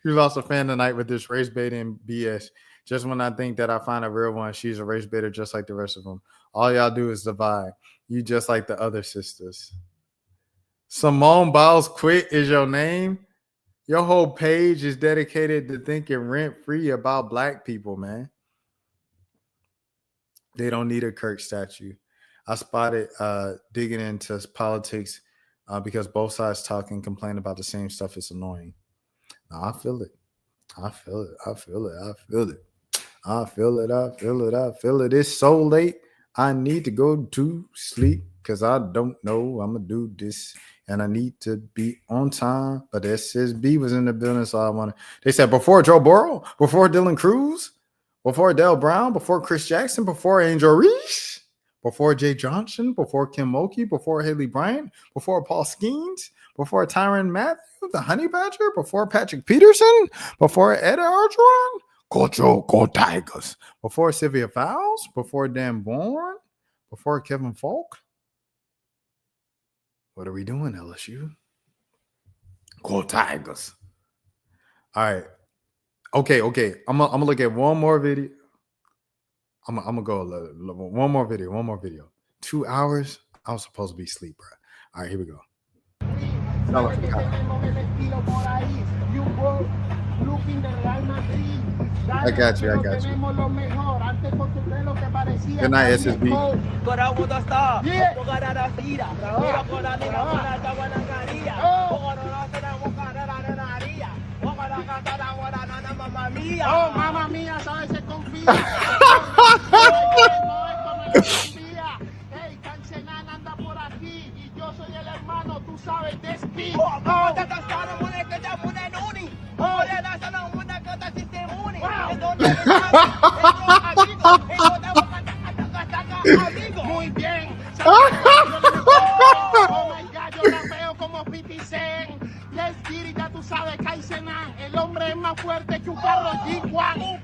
You lost a fan tonight with this race baiting BS. Just when I think that I find a real one, she's a race baiter just like the rest of them. All y'all do is divide. You just like the other sisters. Simone Biles Quit is your name. Your whole page is dedicated to thinking rent-free about black people, man. They don't need a Kirk statue. I spotted digging into politics because both sides talk and complain about the same stuff. It's annoying. No, I feel it. I feel it. I feel it. I feel it. I feel it. I feel it. I feel it. It's so late. I need to go to sleep because I don't know I'm going to do this. And I need to be on time. But SSB was in the building, so I want to. They said before Joe Burrow, before Dylan Cruz, before Dale Brown, before Chris Jackson, before Angel Reese, before Jay Johnson, before Kim Mulkey, before Haley Bryant, before Paul Skeens, before Tyrann Matthew, the Honey Badger, before Patrick Peterson, before Ed Orgeron, go Joe, go Tigers, before Sylvia Fowles, before Dan Bourne, before Kevin Falk. What are we doing, LSU? Go Tigers. All right. Okay. I'm gonna look at one more video. I'm gonna go one more video. 2 hours. I was supposed to be asleep, bro. All right, here we go. I got you. Good night, SSB. Oh, mamá mía, sabes se confía. Hey, Cancelán anda por aquí y yo soy el hermano, tú sabes, de Speed. Muy bien. Oh my God, yo la veo como Piticen. Let's get it, ya tú sabes, Kaisenan. El hombre es más fuerte que un carro G-Wagon.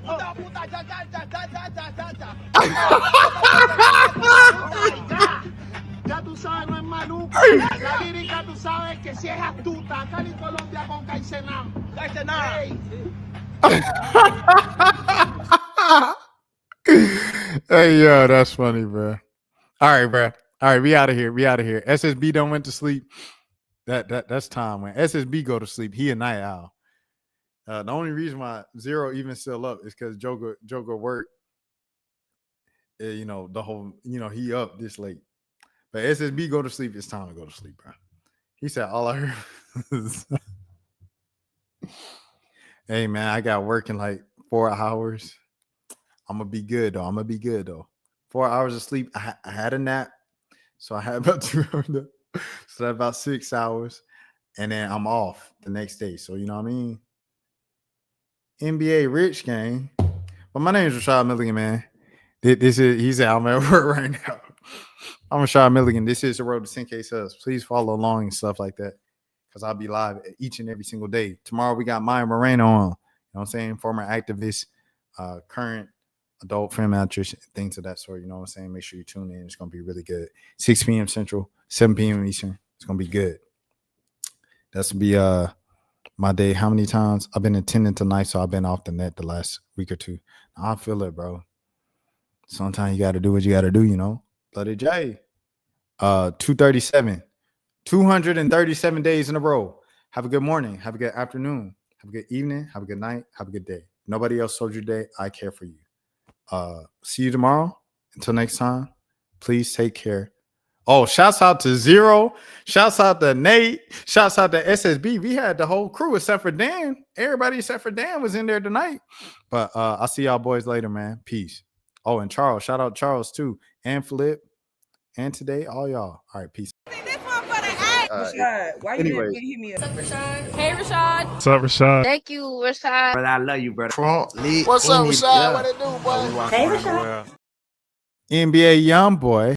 Ya tú sabes, no es maluco. La lírica tú sabes que si es astuta. Cali Colombia con Kaisenan. Hey, yo, that's funny, bro. All right, bro. All right, we out of here. SSB don't went to sleep. That's time when SSB go to sleep. He a night owl. The only reason why Zero even still up is because Joker work. The whole, he up this late. But SSB go to sleep. It's time to go to sleep, bro. He said all I heard was, hey, man, I got work in like 4 hours. I'm going to be good, though. 4 hours of sleep. I had a nap. So I had about 2 hours. So that's about 6 hours. And then I'm off the next day. So, you know what I mean? NBA Rich Gang. But my name is Rashad Milligan, man. He said, I'm at work right now. I'm Rashad Milligan. This is the road to 10K subs. Please follow along and stuff like that. Because I'll be live each and every single day. Tomorrow we got Maya Moreno on. You know what I'm saying? Former activist, current adult film actress, things of that sort. You know what I'm saying? Make sure you tune in. It's going to be really good. 6 p.m. Central, 7 p.m. Eastern. It's going to be good. That's going to be my day. How many times? I've been attending tonight, so I've been off the net the last week or two. I feel it, bro. Sometimes you got to do what you got to do, Bloody J. 237. 237 days in a row. Have a good morning. Have a good afternoon. Have a good evening. Have a good night. Have a good day. Nobody else told you today. I care for you. See you tomorrow. Until next time, please take care. Oh, shouts out to Zero. Shouts out to Nate. Shouts out to SSB. We had the whole crew except for Dan. Everybody except for Dan was in there tonight. But I'll see y'all boys later, man. Peace. Oh, and Charles. Shout out Charles too. And Flip. And today, all y'all. All right, peace. Rashad, why you didn't hit me up? What's up, Rashad? Hey, Rashad. What's up, Rashad? Thank you, Rashad. Brother, I love you, brother. What's up, Rashad? What it do, boy? Hey, Rashad. NBA young boy.